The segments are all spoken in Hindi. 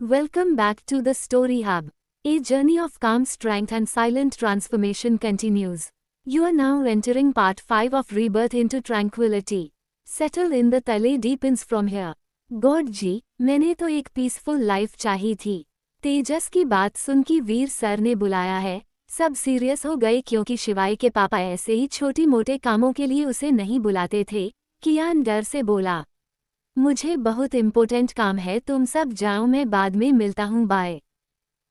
Welcome back to the Story Hub. A journey of calm strength and silent transformation continues. You are now entering part 5 of Rebirth into Tranquility. Settle in, the tale deepens from here. God ji, मैंने तो एक पीसफुल लाइफ चाही थी। तेजस की बात सुन के वीर सर ने बुलाया है। सब सीरियस हो गए क्योंकि शिवाय के पापा ऐसे ही छोटी मोटे कामों के लिए उसे नहीं बुलाते थे। कियान डर से बोला, मुझे बहुत इम्पोर्टेंट काम है, तुम सब जाओ, मैं बाद में मिलता हूँ, बाय।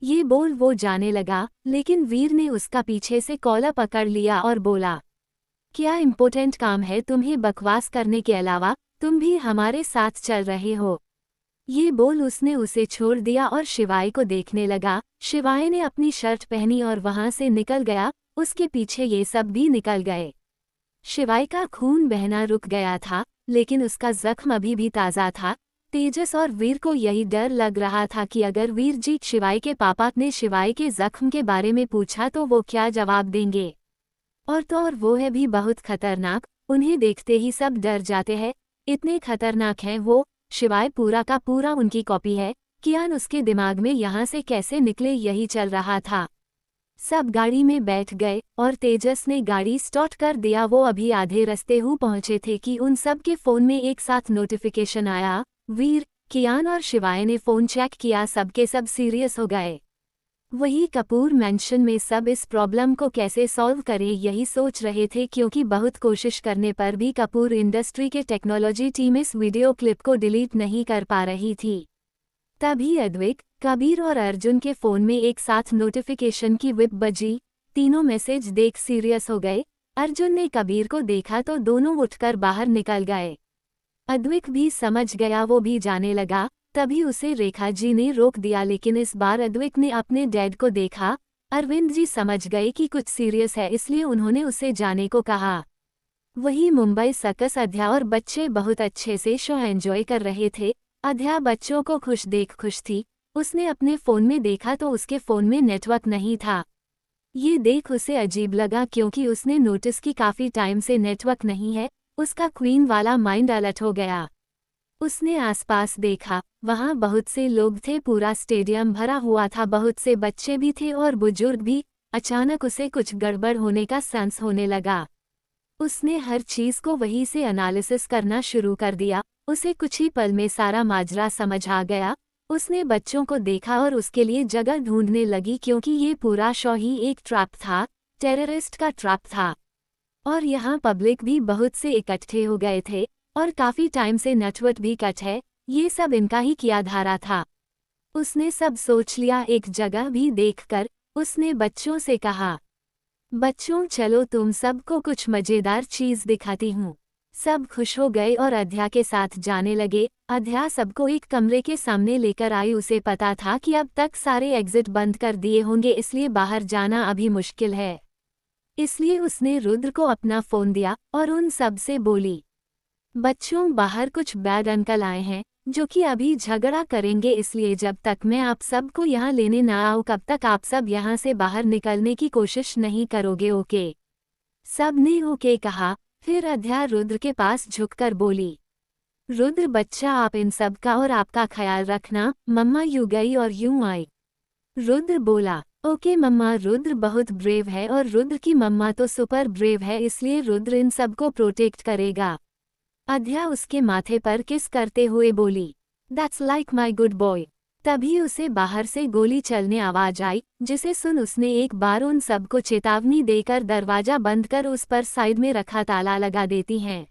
ये बोल वो जाने लगा, लेकिन वीर ने उसका पीछे से कॉलर पकड़ लिया और बोला, क्या इम्पोर्टेंट काम है तुम्हें बकवास करने के अलावा? तुम भी हमारे साथ चल रहे हो। ये बोल उसने उसे छोड़ दिया और शिवाय को देखने लगा। शिवाय ने अपनी शर्ट पहनी और वहां से निकल गया। उसके पीछे ये सब भी निकल गए। शिवाय का खून बहना रुक गया था, लेकिन उसका जख्म अभी भी ताज़ा था। तेजस और वीर को यही डर लग रहा था कि अगर वीर जी शिवाय के पापा ने शिवाय के जख्म के बारे में पूछा तो वो क्या जवाब देंगे। और तो और वो है भी बहुत खतरनाक, उन्हें देखते ही सब डर जाते हैं, इतने खतरनाक हैं वो। शिवाय पूरा का पूरा उनकी कॉपी है। कियान उसके दिमाग में यहाँ से कैसे निकले यही चल रहा था। सब गाड़ी में बैठ गए और तेजस ने गाड़ी स्टार्ट कर दिया। वो अभी आधे रास्ते हो पहुंचे थे कि उन सब के फोन में एक साथ नोटिफिकेशन आया। वीर, कियान और शिवाय ने फोन चेक किया, सबके सब सीरियस हो गए। वही कपूर मैंशन में सब इस प्रॉब्लम को कैसे सॉल्व करें यही सोच रहे थे, क्योंकि बहुत कोशिश करने पर भी कपूर इंडस्ट्री के टेक्नोलॉजी टीम इस वीडियो क्लिप को डिलीट नहीं कर पा रही थी। तभी अद्विक, कबीर और अर्जुन के फोन में एक साथ नोटिफिकेशन की विप बजी। तीनों मैसेज देख सीरियस हो गए। अर्जुन ने कबीर को देखा तो दोनों उठकर बाहर निकल गए। अद्विक भी समझ गया, वो भी जाने लगा। तभी उसे रेखा जी ने रोक दिया, लेकिन इस बार अद्विक ने अपने डैड को देखा। अरविंद जी समझ गए कि कुछ सीरियस है, इसलिए उन्होंने उसे जाने को कहा। वही मुंबई सर्कस अध्या और बच्चे बहुत अच्छे से शो एंजॉय कर रहे थे। अध्या बच्चों को खुश देख खुश थी। उसने अपने फ़ोन में देखा तो उसके फ़ोन में नेटवर्क नहीं था। ये देख उसे अजीब लगा, क्योंकि उसने नोटिस की काफ़ी टाइम से नेटवर्क नहीं है। उसका क्वीन वाला माइंड अलर्ट हो गया। उसने आसपास देखा, वहाँ बहुत से लोग थे, पूरा स्टेडियम भरा हुआ था, बहुत से बच्चे भी थे और बुजुर्ग भी। अचानक उसे कुछ गड़बड़ होने का सेंस होने लगा। उसने हर चीज़ को वहीं से एनालिसिस करना शुरू कर दिया। उसे कुछ ही पल में सारा माजरा समझ आ गया। उसने बच्चों को देखा और उसके लिए जगह ढूंढने लगी, क्योंकि ये पूरा शो ही एक ट्रैप था, टेररिस्ट का ट्रैप था। और यहाँ पब्लिक भी बहुत से इकट्ठे हो गए थे और काफ़ी टाइम से नेटवर्क भी कट है। ये सब इनका ही किया धारा था। उसने सब सोच लिया। एक जगह भी देखकर उसने बच्चों से कहा, बच्चों चलो तुम सबको कुछ मज़ेदार चीज़ दिखाती हूँ। सब खुश हो गए और अध्या के साथ जाने लगे। अध्या सबको एक कमरे के सामने लेकर आई। उसे पता था कि अब तक सारे एग्जिट बंद कर दिए होंगे, इसलिए बाहर जाना अभी मुश्किल है। इसलिए उसने रुद्र को अपना फ़ोन दिया और उन सब से बोली, बच्चों बाहर कुछ बैड अंकल आए हैं जो कि अभी झगड़ा करेंगे, इसलिए जब तक मैं आप सबको यहाँ लेने ना आऊँ कब तक आप सब यहाँ से बाहर निकलने की कोशिश नहीं करोगे, ओके? सब ने ओके कहा। फिर अध्या रुद्र के पास झुककर बोली, रुद्र बच्चा आप इन सब का और आपका ख्याल रखना, मम्मा यूं गई और यूं आई। रुद्र बोला, ओके मम्मा। रुद्र बहुत ब्रेव है और रुद्र की मम्मा तो सुपर ब्रेव है, इसलिए रुद्र इन सबको प्रोटेक्ट करेगा। अध्या उसके माथे पर किस करते हुए बोली, that's like my good boy. तभी उसे बाहर से गोली चलने आवाज आई, जिसे सुन उसने एक बार उन सबको चेतावनी देकर दरवाजा बंद कर उस पर साइड में रखा ताला लगा देती हैं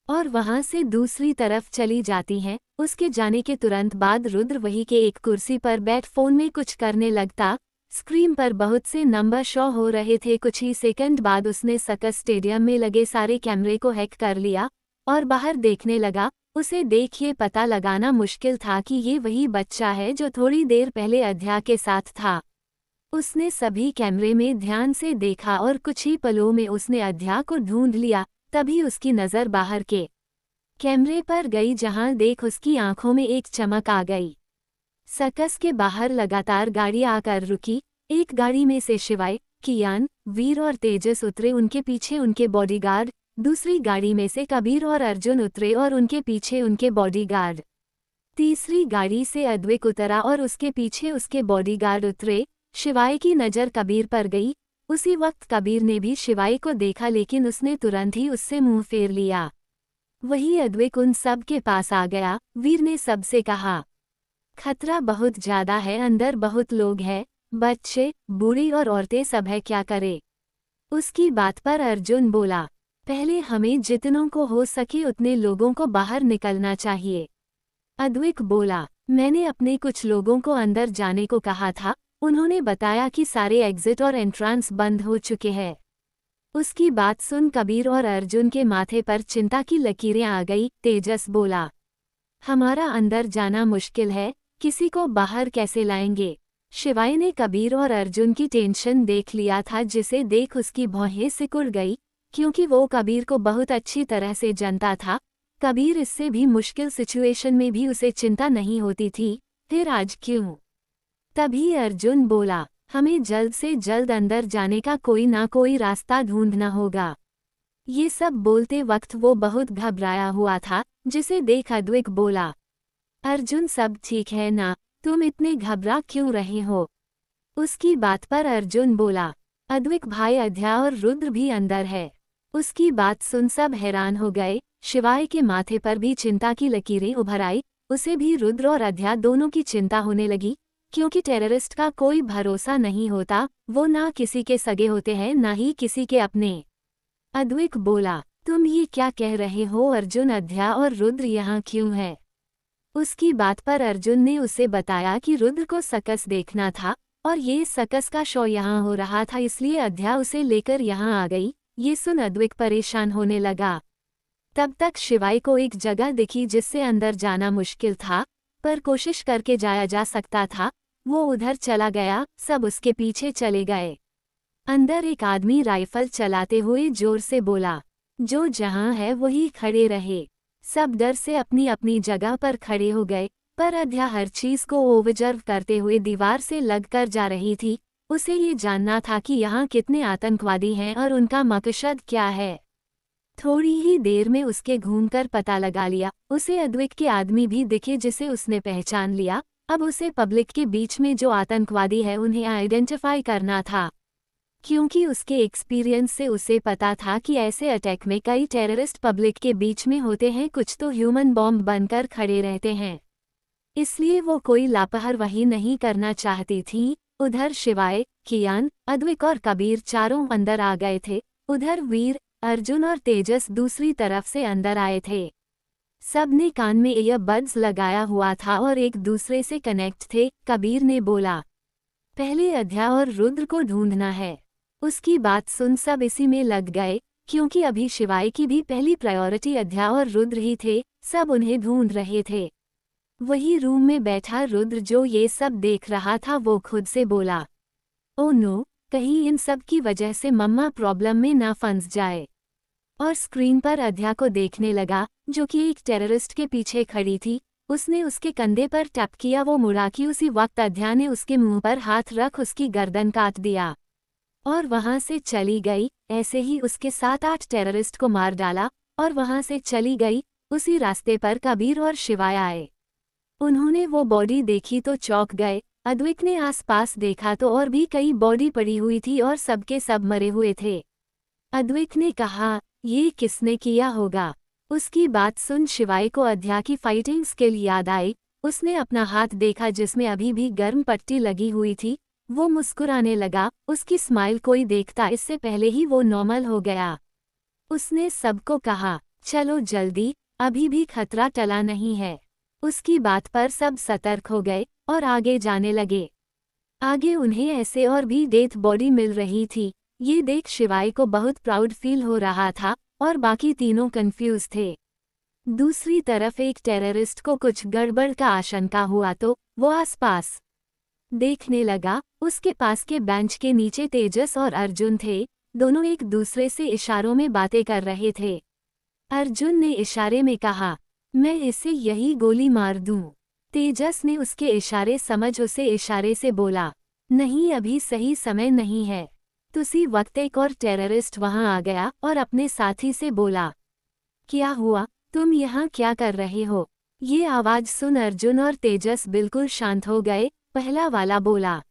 और वहां से दूसरी तरफ चली जाती हैं। उसके जाने के तुरंत बाद रुद्र वही के एक कुर्सी पर बैठ फोन में कुछ करने लगता। स्क्रीन पर बहुत से नंबर शो हो रहे थे। कुछ ही सेकंड बाद उसने सर्कस स्टेडियम में लगे सारे कैमरे को हैक कर लिया और बाहर देखने लगा। उसे देख ये पता लगाना मुश्किल था कि ये वही बच्चा है जो थोड़ी देर पहले अध्या के साथ था। उसने सभी कैमरे में ध्यान से देखा और कुछ ही पलों में उसने अध्या को ढूंढ लिया। तभी उसकी नज़र बाहर के कैमरे पर गई, जहां देख उसकी आंखों में एक चमक आ गई। सर्कस के बाहर लगातार गाड़ियां आकर रुकी। एक गाड़ी में से शिवाय, कियान, वीर और तेजस उतरे, उनके पीछे उनके बॉडीगार्ड। दूसरी गाड़ी में से कबीर और अर्जुन उतरे और उनके पीछे उनके बॉडीगार्ड। तीसरी गाड़ी से अद्विक उतरा और उसके पीछे उसके बॉडीगार्ड उतरे। शिवाय की नज़र कबीर पर गई। उसी वक्त कबीर ने भी शिवाय को देखा, लेकिन उसने तुरंत ही उससे मुंह फेर लिया। वही अद्विक उन सब के पास आ गया। वीर ने सबसे कहा, खतरा बहुत ज्यादा है, अंदर बहुत लोग हैं, बच्चे, बूढ़ी और औरतें सब है, क्या करे। उसकी बात पर अर्जुन बोला, पहले हमें जितनों को हो सके उतने लोगों को बाहर निकलना चाहिए। अद्विक बोला, मैंने अपने कुछ लोगों को अंदर जाने को कहा था, उन्होंने बताया कि सारे एग्जिट और एंट्रांस बंद हो चुके हैं। उसकी बात सुन कबीर और अर्जुन के माथे पर चिंता की लकीरें आ गई। तेजस बोला, हमारा अंदर जाना मुश्किल है, किसी को बाहर कैसे लाएंगे। शिवाय ने कबीर और अर्जुन की टेंशन देख लिया था, जिसे देख उसकी भौहें सिकुड़ गई, क्योंकि वो कबीर को बहुत अच्छी तरह से जानता था। कबीर इससे भी मुश्किल सिचुएशन में भी उसे चिंता नहीं होती थी, फिर आज क्यों। तभी अर्जुन बोला, हमें जल्द से जल्द अंदर जाने का कोई ना कोई रास्ता ढूंढना होगा। ये सब बोलते वक्त वो बहुत घबराया हुआ था, जिसे देख अद्विक बोला, अर्जुन सब ठीक है ना, तुम इतने घबरा क्यों रहे हो। उसकी बात पर अर्जुन बोला, अद्विक भाई, अध्या और रुद्र भी अंदर है। उसकी बात सुन सब हैरान हो गए। शिवाय के माथे पर भी चिंता की लकीरें उभर आई। उसे भी रुद्र और अध्या दोनों की चिंता होने लगी, क्योंकि टेररिस्ट का कोई भरोसा नहीं होता, वो ना किसी के सगे होते हैं ना ही किसी के अपने। अद्विक बोला, तुम ये क्या कह रहे हो अर्जुन, अध्या और रुद्र यहाँ क्यों है। उसकी बात पर अर्जुन ने उसे बताया कि रुद्र को सर्कस देखना था और ये सर्कस का शो यहाँ हो रहा था, इसलिए अध्या उसे लेकर यहाँ आ गई। ये सुन अद्विक परेशान होने लगा। तब तक शिवाय को एक जगह दिखी जिससे अंदर जाना मुश्किल था, पर कोशिश करके जाया जा सकता था। वो उधर चला गया, सब उसके पीछे चले गए। अंदर एक आदमी राइफल चलाते हुए जोर से बोला, जो जहाँ है वही खड़े रहे। सब डर से अपनी अपनी जगह पर खड़े हो गए, पर अध्या हर चीज को ऑब्जर्व करते हुए दीवार से लगकर जा रही थी। उसे ये जानना था कि यहाँ कितने आतंकवादी हैं और उनका मकसद क्या है। थोड़ी ही देर में उसके घूमकर पता लगा लिया। उसे अद्विक के आदमी भी दिखे जिसे उसने पहचान लिया। अब उसे पब्लिक के बीच में जो आतंकवादी है उन्हें आइडेंटिफाई करना था, क्योंकि उसके एक्सपीरियंस से उसे पता था कि ऐसे अटैक में कई टेररिस्ट पब्लिक के बीच में होते हैं, कुछ तो ह्यूमन बॉम्ब बनकर खड़े रहते हैं। इसलिए वो कोई लापरवाही नहीं करना चाहती थी। उधर शिवाय, कियान, अद्विक और कबीर चारों अंदर आ गए थे। उधर वीर, अर्जुन और तेजस दूसरी तरफ से अंदर आए थे। सबने कान में ईयरबड्स लगाया हुआ था और एक दूसरे से कनेक्ट थे। कबीर ने बोला, पहले अध्या और रुद्र को ढूंढना है। उसकी बात सुन सब इसी में लग गए, क्योंकि अभी शिवाय की भी पहली प्रायोरिटी अध्या और रुद्र ही थे। सब उन्हें ढूंढ रहे थे। वही रूम में बैठा रुद्र जो ये सब देख रहा था, वो खुद से बोला, ओ नो, कहीं इन सब की वजह से मम्मा प्रॉब्लम में ना फंस जाए। और स्क्रीन पर अध्या को देखने लगा, जो कि एक टेररिस्ट के पीछे खड़ी थी। उसने उसके कंधे पर टैप किया, वो मुड़ा कि उसी वक्त अध्या ने उसके मुंह पर हाथ रख उसकी गर्दन काट दिया और वहां से चली गई। ऐसे ही उसके 7-8 टेररिस्ट को मार डाला और वहां से चली गई। उसी रास्ते पर कबीर और शिवाय आए। उन्होंने वो बॉडी देखी तो चौंक गए। अद्विक ने आसपास देखा तो और भी कई बॉडी पड़ी हुई थी और सबके सब मरे हुए थे। अद्विक ने कहा, ये किसने किया होगा। उसकी बात सुन शिवाय को अध्या की फाइटिंग स्किल याद आई। उसने अपना हाथ देखा जिसमें अभी भी गर्म पट्टी लगी हुई थी। वो मुस्कुराने लगा। उसकी स्माइल कोई देखता इससे पहले ही वो नॉर्मल हो गया। उसने सबको कहा, चलो जल्दी, अभी भी खतरा टला नहीं है। उसकी बात पर सब सतर्क हो गए और आगे जाने लगे। आगे उन्हें ऐसे और भी डेथ बॉडी मिल रही थी। ये देख शिवाय को बहुत प्राउड फील हो रहा था और बाकी तीनों कंफ्यूज थे। दूसरी तरफ एक टेररिस्ट को कुछ गड़बड़ का आशंका हुआ तो वो आसपास देखने लगा। उसके पास के बेंच के नीचे तेजस और अर्जुन थे। दोनों एक दूसरे से इशारों में बातें कर रहे थे। अर्जुन ने इशारे में कहा, मैं इसे यही गोली मार दूं। तेजस ने उसके इशारे समझ उसे इशारे से बोला, नहीं अभी सही समय नहीं है। उसी वक्त एक और टेररिस्ट वहां आ गया और अपने साथी से बोला, क्या हुआ, तुम यहाँ क्या कर रहे हो। ये आवाज सुन अर्जुन और तेजस बिल्कुल शांत हो गए। पहला वाला बोला,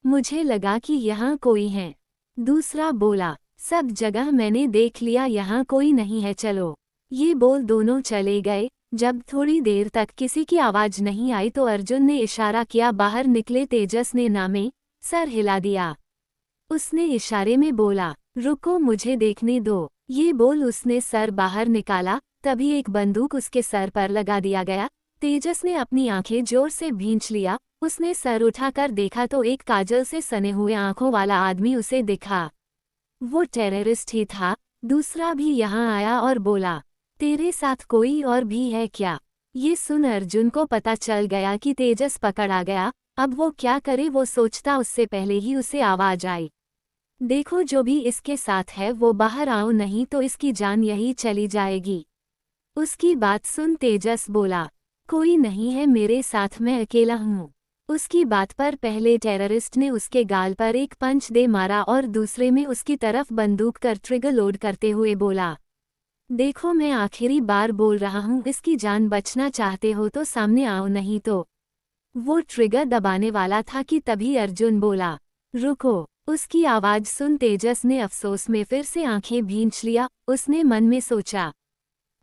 मुझे लगा कि यहाँ कोई है। दूसरा बोला, सब जगह मैंने देख लिया, यहाँ कोई नहीं है, चलो। ये बोल दोनों चले गए। जब थोड़ी देर तक किसी की आवाज नहीं आई तो अर्जुन ने इशारा किया, बाहर निकले। तेजस ने नामे सर हिला दिया। उसने इशारे में बोला, रुको मुझे देखने दो। ये बोल उसने सर बाहर निकाला, तभी एक बंदूक उसके सर पर लगा दिया गया। तेजस ने अपनी आंखें जोर से भींच लिया। उसने सर उठाकर देखा तो एक काजल से सने हुए आंखों वाला आदमी उसे दिखा। वो टेररिस्ट ही था। दूसरा भी यहाँ आया और बोला, तेरे साथ कोई और भी है क्या? ये सुन अर्जुन को पता चल गया कि तेजस पकड़ा गया। अब वो क्या करे, वो सोचता उससे पहले ही उसे आवाज आई, देखो जो भी इसके साथ है वो बाहर आओ, नहीं तो इसकी जान यही चली जाएगी। उसकी बात सुन तेजस बोला, कोई नहीं है मेरे साथ, मैं अकेला हूँ। उसकी बात पर पहले टेररिस्ट ने उसके गाल पर एक पंच दे मारा और दूसरे में उसकी तरफ बंदूक कर ट्रिगर लोड करते हुए बोला, देखो मैं आखिरी बार बोल रहा हूँ, इसकी जान बचना चाहते हो तो सामने आओ, नहीं तो। वो ट्रिगर दबाने वाला था कि तभी अर्जुन बोला, रुको। उसकी आवाज सुन तेजस ने अफसोस में फिर से आंखें भींच लिया। उसने मन में सोचा,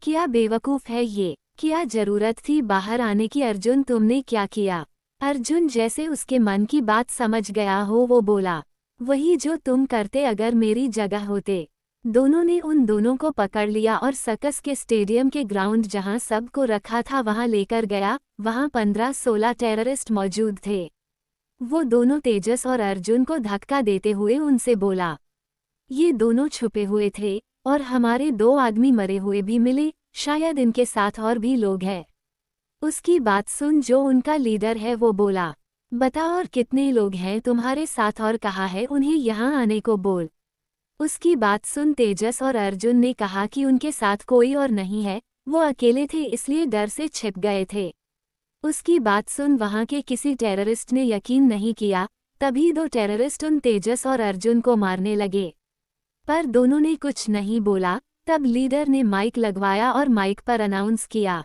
क्या बेवकूफ है ये, क्या जरूरत थी बाहर आने की? अर्जुन तुमने क्या किया? अर्जुन जैसे उसके मन की बात समझ गया हो वो बोला, वही जो तुम करते अगर मेरी जगह होते। दोनों ने उन दोनों को पकड़ लिया और सर्कस के स्टेडियम के ग्राउंड जहां सबको रखा था वहां लेकर गया। वहां 15-16 टेररिस्ट मौजूद थे। वो दोनों तेजस और अर्जुन को धक्का देते हुए उनसे बोला, ये दोनों छुपे हुए थे और हमारे 2 आदमी मरे हुए भी मिले, शायद इनके साथ और भी लोग हैं। उसकी बात सुन जो उनका लीडर है वो बोला, बता और कितने लोग हैं तुम्हारे साथ और कहा है उन्हें यहाँ आने को बोल। उसकी बात सुन तेजस और अर्जुन ने कहा कि उनके साथ कोई और नहीं है, वो अकेले थे इसलिए डर से छिप गए थे। उसकी बात सुन वहां के किसी टेररिस्ट ने यकीन नहीं किया। तभी 2 टेररिस्ट उन तेजस और अर्जुन को मारने लगे, पर दोनों ने कुछ नहीं बोला। तब लीडर ने माइक लगवाया और माइक पर अनाउंस किया,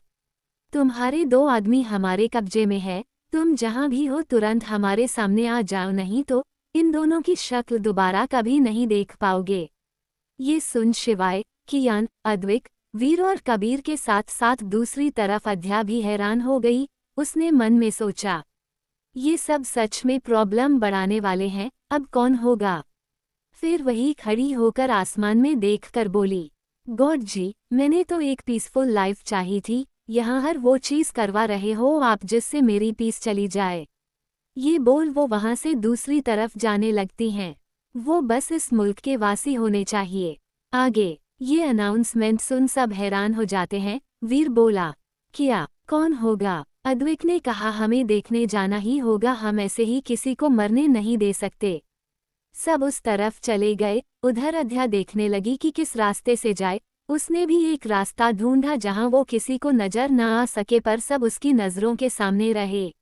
तुम्हारे 2 आदमी हमारे कब्जे में है, तुम जहां भी हो तुरंत हमारे सामने आ जाओ, नहीं तो इन दोनों की शक्ल दोबारा कभी नहीं देख पाओगे। ये सुन शिवाय, कियान, अद्विक, वीर और कबीर के साथ साथ दूसरी तरफ अध्या भी हैरान हो गई। उसने मन में सोचा, ये सब सच में प्रॉब्लम बढ़ाने वाले हैं, अब कौन होगा? फिर वही खड़ी होकर आसमान में देखकर बोली, गॉड जी, मैंने तो एक पीसफुल लाइफ चाही थी, यहाँ हर वो चीज़ करवा रहे हो आप जिससे मेरी पीस चली जाए। ये बोल वो वहाँ से दूसरी तरफ जाने लगती हैं। वो बस इस मुल्क के वासी होने चाहिए। आगे ये अनाउंसमेंट सुन सब हैरान हो जाते हैं। वीर बोला, क्या, कौन होगा? अद्विक ने कहा, हमें देखने जाना ही होगा, हम ऐसे ही किसी को मरने नहीं दे सकते। सब उस तरफ चले गए। उधर अध्या देखने लगी कि किस रास्ते से जाए। उसने भी एक रास्ता ढूंढा जहां वो किसी को नजर न आ सके, पर सब उसकी नजरों के सामने रहे।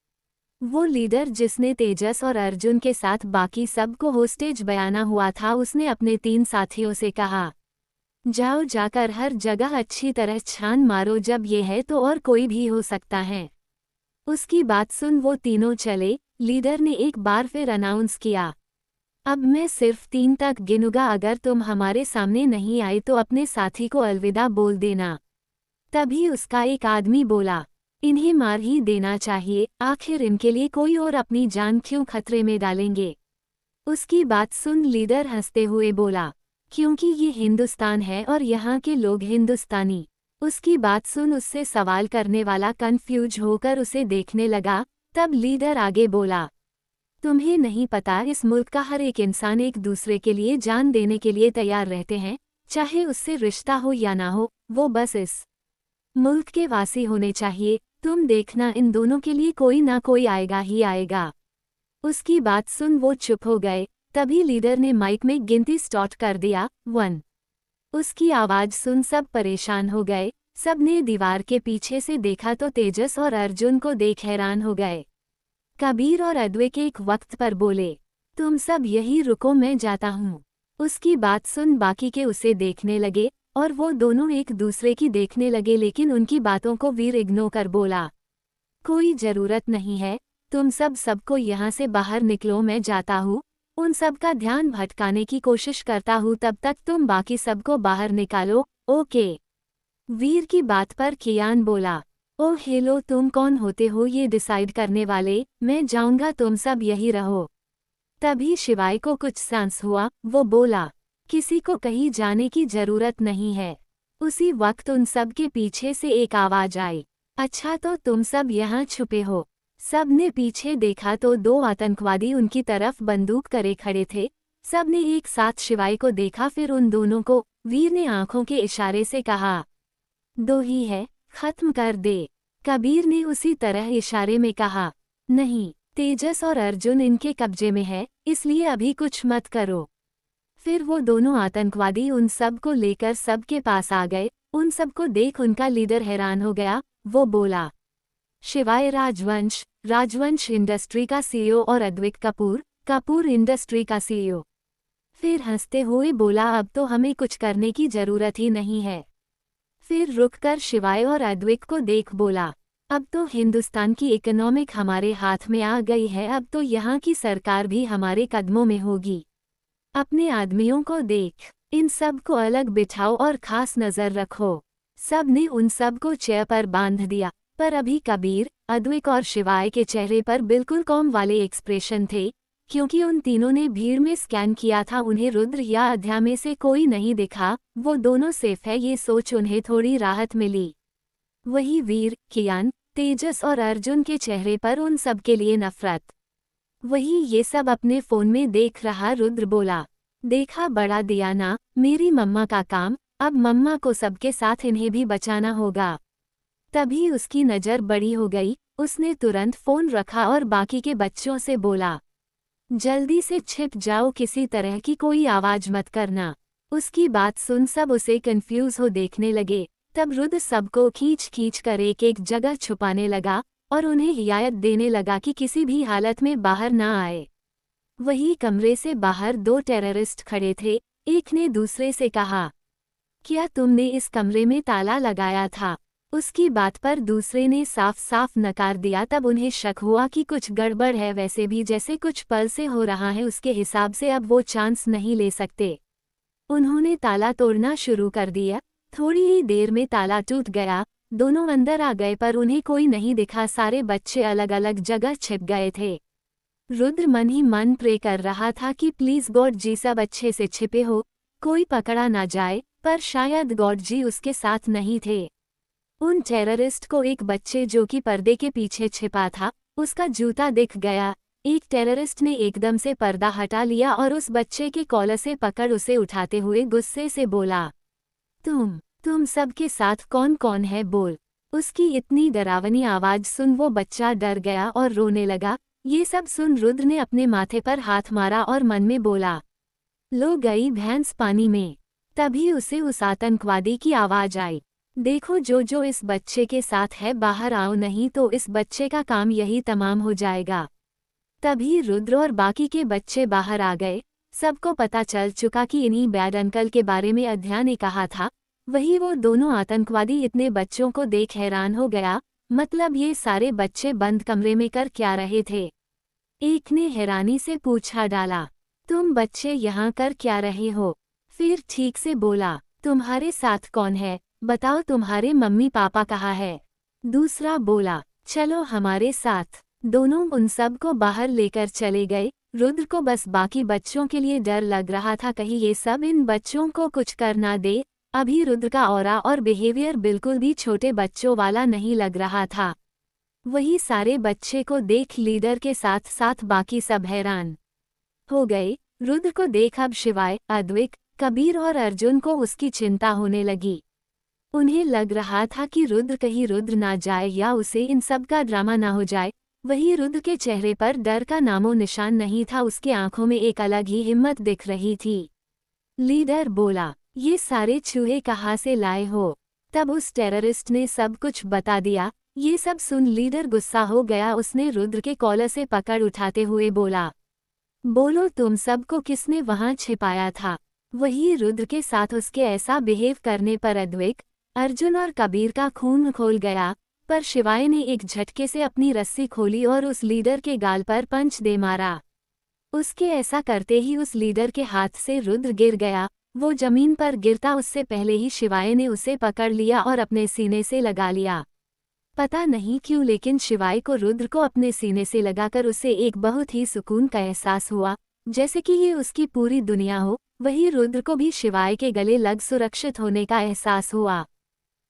वो लीडर जिसने तेजस और अर्जुन के साथ बाकी सबको होस्टेज बयाना हुआ था, उसने अपने 3 साथियों से कहा, जाओ जाकर हर जगह अच्छी तरह छान मारो, जब ये है तो और कोई भी हो सकता है। उसकी बात सुन वो तीनों चले। लीडर ने एक बार फिर अनाउंस किया, अब मैं सिर्फ 3 तक गिनूंगा, अगर तुम हमारे सामने नहीं आए तो अपने साथी को अलविदा बोल देना। तभी उसका एक आदमी बोला, इन्हें मार ही देना चाहिए, आखिर इनके लिए कोई और अपनी जान क्यों खतरे में डालेंगे? उसकी बात सुन लीडर हंसते हुए बोला, क्योंकि ये हिंदुस्तान है और यहाँ के लोग हिंदुस्तानी। उसकी बात सुन उससे सवाल करने वाला कंफ्यूज होकर उसे देखने लगा। तब लीडर आगे बोला, तुम्हें नहीं पता, इस मुल्क का हर एक इंसान एक दूसरे के लिए जान देने के लिए तैयार रहते हैं, चाहे उससे रिश्ता हो या ना हो, वो बस इस मुल्क के वासी होने चाहिए। तुम देखना इन दोनों के लिए कोई ना कोई आएगा ही आएगा। उसकी बात सुन वो चुप हो गए। तभी लीडर ने माइक में गिनती स्टार्ट कर दिया, 1। उसकी आवाज सुन सब परेशान हो गए। सब ने दीवार के पीछे से देखा तो तेजस और अर्जुन को देख हैरान हो गए। कबीर और अद्वैत एक वक्त पर बोले, तुम सब यही रुको, मैं जाता हूँ। उसकी बात सुन बाकी के उसे देखने लगे। और वो दोनों एक दूसरे की देखने लगे, लेकिन उनकी बातों को वीर इग्नोर कर बोला, कोई जरूरत नहीं है, तुम सबको यहाँ से बाहर निकलो, मैं जाता हूँ, उन सब का ध्यान भटकाने की कोशिश करता हूँ, तब तक तुम बाकी सबको बाहर निकालो, ओके। वीर की बात पर कियान बोला, ओह हेलो, तुम कौन होते हो ये डिसाइड करने वाले, मैं जाऊंगा, तुम सब यही रहो। तभी शिवाय को कुछ सेंस हुआ, वो बोला, किसी को कहीं जाने की जरूरत नहीं है। उसी वक्त उन सब के पीछे से एक आवाज आई, अच्छा तो तुम सब यहाँ छुपे हो। सब ने पीछे देखा तो 2 आतंकवादी उनकी तरफ बंदूक करे खड़े थे। सब ने एक साथ शिवाय को देखा, फिर उन दोनों को। वीर ने आंखों के इशारे से कहा, 2 ही है, खत्म कर दे। कबीर ने उसी तरह इशारे में कहा, नहीं, तेजस और अर्जुन इनके कब्जे में है, इसलिए अभी कुछ मत करो। फिर वो दोनों आतंकवादी उन सब को लेकर सबके पास आ गए। उन सबको देख उनका लीडर हैरान हो गया। वो बोला, शिवाय राजवंश इंडस्ट्री का सीईओ और अद्विक कपूर इंडस्ट्री का सीईओ। फिर हंसते हुए बोला, अब तो हमें कुछ करने की जरूरत ही नहीं है। फिर रुककर शिवाय और अद्विक को देख बोला, अब तो हिंदुस्तान की इकोनॉमिक हमारे हाथ में आ गई है, अब तो यहाँ की सरकार भी हमारे कदमों में होगी। अपने आदमियों को देख, इन सब को अलग बिठाओ और खास नजर रखो। सब ने उन सब को चेयर पर बांध दिया, पर अभी कबीर, अद्विक और शिवाय के चेहरे पर बिल्कुल कॉम वाले एक्सप्रेशन थे, क्योंकि उन तीनों ने भीड़ में स्कैन किया था, उन्हें रुद्र या अध्या में से कोई नहीं दिखा। वो दोनों सेफ है, ये सोच उन्हें थोड़ी राहत मिली। वही वीर, कियान, तेजस और अर्जुन के चेहरे पर उन सब के लिए नफरत। वही ये सब अपने फोन में देख रहा रुद्र बोला, देखा बड़ा दिया ना मेरी मम्मा का काम, अब मम्मा को सबके साथ इन्हें भी बचाना होगा। तभी उसकी नज़र बड़ी हो गई, उसने तुरंत फोन रखा और बाकी के बच्चों से बोला, जल्दी से छिप जाओ, किसी तरह की कोई आवाज मत करना। उसकी बात सुन सब उसे कंफ्यूज हो देखने लगे। तब रुद्र सबको खींच कर एक जगह छुपाने लगा और उन्हें हिदायत देने लगा कि किसी भी हालत में बाहर ना आए। वही कमरे से बाहर 2 टेररिस्ट खड़े थे। एक ने दूसरे से कहा, क्या तुमने इस कमरे में ताला लगाया था? उसकी बात पर दूसरे ने साफ साफ नकार दिया। तब उन्हें शक हुआ कि कुछ गड़बड़ है, वैसे भी जैसे कुछ पल से हो रहा है उसके हिसाब से अब वो चांस नहीं ले सकते। उन्होंने ताला तोड़ना शुरू कर दिया। थोड़ी ही देर में ताला टूट गया। दोनों अंदर आ गए पर उन्हें कोई नहीं दिखा। सारे बच्चे अलग अलग जगह छिप गए थे। रुद्र मन ही मन प्रे कर रहा था कि प्लीज गॉड जी सब अच्छे से छिपे हो, कोई पकड़ा ना जाए, पर शायद गॉड जी उसके साथ नहीं थे। उन टेररिस्ट को एक बच्चे जो कि पर्दे के पीछे छिपा था, उसका जूता दिख गया। एक टेररिस्ट ने एकदम से पर्दा हटा लिया और उस बच्चे के कॉलर से पकड़ उसे उठाते हुए गुस्से से बोला, तुम सबके साथ कौन कौन है, बोल। उसकी इतनी डरावनी आवाज सुन वो बच्चा डर गया और रोने लगा। ये सब सुन रुद्र ने अपने माथे पर हाथ मारा और मन में बोला, लो गई भैंस पानी में। तभी उसे उस आतंकवादी की आवाज आई, देखो जो इस बच्चे के साथ है बाहर आओ, नहीं तो इस बच्चे का काम यही तमाम हो जाएगा। तभी रुद्र और बाकी के बच्चे बाहर आ गए। सबको पता चल चुका कि इन्हीं बैड अंकल के बारे में अध्या ने कहा था। वही वो दोनों आतंकवादी इतने बच्चों को देख हैरान हो गया, मतलब ये सारे बच्चे बंद कमरे में कर क्या रहे थे। एक ने हैरानी से पूछा डाला, तुम बच्चे यहाँ कर क्या रहे हो? फिर ठीक से बोला, तुम्हारे साथ कौन है, बताओ तुम्हारे मम्मी पापा कहाँ है? दूसरा बोला, चलो हमारे साथ। दोनों उन सब को बाहर लेकर चले गए। रुद्र को बस बाकी बच्चों के लिए डर लग रहा था, कहीं ये सब इन बच्चों को कुछ कर ना दे। अभी रुद्र का ऑरा और बिहेवियर बिल्कुल भी छोटे बच्चों वाला नहीं लग रहा था। वही सारे बच्चे को देख लीडर के साथ साथ बाकी सब हैरान हो गए। रुद्र को देख अब शिवाय, अद्विक, कबीर और अर्जुन को उसकी चिंता होने लगी। उन्हें लग रहा था कि रुद्र कहीं रुद्र ना जाए या उसे इन सब का ड्रामा ना हो जाए। वही रुद्र के चेहरे पर डर का नामो निशान नहीं था, उसके आंखों में एक अलग ही हिम्मत दिख रही थी। लीडर बोला, ये सारे चूहे कहाँ से लाए हो? तब उस टेररिस्ट ने सब कुछ बता दिया। ये सब सुन लीडर गुस्सा हो गया। उसने रुद्र के कॉलर से पकड़ उठाते हुए बोला, बोलो तुम सबको किसने वहां छिपाया था? वही रुद्र के साथ उसके ऐसा बिहेव करने पर अद्वैक, अर्जुन और कबीर का खून खोल गया, पर शिवाय ने एक झटके से अपनी रस्सी खोली और उस लीडर के गाल पर पंच दे मारा। उसके ऐसा करते ही उस लीडर के हाथ से रुद्र गिर गया। वो जमीन पर गिरता उससे पहले ही शिवाय ने उसे पकड़ लिया और अपने सीने से लगा लिया। पता नहीं क्यों लेकिन शिवाय को रुद्र को अपने सीने से लगाकर उसे एक बहुत ही सुकून का एहसास हुआ, जैसे कि ये उसकी पूरी दुनिया हो। वही रुद्र को भी शिवाय के गले लग सुरक्षित होने का एहसास हुआ।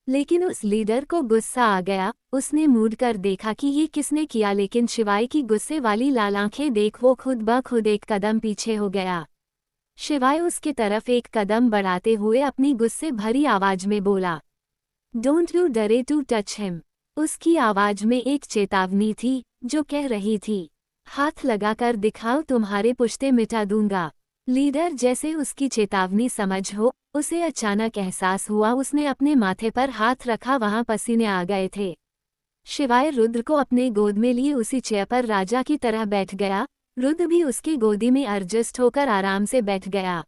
लेकिन उस लीडर को गुस्सा आ गया। उसने मुड़ कर देखा कि ये किसने किया, लेकिन शिवाय की गुस्से वाली लाल आंखें देख वो खुद ब खुद एक कदम पीछे हो गया। शिवाय उसके तरफ एक कदम बढ़ाते हुए अपनी गुस्से भरी आवाज में बोला, डोंट यू डरे टू टच हिम। उसकी आवाज में एक चेतावनी थी जो कह रही थी, हाथ लगाकर दिखाओ, तुम्हारे पुश्ते मिटा दूंगा। लीडर जैसे उसकी चेतावनी समझ हो, उसे अचानक एहसास हुआ। उसने अपने माथे पर हाथ रखा, वहां पसीने आ गए थे। शिवाय रुद्र को अपने गोद में लिए उसी चेयर पर राजा की तरह बैठ गया। रुद्र भी उसकी गोदी में एडजस्ट होकर आराम से बैठ गया।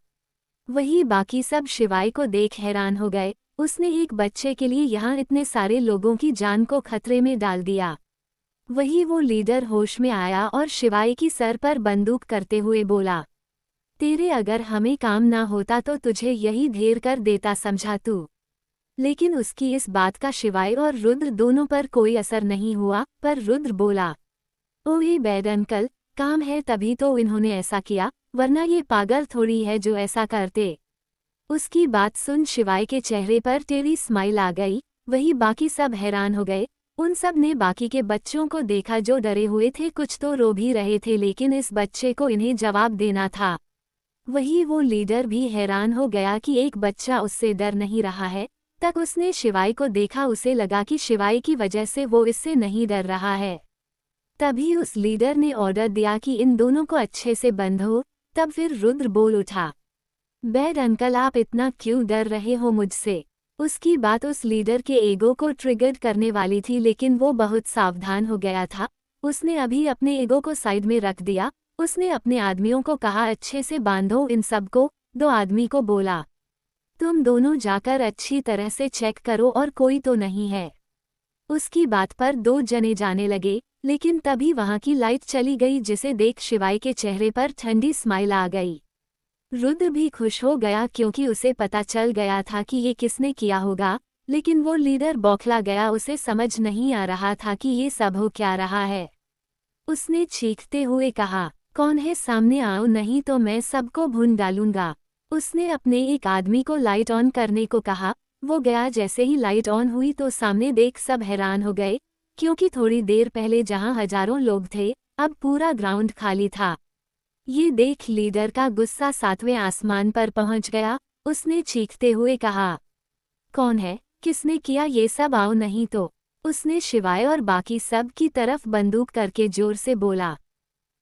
वही बाकी सब शिवाय को देख हैरान हो गए। उसने एक बच्चे के लिए यहाँ इतने सारे लोगों की जान को खतरे में डाल दिया। वही वो लीडर होश में आया और शिवाय की सर पर बंदूक करते हुए बोला, तेरे अगर हमें काम ना होता तो तुझे यही ढेर कर देता, समझा तू। लेकिन उसकी इस बात का शिवाय और रुद्र दोनों पर कोई असर नहीं हुआ। पर रुद्र बोला, ओए बैड अंकल, काम है तभी तो इन्होंने ऐसा किया, वरना ये पागल थोड़ी है जो ऐसा करते। उसकी बात सुन शिवाय के चेहरे पर टेढ़ी स्माइल आ गई। वही बाकी सब हैरान हो गए। उन सब ने बाकी के बच्चों को देखा जो डरे हुए थे, कुछ तो रो भी रहे थे, लेकिन इस बच्चे को इन्हें जवाब देना था। वही वो लीडर भी हैरान हो गया कि एक बच्चा उससे डर नहीं रहा है। तक उसने शिवाय को देखा, उसे लगा कि शिवाय की वजह से वो इससे नहीं डर रहा है। तभी उस लीडर ने ऑर्डर दिया कि इन दोनों को अच्छे से बंधो। तब फिर रुद्र बोल उठा, बैड अंकल, आप इतना क्यों डर रहे हो मुझसे। उसकी बात उस लीडर के ईगो को ट्रिगर करने वाली थी, लेकिन वो बहुत सावधान हो गया था। उसने अभी अपने ईगो को साइड में रख दिया। उसने अपने आदमियों को कहा, अच्छे से बांधो इन सबको। 2 आदमी को बोला, तुम दोनों जाकर अच्छी तरह से चेक करो और कोई तो नहीं है। उसकी बात पर 2 जने जाने लगे, लेकिन तभी वहां की लाइट चली गई, जिसे देख शिवाय के चेहरे पर ठंडी स्माइल आ गई। रुद्र भी खुश हो गया क्योंकि उसे पता चल गया था कि ये किसने किया होगा। लेकिन वो लीडर बौखला गया, उसे समझ नहीं आ रहा था कि ये सब हो क्या रहा है। उसने चीखते हुए कहा, कौन है सामने आओ, नहीं तो मैं सबको भून डालूंगा। उसने अपने एक आदमी को लाइट ऑन करने को कहा। वो गया, जैसे ही लाइट ऑन हुई तो सामने देख सब हैरान हो गए, क्योंकि थोड़ी देर पहले जहां हजारों लोग थे, अब पूरा ग्राउंड खाली था। ये देख लीडर का गुस्सा 7वें आसमान पर पहुंच गया। उसने चीखते हुए कहा, कौन है, किसने किया ये सब, आओ नहीं तो। उसने शिवाय और बाकी सब की तरफ बंदूक करके जोर से बोला,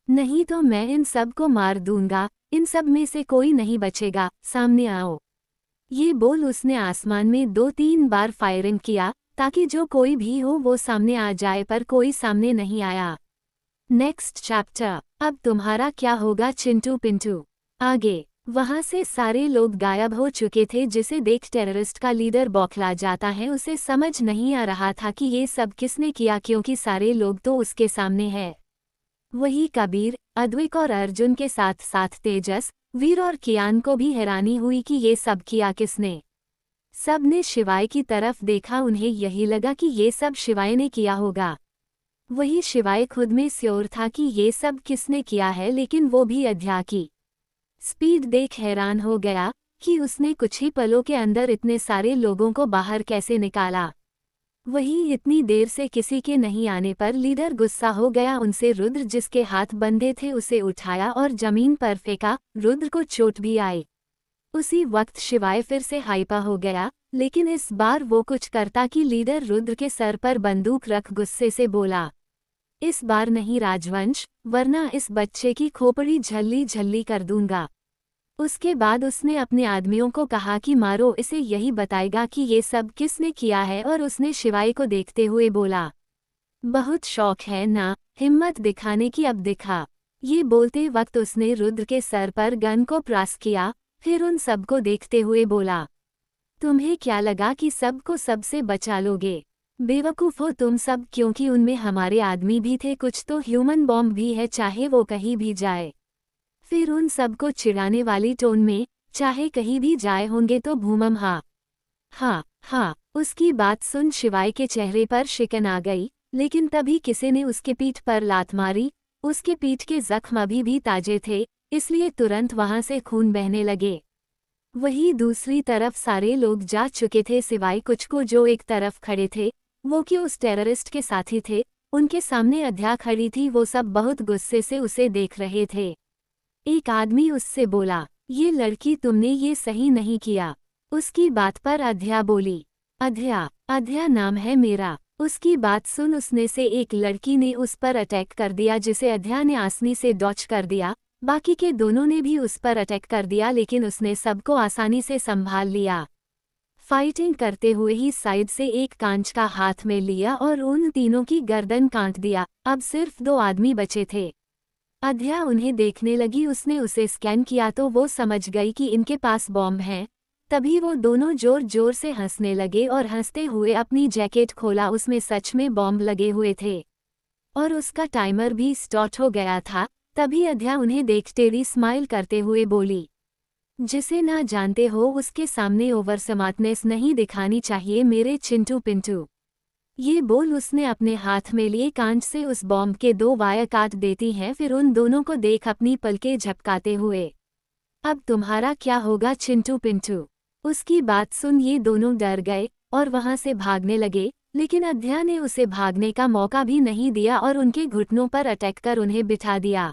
नहीं तो मैं इन सब को मार दूंगा, इन सब में से कोई नहीं बचेगा, सामने आओ। ये बोल उसने आसमान में 2-3 बार फायरिंग किया, ताकि जो कोई भी हो वो सामने आ जाए, पर कोई सामने नहीं आया। नेक्स्ट चैप्टर, अब तुम्हारा क्या होगा चिंटू पिंटू। आगे। वहां से सारे लोग गायब हो चुके थे, जिसे देख टेररिस्ट का लीडर बौखला जाता है। उसे समझ नहीं आ रहा था कि ये सब किसने किया, क्योंकि सारे लोग तो उसके सामने हैं। वही कबीर, अद्वैक और अर्जुन के साथ साथ तेजस, वीर और कियान को भी हैरानी हुई कि ये सब किया किसने। सब ने शिवाय की तरफ देखा, उन्हें यही लगा कि ये सब शिवाय ने किया होगा। वही शिवाय खुद में श्योर था कि ये सब किसने किया है, लेकिन वो भी अध्या की स्पीड देख हैरान हो गया कि उसने कुछ ही पलों के अंदर इतने सारे लोगों को बाहर कैसे निकाला। वही इतनी देर से किसी के नहीं आने पर लीडर गुस्सा हो गया। उनसे रुद्र जिसके हाथ बंधे थे उसे उठाया और जमीन पर फेंका। रुद्र को चोट भी आई। उसी वक्त शिवाय फिर से हाइपा हो गया, लेकिन इस बार वो कुछ करता कि लीडर रुद्र के सर पर बंदूक रख गुस्से से बोला, इस बार नहीं राजवंश, वरना इस बच्चे की खोपड़ी झल्ली झल्ली कर दूंगा। उसके बाद उसने अपने आदमियों को कहा कि मारो इसे, यही बताएगा कि ये सब किसने किया है। और उसने शिवाय को देखते हुए बोला, बहुत शौक है ना, हिम्मत दिखाने की, अब दिखा। ये बोलते वक्त उसने रुद्र के सर पर गन को प्रेस किया। फिर उन सबको देखते हुए बोला, तुम्हें क्या लगा कि सबको सबसे बचा लोगे? बेवकूफ़ हो तुम सब, क्योंकि उनमें हमारे आदमी भी थे, कुछ तो ह्यूमन बॉम्ब भी है, चाहे वो कहीं भी जाए। फिर उन सबको चिढ़ाने वाली टोन में, चाहे कहीं भी जाए होंगे तो भूमम हाँ हाँ। उसकी बात सुन शिवाय के चेहरे पर शिकन आ गई, लेकिन तभी किसी ने उसके पीठ पर लात मारी। उसके पीठ के जख्म अभी भी ताजे थे, इसलिए तुरंत वहां से खून बहने लगे। वहीं दूसरी तरफ सारे लोग जा चुके थे सिवाय कुछ को जो एक तरफ खड़े थे, वो कि उस टेररिस्ट के साथी थे। उनके सामने अध्या खड़ी थी, वो सब बहुत गुस्से से उसे देख रहे थे। एक आदमी उससे बोला, ये लड़की तुमने ये सही नहीं किया। उसकी बात पर अध्या बोली, अध्या नाम है मेरा। उसकी बात सुन उसने से एक लड़की ने उस पर अटैक कर दिया, जिसे अध्या ने आसानी से डॉच कर दिया। बाकी के दोनों ने भी उस पर अटैक कर दिया, लेकिन उसने सबको आसानी से संभाल लिया। फाइटिंग करते हुए ही साइड से एक कांच का हाथ में लिया और उन तीनों की गर्दन काट दिया। अब सिर्फ 2 आदमी बचे थे। अध्या उन्हें देखने लगी, उसने उसे स्कैन किया तो वो समझ गई कि इनके पास बॉम्ब हैं। तभी वो दोनों जोर जोर से हंसने लगे और हंसते हुए अपनी जैकेट खोला, उसमें सच में बॉम्ब लगे हुए थे और उसका टाइमर भी स्टार्ट हो गया था। तभी अध्या उन्हें देख टेढ़ी स्माइल करते हुए बोली, जिसे ना जानते हो उसके सामने ओवर स्मार्टनेस नहीं दिखानी चाहिए मेरे चिंटू पिंटू। ये बोल उसने अपने हाथ में लिए कांच से उस बॉम्ब के 2 वायर काट देती हैं, फिर उन दोनों को देख अपनी पलकें झपकाते हुए, अब तुम्हारा क्या होगा चिंटू पिंटू? उसकी बात सुन ये दोनों डर गए और वहां से भागने लगे, लेकिन अध्या ने उसे भागने का मौका भी नहीं दिया और उनके घुटनों पर अटैक कर उन्हें बिठा दिया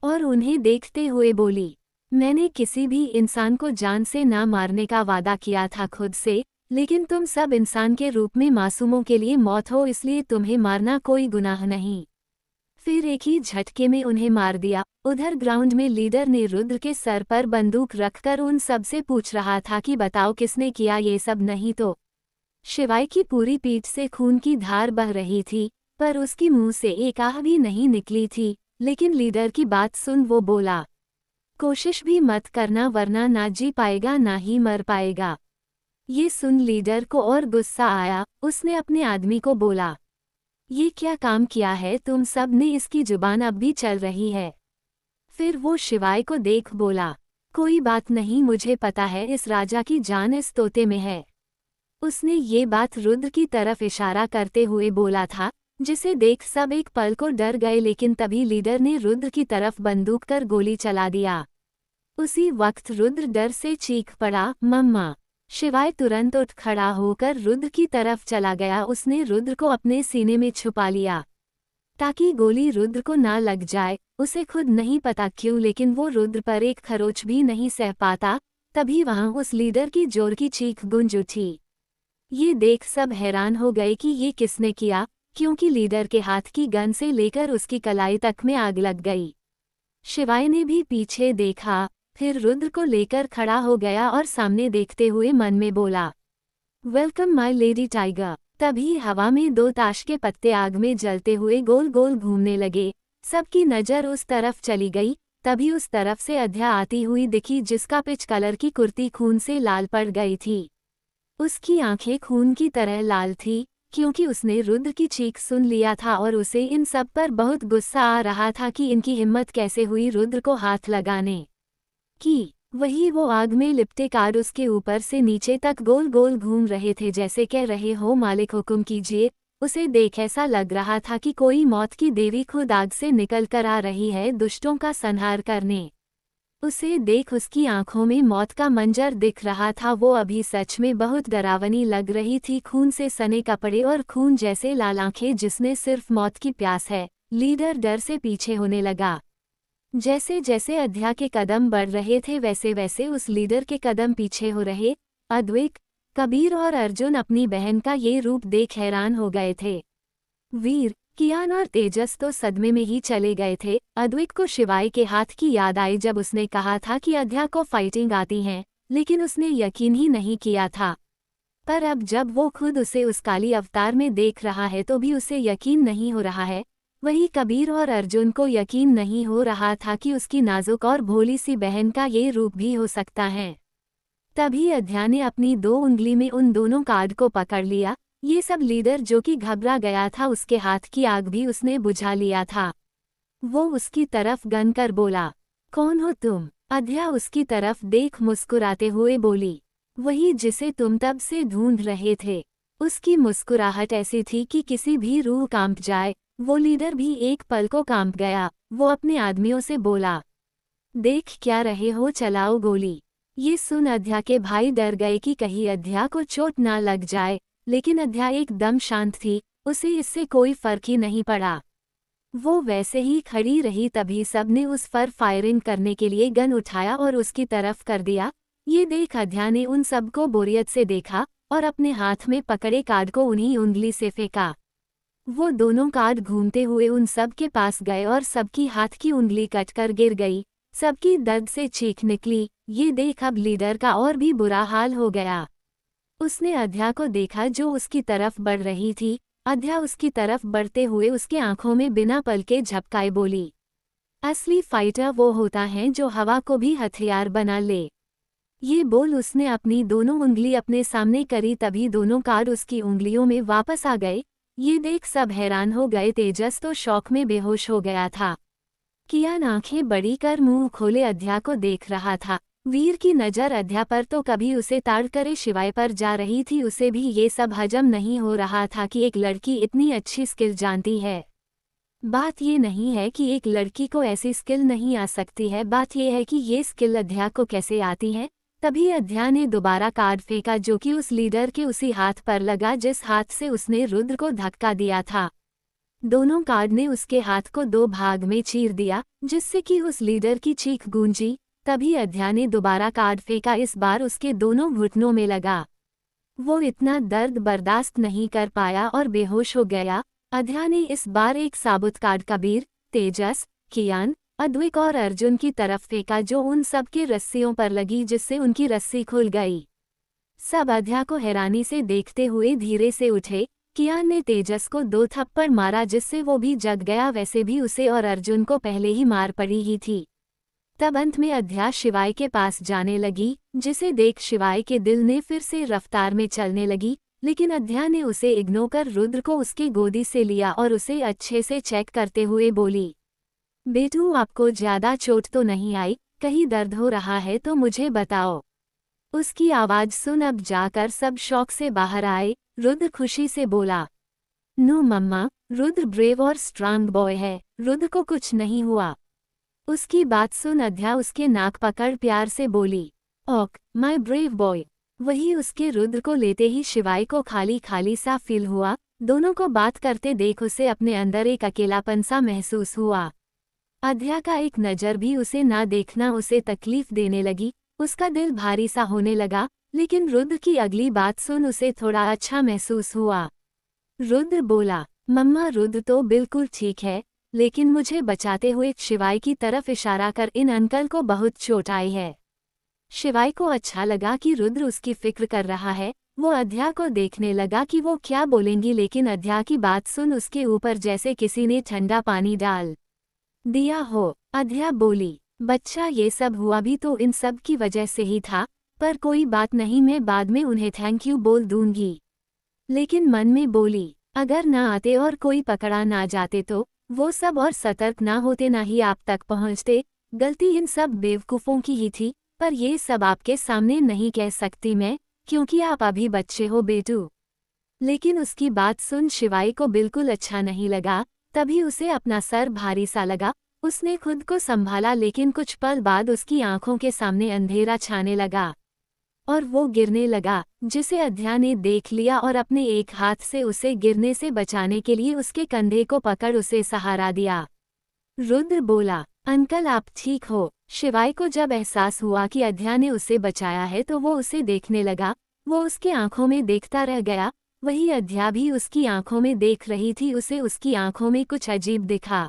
और उन्हें देखते हुए बोली, मैंने किसी भी इंसान को जान से ना मारने का वादा किया था खुद से, लेकिन तुम सब इंसान के रूप में मासूमों के लिए मौत हो, इसलिए तुम्हें मारना कोई गुनाह नहीं। फिर एक ही झटके में उन्हें मार दिया। उधर ग्राउंड में लीडर ने रुद्र के सर पर बंदूक रखकर उन सब से पूछ रहा था कि बताओ किसने किया ये सब, नहीं तो। शिवाय की पूरी पीठ से खून की धार बह रही थी, पर उसकी मुंह से एक आह भी नहीं निकली थी। लेकिन लीडर की बात सुन वो बोला, कोशिश भी मत करना वरना ना जी पाएगा ना ही मर पाएगा। ये सुन लीडर को और गुस्सा आया, उसने अपने आदमी को बोला, ये क्या काम किया है तुम सब ने, इसकी जुबान अब भी चल रही है। फिर वो शिवाय को देख बोला, कोई बात नहीं, मुझे पता है इस राजा की जान इस तोते में है। उसने ये बात रुद्र की तरफ इशारा करते हुए बोला था, जिसे देख सब एक पल को डर गए, लेकिन तभी लीडर ने रुद्र की तरफ बंदूक कर गोली चला दिया। उसी वक्त रुद्र डर से चीख पड़ा, मम्मा। शिवाय तुरंत उठ खड़ा होकर रुद्र की तरफ चला गया। उसने रुद्र को अपने सीने में छुपा लिया ताकि गोली रुद्र को ना लग जाए। उसे खुद नहीं पता क्यों, लेकिन वो रुद्र पर एक खरोच भी नहीं सह पाता। तभी वहां उस लीडर की जोर की चीख गूंज उठी। ये देख सब हैरान हो गए कि ये किसने किया, क्योंकि लीडर के हाथ की गन से लेकर उसकी कलाई तक में आग लग गई। शिवाय ने भी पीछे देखा, फिर रुद्र को लेकर खड़ा हो गया और सामने देखते हुए मन में बोला, वेलकम माय लेडी टाइगर। तभी हवा में 2 ताश के पत्ते आग में जलते हुए गोल गोल घूमने लगे। सबकी नज़र उस तरफ चली गई। तभी उस तरफ से अध्या आती हुई दिखी, जिसका पिच कलर की कुर्ती खून से लाल पड़ गई थी। उसकी आंखें खून की तरह लाल थी, क्योंकि उसने रुद्र की चीख सुन लिया था और उसे इन सब पर बहुत गुस्सा आ रहा था कि इनकी हिम्मत कैसे हुई रुद्र को हाथ लगाने की। वही वो आग में लिपटे कार उसके ऊपर से नीचे तक गोल गोल घूम रहे थे, जैसे कह रहे हो मालिक हुक्म कीजिए। उसे देख ऐसा लग रहा था कि कोई मौत की देवी खुद आग से निकल कर आ रही है दुष्टों का संहार करने। उसे देख उसकी आंखों में मौत का मंजर दिख रहा था। वो अभी सच में बहुत डरावनी लग रही थी, खून से सने कपड़े और खून जैसे लाल आंखें, जिसमें सिर्फ मौत की प्यास है। लीडर डर से पीछे होने लगा। जैसे जैसे अध्या के कदम बढ़ रहे थे वैसे वैसे उस लीडर के कदम पीछे हो रहे। अद्विक, कबीर और अर्जुन अपनी बहन का ये रूप देख हैरान हो गए थे। वीर, कियान और तेजस तो सदमे में ही चले गए थे। अद्विक को शिवाय के हाथ की याद आई जब उसने कहा था कि अध्या को फाइटिंग आती है, लेकिन उसने यकीन ही नहीं किया था। पर अब जब वो खुद उसे उस काली अवतार में देख रहा है तो भी उसे यकीन नहीं हो रहा है। वहीं कबीर और अर्जुन को यकीन नहीं हो रहा था कि उसकी नाजुक और भोली सी बहन का ये रूप भी हो सकता है। तभी अध्या ने अपनी 2 उंगली में उन दोनों कार्ड को पकड़ लिया। ये सब लीडर जो कि घबरा गया था, उसके हाथ की आग भी उसने बुझा लिया था। वो उसकी तरफ गन कर बोला, कौन हो तुम? अध्या उसकी तरफ देख मुस्कुराते हुए बोली, वही जिसे तुम तब से ढूंढ रहे थे। उसकी मुस्कुराहट ऐसी थी कि किसी भी रूह कांप जाए। वो लीडर भी एक पल को कांप गया। वो अपने आदमियों से बोला, देख क्या रहे हो, चलाओ गोली। ये सुन अध्या के भाई डर गए कि कहीं अध्या को चोट ना लग जाए, लेकिन अध्या एकदम शांत थी, उसे इससे कोई फर्क ही नहीं पड़ा। वो वैसे ही खड़ी रही। तभी सबने उस पर फायरिंग करने के लिए गन उठाया और उसकी तरफ कर दिया। ये देख अध्या ने उन सबको बोरियत से देखा और अपने हाथ में पकड़े कार्ड को उन्हीं उंगली से फेंका। वो दोनों कार्ड घूमते हुए उन सब के पास गए और सबकी हाथ की उंगली कटकर गिर गई। सबकी दर्द से चीख निकली। ये देख अब लीडर का और भी बुरा हाल हो गया। उसने अध्या को देखा जो उसकी तरफ बढ़ रही थी। अध्या उसकी तरफ बढ़ते हुए उसके आंखों में बिना पलके झपकाए बोली, असली फाइटर वो होता है जो हवा को भी हथियार बना ले। ये बोल उसने अपनी दोनों उंगली अपने सामने करी। तभी दोनों कार्ड उसकी उंगलियों में वापस आ गए। ये देख सब हैरान हो गए। तेजस तो शौक में बेहोश हो गया था। कियान आंखें बड़ी कर मुंह खोले अध्या को देख रहा था। वीर की नज़र अध्या पर तो कभी उसे ताड़ करे शिवाय पर जा रही थी। उसे भी ये सब हजम नहीं हो रहा था कि एक लड़की इतनी अच्छी स्किल जानती है। बात ये नहीं है कि एक लड़की को ऐसी स्किल नहीं आ सकती है, बात ये है कि ये स्किल अध्या को कैसे आती है। तभी अध्या ने दोबारा कार्ड फेंका जो कि उस लीडर के उसी हाथ पर लगा जिस हाथ से उसने रुद्र को धक्का दिया था। दोनों कार्ड ने उसके हाथ को 2 भाग में चीर दिया, जिससे कि उस लीडर की चीख गूंजी। तभी अध्या ने दोबारा कार्ड फेंका। इस बार उसके दोनों घुटनों में लगा। वो इतना दर्द बर्दाश्त नहीं कर पाया और बेहोश हो गया। अध्या ने इस बार एक साबुत कार्ड कबीर, तेजस, कियान, अद्विक और अर्जुन की तरफ फेंका जो उन सब के रस्सियों पर लगी, जिससे उनकी रस्सी खुल गई। सब अध्या को हैरानी से देखते हुए धीरे से उठे। कियान ने तेजस को 2 थप्पड़ मारा जिससे वो भी जग गया। वैसे भी उसे और अर्जुन को पहले ही मार पड़ी ही थी। तब अंत में अध्या शिवाय के पास जाने लगी, जिसे देख शिवाय के दिल ने फिर से रफ्तार में चलने लगी। लेकिन अध्या ने उसे इग्नोर कर रुद्र को उसके गोदी से लिया और उसे अच्छे से चेक करते हुए बोली, बेटू आपको ज्यादा चोट तो नहीं आई? कहीं दर्द हो रहा है तो मुझे बताओ। उसकी आवाज सुन अब जाकर सब शौक से बाहर आए। रुद्र खुशी से बोला, नो मम्मा, रुद्र ब्रेव और स्ट्रांग बॉय है, रुद्र को कुछ नहीं हुआ। उसकी बात सुन अध्या उसके नाक पकड़ प्यार से बोली, ओक माय ब्रेव बॉय। वही उसके रुद्र को लेते ही शिवाय को खाली खाली सा फील हुआ। दोनों को बात करते देख उसे अपने अंदर एक अकेलापन सा महसूस हुआ। अध्या का एक नज़र भी उसे ना देखना उसे तकलीफ देने लगी। उसका दिल भारी सा होने लगा। लेकिन रुद्र की अगली बात सुन उसे थोड़ा अच्छा महसूस हुआ। रुद्र बोला, मम्मा रुद्र तो बिल्कुल ठीक है, लेकिन मुझे बचाते हुए शिवाय की तरफ इशारा कर इन अंकल को बहुत चोट आई है। शिवाय को अच्छा लगा कि रुद्र उसकी फिक्र कर रहा है। वो अध्या को देखने लगा कि वो क्या बोलेंगी, लेकिन अध्या की बात सुन उसके ऊपर जैसे किसी ने ठंडा पानी डाल दिया हो। अध्या बोली, बच्चा ये सब हुआ भी तो इन सब की वजह से ही था, पर कोई बात नहीं, मैं बाद में उन्हें थैंक यू बोल दूंगी। लेकिन मन में बोली, अगर ना आते और कोई पकड़ा ना जाते तो वो सब और सतर्क ना होते, ना ही आप तक पहुंचते। गलती इन सब बेवकूफ़ों की ही थी, पर ये सब आपके सामने नहीं कह सकती मैं, क्योंकि आप अभी बच्चे हो बेटू। लेकिन उसकी बात सुन शिवाय को बिल्कुल अच्छा नहीं लगा। तभी उसे अपना सर भारी सा लगा। उसने खुद को संभाला, लेकिन कुछ पल बाद उसकी आंखों के सामने अंधेरा छाने लगा और वो गिरने लगा, जिसे अध्या ने देख लिया और अपने एक हाथ से उसे गिरने से बचाने के लिए उसके कंधे को पकड़ उसे सहारा दिया। रुद्र बोला, अंकल आप ठीक हो? शिवाय को जब एहसास हुआ कि अध्या ने उसे बचाया है तो वो उसे देखने लगा। वो उसके आंखों में देखता रह गया। वही अध्या भी उसकी आंखों में देख रही थी। उसे उसकी आंखों में कुछ अजीब दिखा।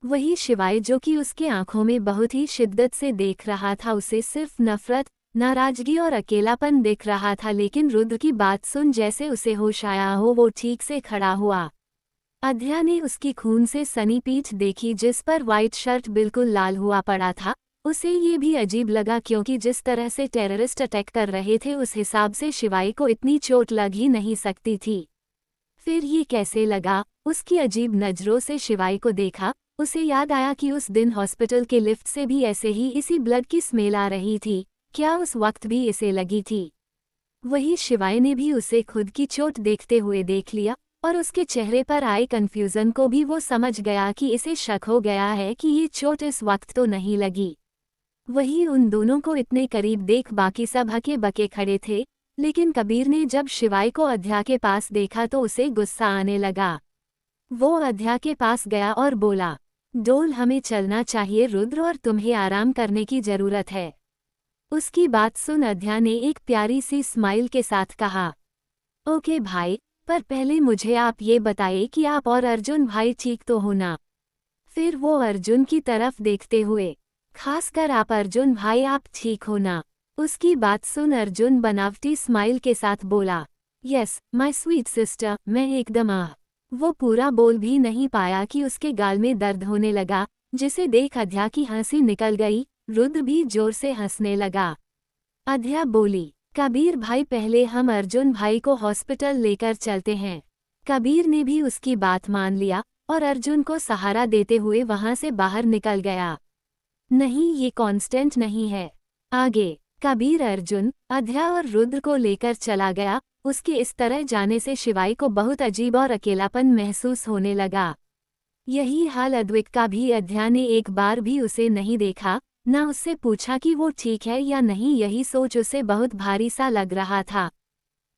वही शिवाय जो कि उसके आंखों में बहुत ही शिद्दत से देख रहा था, उसे सिर्फ नफरत, नाराजगी और अकेलापन दिख रहा था। लेकिन रुद्र की बात सुन जैसे उसे होश आया हो, वो ठीक से खड़ा हुआ। अध्या ने उसकी खून से सनी पीठ देखी जिस पर व्हाइट शर्ट बिल्कुल लाल हुआ पड़ा था। उसे ये भी अजीब लगा क्योंकि जिस तरह से टेररिस्ट अटैक कर रहे थे उस हिसाब से शिवाई को इतनी चोट लग ही नहीं सकती थी। फिर ये कैसे लगा? उसकी अजीब नज़रों से शिवाई को देखा। उसे याद आया कि उस दिन हॉस्पिटल के लिफ्ट से भी ऐसे ही इसी ब्लड की स्मेल आ रही थी। क्या उस वक्त भी इसे लगी थी? वही शिवाई ने भी उसे खुद की चोट देखते हुए देख लिया और उसके चेहरे पर आए कंफ्यूजन को भी वो समझ गया कि इसे शक हो गया है कि ये चोट इस वक्त तो नहीं लगी। वही उन दोनों को इतने करीब देख बाकी सब हके बके खड़े थे, लेकिन कबीर ने जब शिवाई को अध्या के पास देखा तो उसे गुस्सा आने लगा। वो अध्या के पास गया और बोला, डोल, हमें चलना चाहिए रुद्र, और तुम्हें आराम करने की जरूरत है। उसकी बात सुन अध्या ने एक प्यारी सी स्माइल के साथ कहा, ओके भाई, पर पहले मुझे आप ये बताइए कि आप और अर्जुन भाई ठीक तो हो ना? फिर वो अर्जुन की तरफ देखते हुए, खासकर आप अर्जुन भाई, आप ठीक हो ना? उसकी बात सुन अर्जुन बनावटी स्माइल के साथ बोला, यस माय स्वीट सिस्टर, मैं एकदम वो पूरा बोल भी नहीं पाया कि उसके गाल में दर्द होने लगा, जिसे देख अध्या की हंसी निकल गई। रुद्र भी जोर से हंसने लगा। अध्या बोली, कबीर भाई, पहले हम अर्जुन भाई को हॉस्पिटल लेकर चलते हैं। कबीर ने भी उसकी बात मान लिया और अर्जुन को सहारा देते हुए वहां से बाहर निकल गया। नहीं, ये कांस्टेंट नहीं है। आगे कबीर अर्जुन, अध्या और रुद्र को लेकर चला गया। उसके इस तरह जाने से शिवाई को बहुत अजीब और अकेलापन महसूस होने लगा। यही हाल अद्विक का भी। अध्या ने एक बार भी उसे नहीं देखा, न उससे पूछा कि वो ठीक है या नहीं। यही सोच उसे बहुत भारी सा लग रहा था।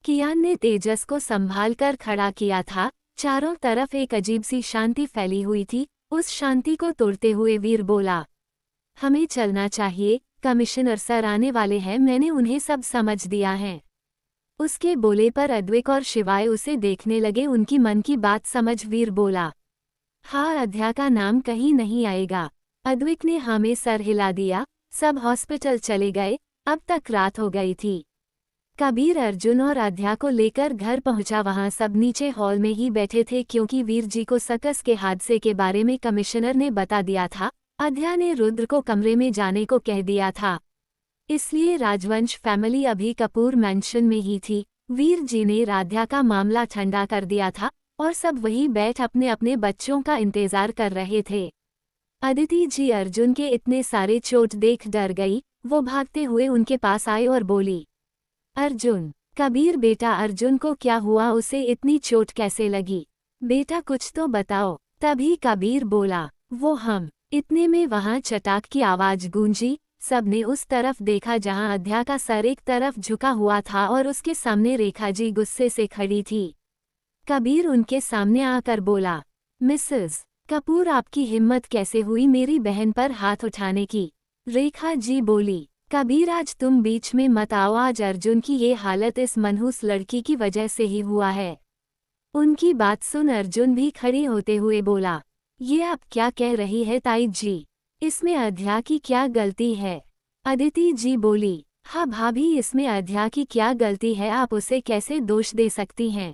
कियान ने तेजस को संभाल कर खड़ा किया था। चारों तरफ एक अजीब सी शांति फैली हुई थी। उस शांति को तोड़ते हुए वीर बोला, हमें चलना चाहिए, कमिश्नर सर आने वाले हैं, मैंने उन्हें सब समझ दिया है। उसके बोले पर अद्विक और शिवाय उसे देखने लगे। उनकी मन की बात समझ वीर बोला, हाँ, अध्या का नाम कहीं नहीं आएगा। अद्विक ने हाँ में सर हिला दिया। सब हॉस्पिटल चले गए। अब तक रात हो गई थी। कबीर अर्जुन और अध्या को लेकर घर पहुंचा। वहां सब नीचे हॉल में ही बैठे थे क्योंकि वीर जी को सकस के हादसे के बारे में कमिश्नर ने बता दिया था। अध्या ने रुद्र को कमरे में जाने को कह दिया था, इसलिए राजवंश फैमिली अभी कपूर मैंशन में ही थी। वीर जी ने राध्या का मामला ठंडा कर दिया था और सब वहीं बैठ अपने अपने बच्चों का इंतजार कर रहे थे। अदिति जी अर्जुन के इतने सारे चोट देख डर गई। वो भागते हुए उनके पास आई और बोली, अर्जुन। कबीर, बेटा अर्जुन को क्या हुआ? उसे इतनी चोट कैसे लगी? बेटा कुछ तो बताओ। तभी कबीर बोला, वो हम। इतने में वहां चटाक की आवाज गूंजी। सबने उस तरफ देखा जहां अध्या का सर एक तरफ झुका हुआ था और उसके सामने रेखा जी गुस्से से खड़ी थी। कबीर उनके सामने आकर बोला, मिसेस कपूर, आपकी हिम्मत कैसे हुई मेरी बहन पर हाथ उठाने की? रेखा जी बोली, कबीर आज तुम बीच में मत आओ। आज अर्जुन की ये हालत इस मनहूस लड़की की वजह से ही हुआ है। उनकी बात सुन अर्जुन भी खड़े होते हुए बोला, ये आप क्या कह रही है ताई जी? इसमें अध्या की क्या गलती है? अदिति जी बोली, हाँ भाभी, इसमें अध्या की क्या गलती है? आप उसे कैसे दोष दे सकती हैं?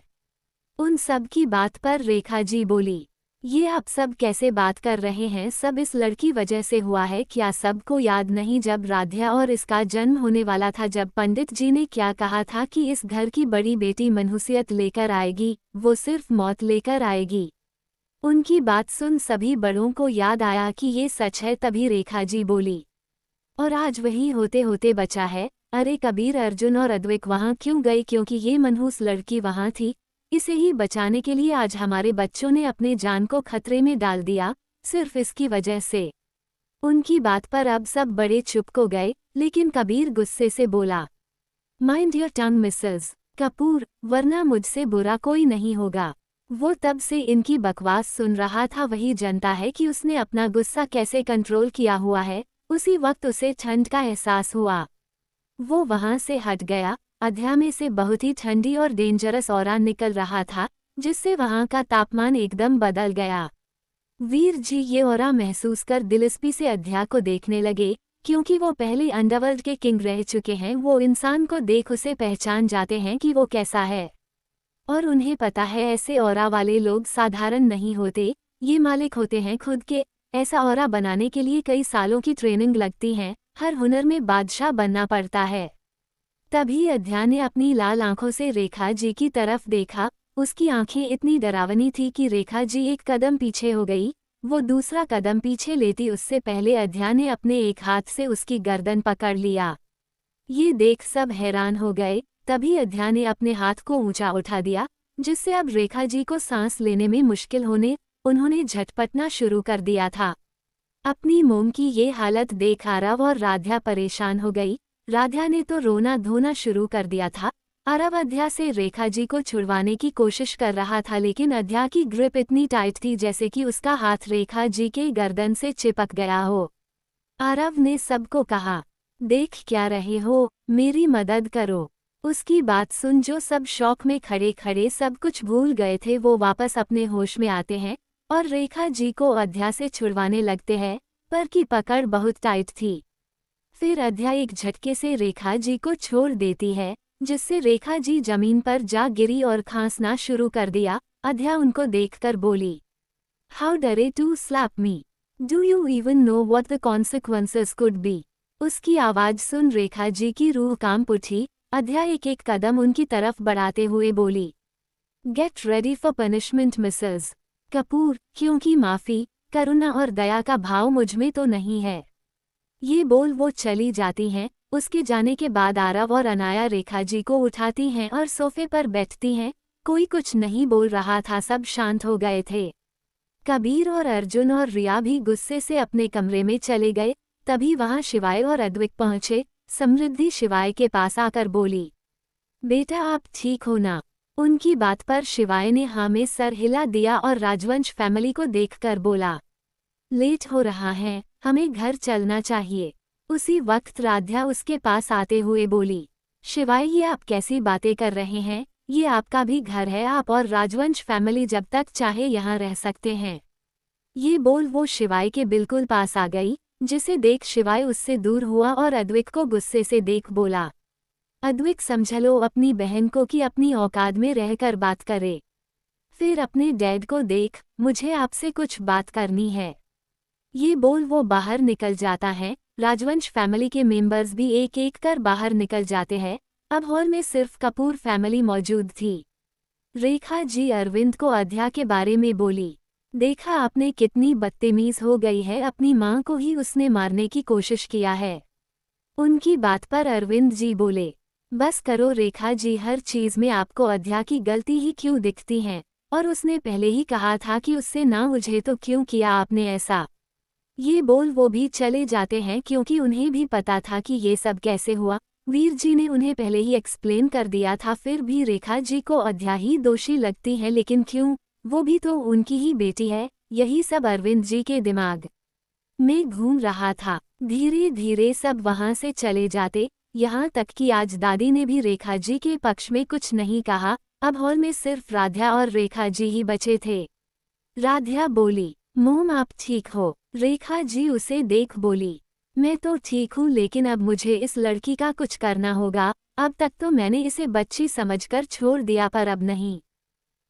उन सब की बात पर रेखा जी बोली, ये आप सब कैसे बात कर रहे हैं? सब इस लड़की वजह से हुआ है। क्या सबको याद नहीं जब राध्या और इसका जन्म होने वाला था, जब पंडित जी ने क्या कहा था कि इस घर की बड़ी बेटी मनहूसियत लेकर आएगी, वो सिर्फ मौत लेकर आएगी। उनकी बात सुन सभी बड़ों को याद आया कि ये सच है। तभी रेखा जी बोली, और आज वही होते होते बचा है। अरे कबीर, अर्जुन और अद्विक वहां क्यों गए? क्योंकि ये मनहूस लड़की वहां थी। इसे ही बचाने के लिए आज हमारे बच्चों ने अपने जान को खतरे में डाल दिया, सिर्फ इसकी वजह से। उनकी बात पर अब सब बड़े चुप को गए, लेकिन कबीर गुस्से से बोला, mind your tongue Mrs Kapoor, वरना मुझसे बुरा कोई नहीं होगा। वो तब से इनकी बकवास सुन रहा था। वही जानता है कि उसने अपना गुस्सा कैसे कंट्रोल किया हुआ है। उसी वक्त उसे ठंड का एहसास हुआ। वो वहां से हट गया। अध्या में से बहुत ही ठंडी और डेंजरस ऑरा निकल रहा था, जिससे वहां का तापमान एकदम बदल गया। वीर जी ये ऑरा महसूस कर दिलचस्पी से अध्या को देखने लगे, क्योंकि वो पहले अंडरवर्ल्ड के किंग रह चुके हैं। वो इंसान को देख उसे पहचान जाते हैं कि वो कैसा है। और उन्हें पता है ऐसे ऑरा वाले लोग साधारण नहीं होते, ये मालिक होते हैं खुद के। ऐसा ऑरा बनाने के लिए कई सालों की ट्रेनिंग लगती है, हर हुनर में बादशाह बनना पड़ता है। तभी अद्या ने अपनी लाल आंखों से रेखा जी की तरफ देखा। उसकी आंखें इतनी डरावनी थी कि रेखा जी एक कदम पीछे हो गई। वो दूसरा कदम पीछे लेती उससे पहले अद्या ने अपने एक हाथ से उसकी गर्दन पकड़ लिया। ये देख सब हैरान हो गए। तभी अद्या ने अपने हाथ को ऊंचा उठा दिया, जिससे अब रेखा जी को सांस लेने में मुश्किल होने उन्होंने झटपटना शुरू कर दिया था। अपनी मोम की ये हालत देख आरव और राध्या परेशान हो गई। राध्या ने तो रोना धोना शुरू कर दिया था। आरव अद्या से रेखा जी को छुड़वाने की कोशिश कर रहा था, लेकिन अद्या की ग्रिप इतनी टाइट थी जैसे कि उसका हाथ रेखा जी के गर्दन से चिपक गया हो। आरव ने सबको कहा, देख क्या रहे हो, मेरी मदद करो। उसकी बात सुन जो सब शौक में खड़े खड़े सब कुछ भूल गए थे वो वापस अपने होश में आते हैं और रेखा जी को अद्या से छुड़वाने लगते हैं, पर की पकड़ बहुत टाइट थी। फिर अद्या एक झटके से रेखा जी को छोड़ देती है, जिससे रेखा जी जमीन पर जा गिरी और खांसना शुरू कर दिया। अद्या उनको देखकर बोली, how dare to slap me, do you even know what the consequences could be. उसकी आवाज सुन रेखा जी की रूह कांप उठी। अद्या एक एक कदम उनकी तरफ बढ़ाते हुए बोली, get ready for punishment Mrs Kapoor, क्योंकि माफी, करुणा और दया का भाव मुझमें तो नहीं है। ये बोल वो चली जाती हैं। उसके जाने के बाद आरव और अनाया रेखा जी को उठाती हैं और सोफे पर बैठती हैं। कोई कुछ नहीं बोल रहा था, सब शांत हो गए थे। कबीर और अर्जुन और रिया भी गुस्से से अपने कमरे में चले गए। तभी वहां शिवाय और अद्विक पहुंचे। समृद्धि शिवाय के पास आकर बोली, बेटा आप ठीक हो ना। उनकी बात पर शिवाय ने हाँ में सर हिला दिया और राजवंश फैमिली को देखकर बोला, लेट हो रहा है, हमें घर चलना चाहिए। उसी वक्त राध्या उसके पास आते हुए बोली, शिवाय ये आप कैसी बातें कर रहे हैं, ये आपका भी घर है, आप और राजवंश फैमिली जब तक चाहे यहाँ रह सकते हैं। ये बोल वो शिवाय के बिल्कुल पास आ गई, जिसे देख शिवाय उससे दूर हुआ और अद्विक को गुस्से से देख बोला, अद्विक समझ लो अपनी बहन को कि अपनी औकात में रहकर बात करे। फिर अपने डैड को देख, मुझे आपसे कुछ बात करनी है। ये बोल वो बाहर निकल जाता है। राजवंश फैमिली के मेंबर्स भी एक एक कर बाहर निकल जाते हैं। अब हॉल में सिर्फ कपूर फैमिली मौजूद थी। रेखा जी अरविंद को अद्या के बारे में बोली, देखा आपने कितनी बदतमीज हो गई है, अपनी मां को ही उसने मारने की कोशिश किया है। उनकी बात पर अरविंद जी बोले, बस करो रेखा जी, हर चीज में आपको अद्या की गलती ही क्यों दिखती है, और उसने पहले ही कहा था कि उससे ना उलझे तो क्यों किया आपने ऐसा। ये बोल वो भी चले जाते हैं क्योंकि उन्हें भी पता था कि ये सब कैसे हुआ। वीर जी ने उन्हें पहले ही एक्सप्लेन कर दिया था। फिर भी रेखा जी को अद्या ही दोषी लगती है, लेकिन क्यों, वो भी तो उनकी ही बेटी है। यही सब अरविंद जी के दिमाग में घूम रहा था। धीरे धीरे सब वहां से चले जाते, यहाँ तक कि आज दादी ने भी रेखा जी के पक्ष में कुछ नहीं कहा। अब हॉल में सिर्फ राध्या और रेखा जी ही बचे थे। राध्या बोली, मोम आप ठीक हो। रेखा जी उसे देख बोली, मैं तो ठीक हूँ, लेकिन अब मुझे इस लड़की का कुछ करना होगा। अब तक तो मैंने इसे बच्ची समझकर छोड़ दिया, पर अब नहीं।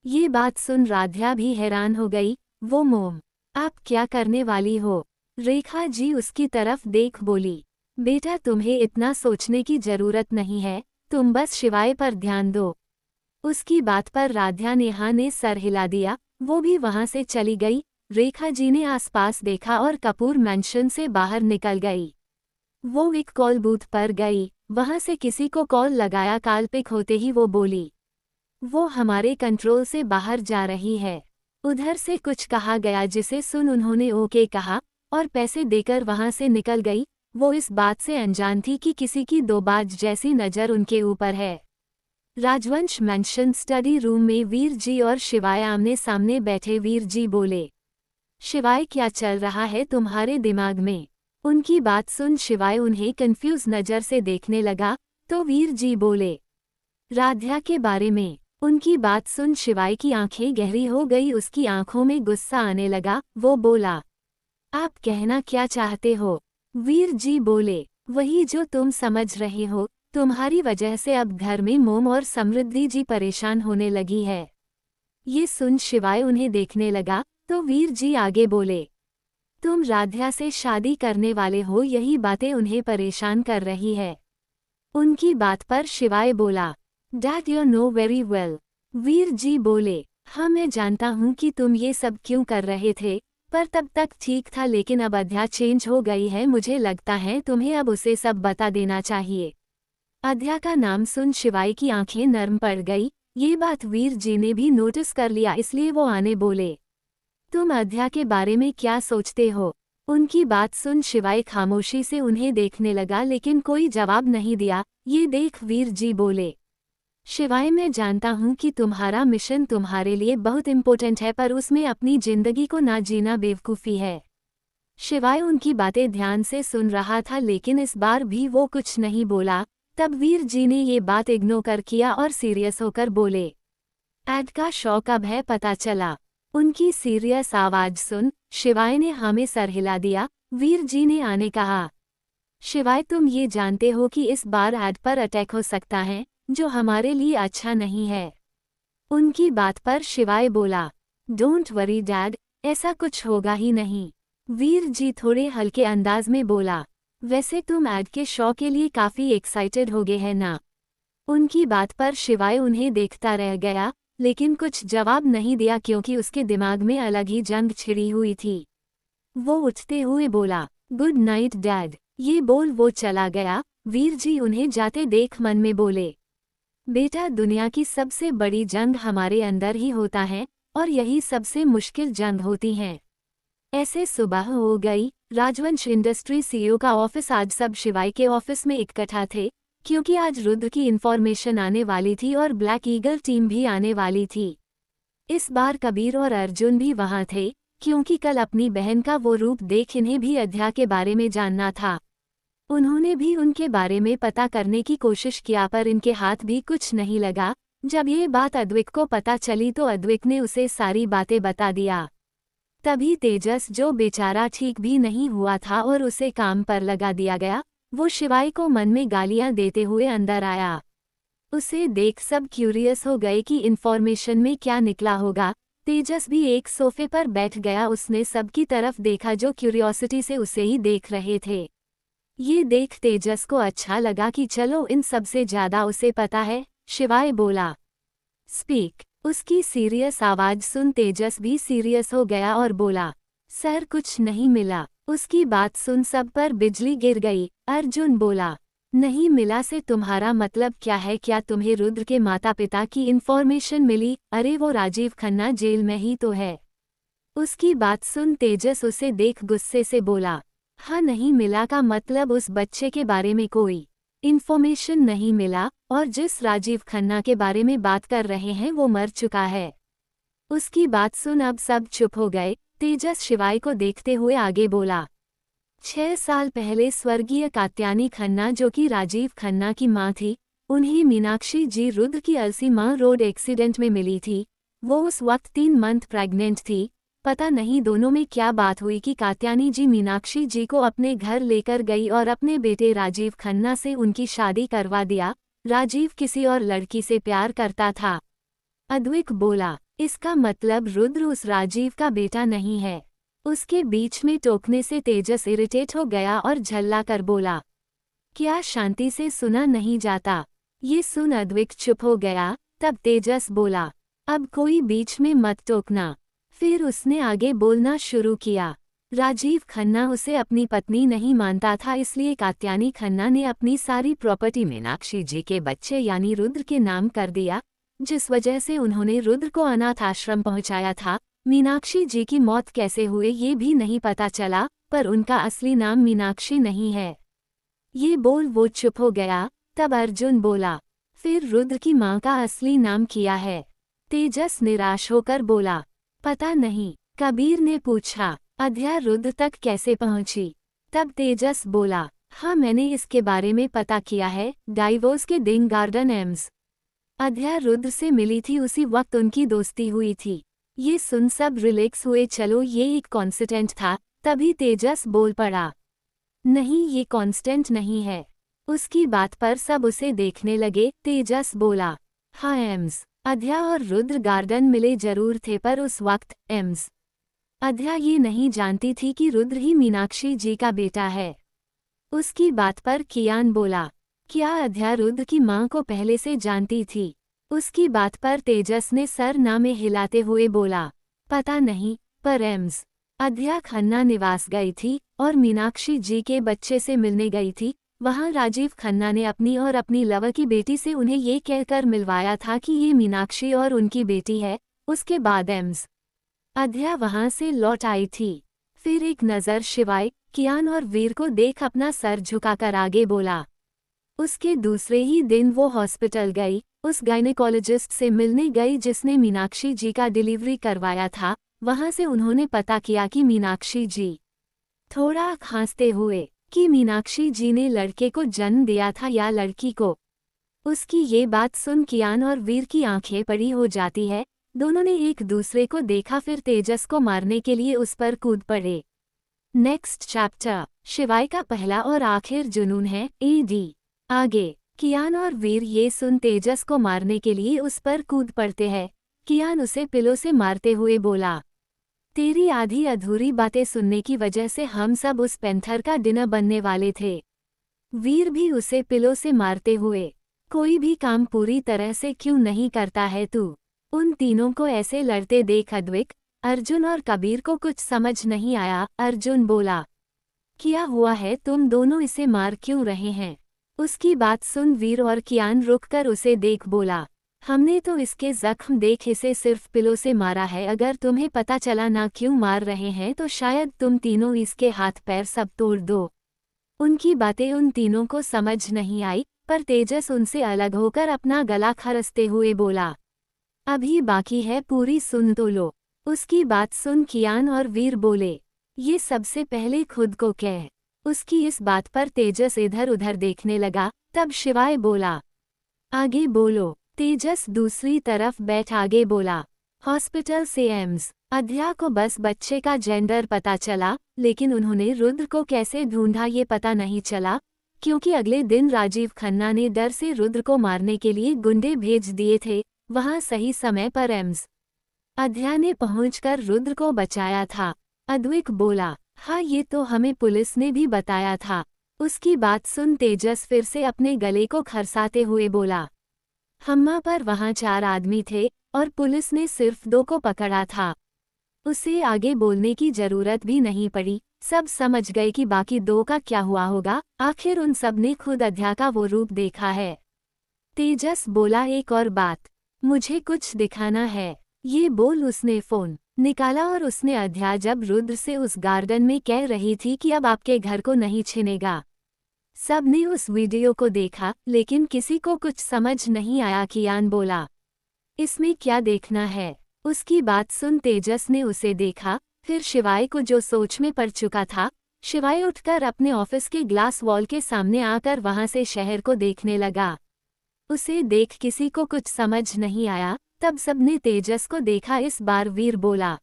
ये बात सुन राध्या भी हैरान हो गई। वो मोम, आप क्या करने वाली हो। रेखा जी उसकी तरफ देख बोली, बेटा तुम्हें इतना सोचने की जरूरत नहीं है, तुम बस शिवाय पर ध्यान दो। उसकी बात पर राध्या नेहा ने सर हिला दिया। वो भी वहां से चली गई। रेखा जी ने आसपास देखा और कपूर मैंशन से बाहर निकल गई। वो एक कॉल बूथ पर गई, वहां से किसी को कॉल लगाया। काल पिक होते ही वो बोली, वो हमारे कंट्रोल से बाहर जा रही है। उधर से कुछ कहा गया, जिसे सुन उन्होंने ओके कहा और पैसे देकर वहां से निकल गई। वो इस बात से अनजान थी कि किसी की दोबाज जैसी नज़र उनके ऊपर है। राजवंश मैंशन स्टडी रूम में वीर जी और शिवाय आमने सामने बैठे। वीर जी बोले, शिवाय क्या चल रहा है तुम्हारे दिमाग में। उनकी बात सुन शिवाय उन्हें कंफ्यूज नज़र से देखने लगा। तो वीर जी बोले, राध्या के बारे में। उनकी बात सुन शिवाय की आंखें गहरी हो गई, उसकी आंखों में गुस्सा आने लगा। वो बोला, आप कहना क्या चाहते हो। वीर जी बोले, वही जो तुम समझ रहे हो। तुम्हारी वजह से अब घर में मोम और समृद्धि जी परेशान होने लगी है। ये सुन शिवाय उन्हें देखने लगा तो वीर जी आगे बोले, तुम राध्या से शादी करने वाले हो, यही बातें उन्हें परेशान कर रही है। उनकी बात पर शिवाय बोला, dad you know very well. Veer ji बोले, हाँ मैं जानता हूँ कि तुम ये सब क्यों कर रहे थे, पर तब तक ठीक था, लेकिन अब अध्या चेंज हो गई है, मुझे लगता है तुम्हें अब उसे सब बता देना चाहिए। अध्या का नाम सुन शिवाय की आंखें नर्म पड़ गई। ये बात वीर जी ने भी नोटिस कर लिया, इसलिए वो आने बोले, तुम अध्या के बारे में क्या सोचते हो। उनकी बात सुन शिवाय खामोशी से उन्हें देखने लगा, लेकिन कोई जवाब नहीं दिया। ये देख वीर जी बोले, शिवाय मैं जानता हूँ कि तुम्हारा मिशन तुम्हारे लिए बहुत इम्पोर्टेंट है, पर उसमें अपनी जिंदगी को ना जीना बेवकूफ़ी है। शिवाय उनकी बातें ध्यान से सुन रहा था, लेकिन इस बार भी वो कुछ नहीं बोला। तब वीर जी ने ये बात इग्नोर कर किया और सीरियस होकर बोले, एड का शौक अब है पता चला। उनकी सीरियस आवाज सुन शिवाय ने हमें सर हिला दिया। वीर जी ने आने कहा, शिवाय तुम ये जानते हो कि इस बार एड पर अटैक हो सकता है, जो हमारे लिए अच्छा नहीं है। उनकी बात पर शिवाय बोला, डोंट वरी डैड, ऐसा कुछ होगा ही नहीं। वीर जी थोड़े हल्के अंदाज में बोला, वैसे तुम एड के शो के लिए काफ़ी एक्साइटेड हो गए हैं ना। उनकी बात पर शिवाय उन्हें देखता रह गया, लेकिन कुछ जवाब नहीं दिया, क्योंकि उसके दिमाग में अलग ही जंग छिड़ी हुई थी। वो उठते हुए बोला, गुड नाइट डैड। ये बोल वो चला गया। वीर जी उन्हें जाते देख मन में बोले, बेटा दुनिया की सबसे बड़ी जंग हमारे अंदर ही होता है, और यही सबसे मुश्किल जंग होती है। ऐसे सुबह हो गई। राजवंश इंडस्ट्री सीईओ का ऑफिस। आज सब शिवाय के ऑफिस में इकट्ठा थे, क्योंकि आज रुद्र की इन्फॉर्मेशन आने वाली थी और ब्लैक ईगल टीम भी आने वाली थी। इस बार कबीर और अर्जुन भी वहां थे, क्योंकि कल अपनी बहन का वो रूप देख इन्हें भी अध्या के बारे में जानना था। उन्होंने भी उनके बारे में पता करने की कोशिश किया, पर इनके हाथ भी कुछ नहीं लगा। जब ये बात अद्विक को पता चली तो अद्विक ने उसे सारी बातें बता दिया। तभी तेजस, जो बेचारा ठीक भी नहीं हुआ था और उसे काम पर लगा दिया गया, वो शिवाय को मन में गालियां देते हुए अंदर आया। उसे देख सब क्यूरियस हो गए कि इन्फॉर्मेशन में क्या निकला होगा। तेजस भी एक सोफे पर बैठ गया। उसने सबकी तरफ देखा जो क्यूरियोसिटी से उसे ही देख रहे थे। ये देख तेजस को अच्छा लगा कि चलो इन सबसे ज्यादा उसे पता है। शिवाय बोला, स्पीक। उसकी सीरियस आवाज सुन तेजस भी सीरियस हो गया और बोला, सर कुछ नहीं मिला। उसकी बात सुन सब पर बिजली गिर गई। अर्जुन बोला, नहीं मिला से तुम्हारा मतलब क्या है? क्या तुम्हें रुद्र के माता पिता की इन्फॉर्मेशन मिली? अरे वो राजीव खन्ना जेल में ही तो है। उसकी बात सुन तेजस उसे देख गुस्से से बोला, हाँ नहीं मिला का मतलब उस बच्चे के बारे में कोई इन्फॉर्मेशन नहीं मिला, और जिस राजीव खन्ना के बारे में बात कर रहे हैं वो मर चुका है। उसकी बात सुन अब सब चुप हो गए। तेजस शिवाय को देखते हुए आगे बोला, 6 साल पहले स्वर्गीय कात्यानी खन्ना, जो कि राजीव खन्ना की मां थी, उन्हें मीनाक्षी जी रुद्र की अलसी मां रोड एक्सीडेंट में मिली थी। वो उस वक्त 3 मंथ प्रेग्नेंट थी। पता नहीं दोनों में क्या बात हुई कि कात्यानी जी मीनाक्षी जी को अपने घर लेकर गई और अपने बेटे राजीव खन्ना से उनकी शादी करवा दिया। राजीव किसी और लड़की से प्यार करता था। अद्विक बोला, इसका मतलब रुद्र उस राजीव का बेटा नहीं है। उसके बीच में टोकने से तेजस इरिटेट हो गया और झल्ला कर बोला, क्या शांति से सुना नहीं जाता? ये सुन अद्विक चुप हो गया। तब तेजस बोला, अब कोई बीच में मत टोकना। फिर उसने आगे बोलना शुरू किया, राजीव खन्ना उसे अपनी पत्नी नहीं मानता था, इसलिए कात्यानी खन्ना ने अपनी सारी प्रॉपर्टी मीनाक्षी जी के बच्चे यानी रुद्र के नाम कर दिया, जिस वजह से उन्होंने रुद्र को अनाथ आश्रम पहुंचाया था। मीनाक्षी जी की मौत कैसे हुई ये भी नहीं पता चला, पर उनका असली नाम मीनाक्षी नहीं है। ये बोल वो चुप हो गया। तब अर्जुन बोला, फिर रुद्र की मां का असली नाम क्या है? तेजस निराश होकर बोला, पता नहीं। कबीर ने पूछा, अध्या रुद्र तक कैसे पहुंची? तब तेजस बोला, हाँ मैंने इसके बारे में पता किया है। डाइवोर्स के दिन गार्डन एम्स अध्या रुद्र से मिली थी, उसी वक्त उनकी दोस्ती हुई थी। ये सुन सब रिलैक्स हुए। चलो ये एक कॉन्स्टेंट था। तभी तेजस बोल पड़ा, नहीं ये कांस्टेंट नहीं है। उसकी बात पर सब उसे देखने लगे। तेजस बोला, हाँ एम्स। अध्या और रुद्र गार्डन मिले जरूर थे, पर उस वक्त एम्स अध्या ये नहीं जानती थी कि रुद्र ही मीनाक्षी जी का बेटा है। उसकी बात पर कियान बोला, क्या अध्या रुद्र की मां को पहले से जानती थी? उसकी बात पर तेजस ने सर ना में हिलाते हुए बोला, पता नहीं, पर एम्स अध्या खन्ना निवास गई थी और मीनाक्षी जी के बच्चे से मिलने गई थी। वहां राजीव खन्ना ने अपनी और अपनी लवर की बेटी से उन्हें ये कहकर मिलवाया था कि ये मीनाक्षी और उनकी बेटी है। उसके बाद एम्स अध्या वहां से लौट आई थी। फिर एक नज़र शिवाय, कियान और वीर को देख अपना सर झुकाकर आगे बोला। उसके दूसरे ही दिन वो हॉस्पिटल गई, उस गायनेकोलॉजिस्ट से मिलने गई जिसने मीनाक्षी जी का डिलीवरी करवाया था। वहां से उन्होंने पता किया कि मीनाक्षी जी, थोड़ा खांसते हुए, कि मीनाक्षी जी ने लड़के को जन्म दिया था या लड़की को। उसकी ये बात सुन कियान और वीर की आंखें बड़ी हो जाती है। दोनों ने एक दूसरे को देखा, फिर तेजस को मारने के लिए उस पर कूद पड़े। नेक्स्ट चैप्टर, शिवाय का पहला और आखिर जुनून है। एडी आगे, कियान और वीर ये सुन तेजस को मारने के लिए उस पर कूद पड़ते हैं। कियान उसे पिलो से मारते हुए बोला, तेरी आधी अधूरी बातें सुनने की वजह से हम सब उस पैंथर का डिनर बनने वाले थे। वीर भी उसे पिलो से मारते हुए, कोई भी काम पूरी तरह से क्यों नहीं करता है तू? उन तीनों को ऐसे लड़ते देख अद्विक, अर्जुन और कबीर को कुछ समझ नहीं आया। अर्जुन बोला, क्या हुआ है, तुम दोनों इसे मार क्यों रहे हैं? उसकी बात सुन वीर और कियान रुककर उसे देख बोला, हमने तो इसके जख्म देख इसे सिर्फ पिलो से मारा है। अगर तुम्हें पता चला ना क्यों मार रहे हैं तो शायद तुम तीनों इसके हाथ पैर सब तोड़ दो। उनकी बातें उन तीनों को समझ नहीं आई, पर तेजस उनसे अलग होकर अपना गला खरसते हुए बोला, अभी बाकी है, पूरी सुन तो लो। उसकी बात सुन कियान और वीर बोले, ये सबसे पहले खुद को कह। उसकी इस बात पर तेजस इधर उधर देखने लगा। तब शिवाय बोला, आगे बोलो। तेजस दूसरी तरफ बैठ आगे बोला, हॉस्पिटल से एम्स अध्या को बस बच्चे का जेंडर पता चला, लेकिन उन्होंने रुद्र को कैसे ढूंढा ये पता नहीं चला, क्योंकि अगले दिन राजीव खन्ना ने डर से रुद्र को मारने के लिए गुंडे भेज दिए थे। वहां सही समय पर एम्स अध्या ने पहुंचकर रुद्र को बचाया था। अद्विक बोला, हाँ ये तो हमें पुलिस ने भी बताया था। उसकी बात सुन तेजस फिर से अपने गले को खरसाते हुए बोला, हम्मा पर वहां 4 आदमी थे और पुलिस ने सिर्फ 2 को पकड़ा था। उसे आगे बोलने की जरूरत भी नहीं पड़ी, सब समझ गए कि बाकी 2 का क्या हुआ होगा। आखिर उन सब ने खुद अध्या का वो रूप देखा है। तेजस बोला, एक और बात, मुझे कुछ दिखाना है। ये बोल उसने फोन निकाला और उसने अध्या जब रुद्र से उस गार्डन में कह रही थी कि अब आपके घर को नहीं छीनेगा। सब ने उस वीडियो को देखा, लेकिन किसी को कुछ समझ नहीं आया। कियान बोला, इसमें क्या देखना है? उसकी बात सुन तेजस ने उसे देखा, फिर शिवाय को जो सोच में पड़ चुका था। शिवाय उठकर अपने ऑफिस के ग्लास वॉल के सामने आकर वहां से शहर को देखने लगा। उसे देख किसी को कुछ समझ नहीं आया। तब सबने तेजस को देखा। इस बार वीर बोला,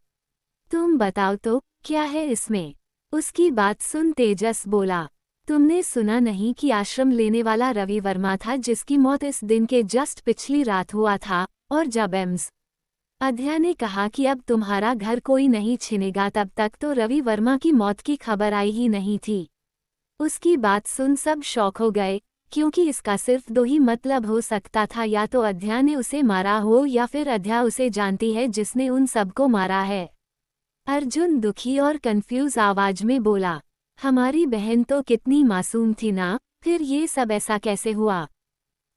तुम बताओ तो क्या है इसमें? उसकी बात सुन तेजस बोला, तुमने सुना नहीं कि आश्रम लेने वाला रवि वर्मा था जिसकी मौत इस दिन के जस्ट पिछली रात हुआ था? और जब एम्स अध्या ने कहा कि अब तुम्हारा घर कोई नहीं छीनेगा, तब तक तो रवि वर्मा की मौत की खबर आई ही नहीं थी। उसकी बात सुन सब शॉक हो गए, क्योंकि इसका सिर्फ 2 ही मतलब हो सकता था, या तो अध्या ने उसे मारा हो या फिर अध्या उसे जानती है जिसने उन सबको मारा है। अर्जुन दुखी और कंफ्यूज आवाज में बोला, हमारी बहन तो कितनी मासूम थी ना, फिर ये सब ऐसा कैसे हुआ?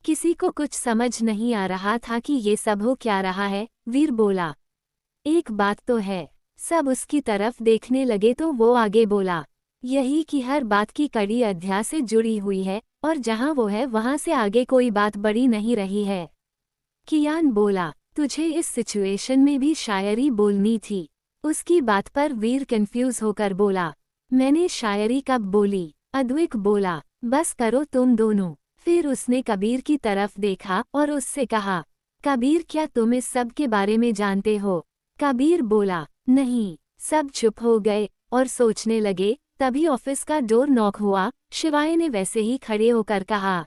किसी को कुछ समझ नहीं आ रहा था कि ये सब हो क्या रहा है। वीर बोला, एक बात तो है। सब उसकी तरफ देखने लगे तो वो आगे बोला, यही कि हर बात की कड़ी अध्या से जुड़ी हुई है और जहां वो है वहां से आगे कोई बात बड़ी नहीं रही है। कियान बोला, तुझे इस सिचुएशन में भी शायरी बोलनी थी। उसकी बात पर वीर कंफ्यूज होकर बोला, मैंने शायरी कब बोली? अद्विक बोला, बस करो तुम दोनों। फिर उसने कबीर की तरफ देखा और उससे कहा, कबीर क्या तुम इस सब के बारे में जानते हो? कबीर बोला, नहीं। सब चुप हो गए और सोचने लगे। तभी ऑफिस का डोर नॉक हुआ। शिवाय ने वैसे ही खड़े होकर कहा,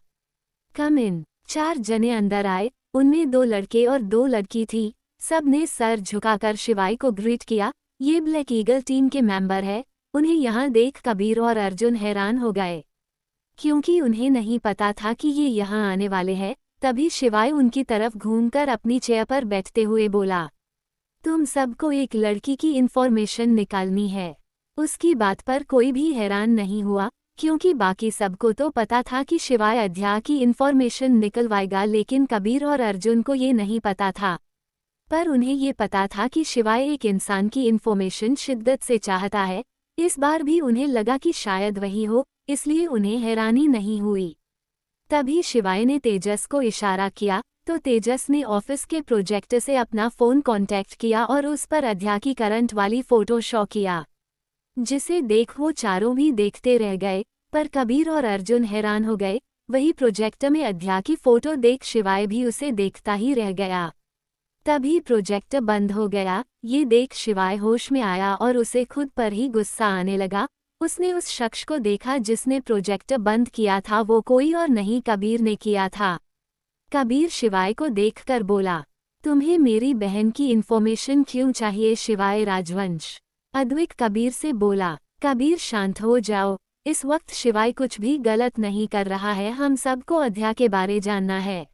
कम इन। 4 जने अंदर आए, उनमें 2 लड़के और 2 लड़की थी। सब ने सर झुकाकर शिवाय को ग्रीट किया। ये ब्लैक ईगल टीम के मेंबर है। उन्हें यहाँ देख कबीर और अर्जुन हैरान हो गए, क्योंकि उन्हें नहीं पता था कि ये यहाँ आने वाले हैं। तभी शिवाय उनकी तरफ घूमकर अपनी चेयर पर बैठते हुए बोला, तुम सबको एक लड़की की इन्फॉर्मेशन निकालनी है। उसकी बात पर कोई भी हैरान नहीं हुआ, क्योंकि बाकी सबको तो पता था कि शिवाय अध्या की इन्फॉर्मेशन निकलवाएगा, लेकिन कबीर और अर्जुन को ये नहीं पता था। पर उन्हें ये पता था कि शिवाय एक इंसान की इन्फॉर्मेशन शिद्दत से चाहता है। इस बार भी उन्हें लगा कि शायद वही हो, इसलिए उन्हें हैरानी नहीं हुई। तभी शिवाय ने तेजस को इशारा किया, तो तेजस ने ऑफिस के प्रोजेक्टर से अपना फ़ोन कॉन्टैक्ट किया और उस पर अध्या की करंट वाली फ़ोटो शो किया, जिसे देख वो चारों भी देखते रह गए। पर कबीर और अर्जुन हैरान हो गए। वही प्रोजेक्टर में अध्या की फ़ोटो देख शिवाय भी उसे देखता ही रह गया। तभी प्रोजेक्टर बंद हो गया। ये देख शिवाय होश में आया और उसे खुद पर ही गुस्सा आने लगा। उसने उस शख्स को देखा जिसने प्रोजेक्टर बंद किया था। वो कोई और नहीं, कबीर ने किया था। कबीर शिवाय को देखकर बोला, तुम्हें मेरी बहन की इन्फॉर्मेशन क्यों चाहिए शिवाय राजवंश? अद्विक कबीर से बोला। कबीर शांत हो जाओ, इस वक्त शिवाय कुछ भी गलत नहीं कर रहा है। हम सबको अध्या के बारे जानना है।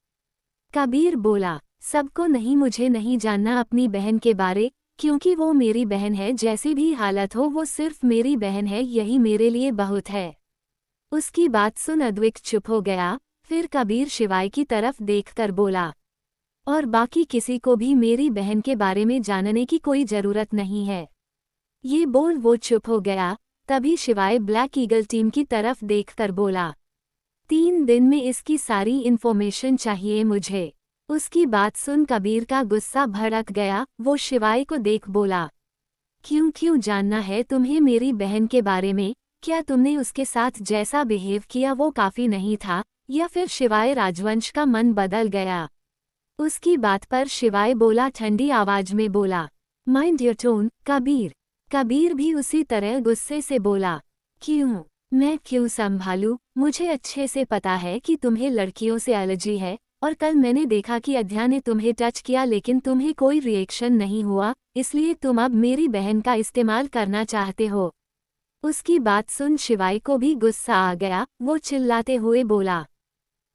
कबीर बोला, सबको नहीं, मुझे नहीं जानना अपनी बहन के बारे, क्योंकि वो मेरी बहन है। जैसी भी हालत हो वो सिर्फ मेरी बहन है, यही मेरे लिए बहुत है। उसकी बात सुन अद्विक चुप हो गया। फिर कबीर शिवाय की तरफ देखकर बोला, और बाकी किसी को भी मेरी बहन के बारे में जानने की कोई जरूरत नहीं है। ये बोल वो चुप हो गया। तभी शिवाय ब्लैक ईगल टीम की तरफ देखकर बोला, 3 दिन में इसकी सारी इन्फॉर्मेशन चाहिए मुझे। उसकी बात सुन कबीर का गुस्सा भड़क गया। वो शिवाय को देख बोला, क्यों जानना है तुम्हें मेरी बहन के बारे में? क्या तुमने उसके साथ जैसा बिहेव किया वो काफी नहीं था, या फिर शिवाय राजवंश का मन बदल गया? उसकी बात पर शिवाय बोला, ठंडी आवाज में बोला, mind your tone Kabir. Kabir भी उसी तरह गुस्से से बोला, क्यों? मैं क्यों संभालूं? मुझे अच्छे से पता है कि तुम्हें लड़कियों से एलर्जी है, और कल मैंने देखा कि अध्या ने तुम्हें टच किया लेकिन तुम्हें कोई रिएक्शन नहीं हुआ, इसलिए तुम अब मेरी बहन का इस्तेमाल करना चाहते हो। उसकी बात सुन शिवाय को भी गुस्सा आ गया। वो चिल्लाते हुए बोला,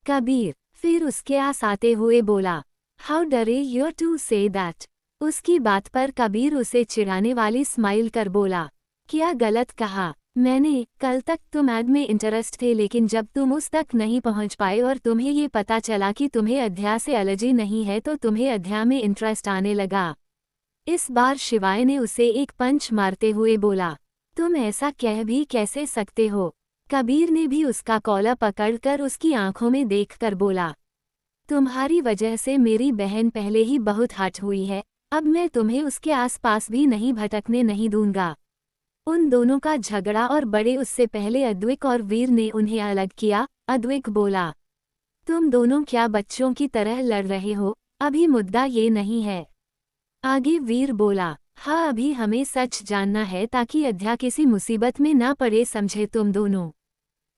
कबीर। फिर उसके आस आते हुए बोला, हाउ डरे यू टू से दैट? उसकी बात पर कबीर उसे चिढ़ाने वाली स्माइल कर बोला, क्या गलत कहा मैंने? कल तक तुम ऐड में इंटरेस्ट थे, लेकिन जब तुम उस तक नहीं पहुंच पाए और तुम्हें ये पता चला कि तुम्हें अध्या से एलर्जी नहीं है, तो तुम्हें अध्या में इंटरेस्ट आने लगा। इस बार शिवाय ने उसे एक पंच मारते हुए बोला, तुम ऐसा कह भी कैसे सकते हो? कबीर ने भी उसका कॉलर पकड़कर उसकी आंखों में देखकर बोला, तुम्हारी वजह से मेरी बहन पहले ही बहुत हट हुई है, अब मैं तुम्हें उसके आसपास भी नहीं भटकने नहीं दूंगा। उन दोनों का झगड़ा और बड़े उससे पहले अद्विक और वीर ने उन्हें अलग किया। अद्विक बोला, तुम दोनों क्या बच्चों की तरह लड़ रहे हो? अभी मुद्दा ये नहीं है। आगे वीर बोला, हाँ अभी हमें सच जानना है ताकि अध्या किसी मुसीबत में ना पड़े, समझे तुम दोनों?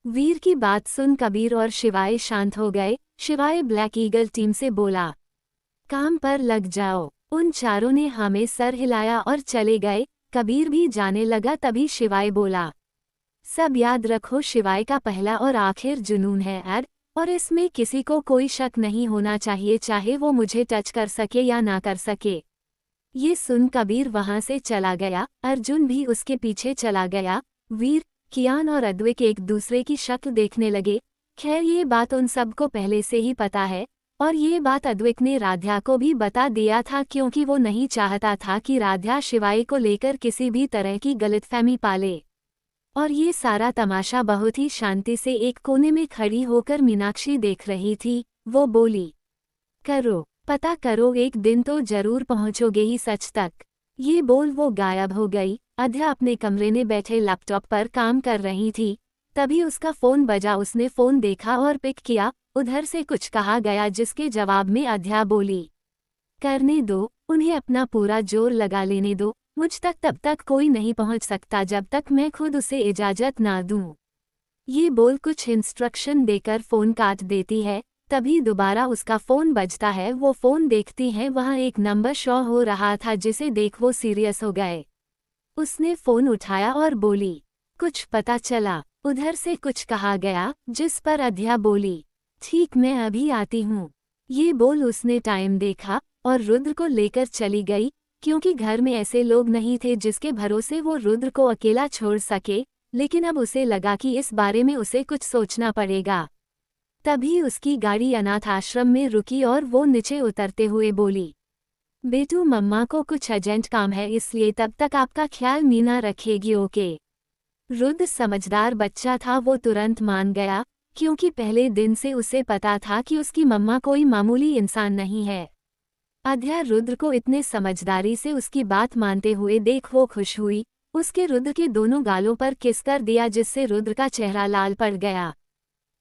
वीर की बात सुन कबीर और शिवाय शांत हो गए। शिवाय ब्लैक ईगल टीम से बोला, काम पर लग जाओ। उन चारों ने हमें सर हिलाया और चले गए। कबीर भी जाने लगा। तभी शिवाय बोला, सब याद रखो, शिवाय का पहला और आखिर जुनून है ऐड, और इसमें किसी को कोई शक नहीं होना चाहिए, चाहे वो मुझे टच कर सके या ना कर सके। ये सुन कबीर वहां से चला गया। अर्जुन भी उसके पीछे चला गया। वीर, कियान और अद्विक एक दूसरे की शक्ल देखने लगे। खैर ये बात उन सबको पहले से ही पता है, और ये बात अद्विक ने राध्या को भी बता दिया था, क्योंकि वो नहीं चाहता था कि राध्या शिवाय को लेकर किसी भी तरह की गलतफहमी पाले। और ये सारा तमाशा बहुत ही शांति से एक कोने में खड़ी होकर मीनाक्षी देख रही थी। वो बोली, करो, पता करो, एक दिन तो जरूर पहुंचोगे ही सच तक। ये बोल वो गायब हो गई। अध्या अपने कमरे में बैठे लैपटॉप पर काम कर रही थी। तभी उसका फोन बजा। उसने फोन देखा और पिक किया। उधर से कुछ कहा गया, जिसके जवाब में अध्या बोली, करने दो, उन्हें अपना पूरा जोर लगा लेने दो। मुझ तक तब तक कोई नहीं पहुंच सकता जब तक मैं खुद उसे इजाज़त ना दूं। ये बोल कुछ इंस्ट्रक्शन देकर फ़ोन काट देती है। तभी दोबारा उसका फ़ोन बजता है। वो फ़ोन देखती है, वहाँ एक नंबर शो हो रहा था जिसे देख वो सीरियस हो गए। उसने फ़ोन उठाया और बोली, कुछ पता चला? उधर से कुछ कहा गया, जिस पर अध्या बोली, ठीक मैं अभी आती हूँ। ये बोल उसने टाइम देखा और रुद्र को लेकर चली गई, क्योंकि घर में ऐसे लोग नहीं थे जिसके भरोसे वो रुद्र को अकेला छोड़ सके, लेकिन अब उसे लगा कि इस बारे में उसे कुछ सोचना पड़ेगा। तभी उसकी गाड़ी अनाथ आश्रम में रुकी और वो नीचे उतरते हुए बोली, बेटू मम्मा को कुछ अर्जेंट काम है, इसलिए तब तक आपका ख्याल मीना रखेगी, ओके। रुद्र समझदार बच्चा था, वो तुरंत मान गया, क्योंकि पहले दिन से उसे पता था कि उसकी मम्मा कोई मामूली इंसान नहीं है। अध्या रुद्र को इतने समझदारी से उसकी बात मानते हुए देख वो खुश हुई। उसके रुद्र के दोनों गालों पर किस कर दिया, जिससे रुद्र का चेहरा लाल पड़ गया।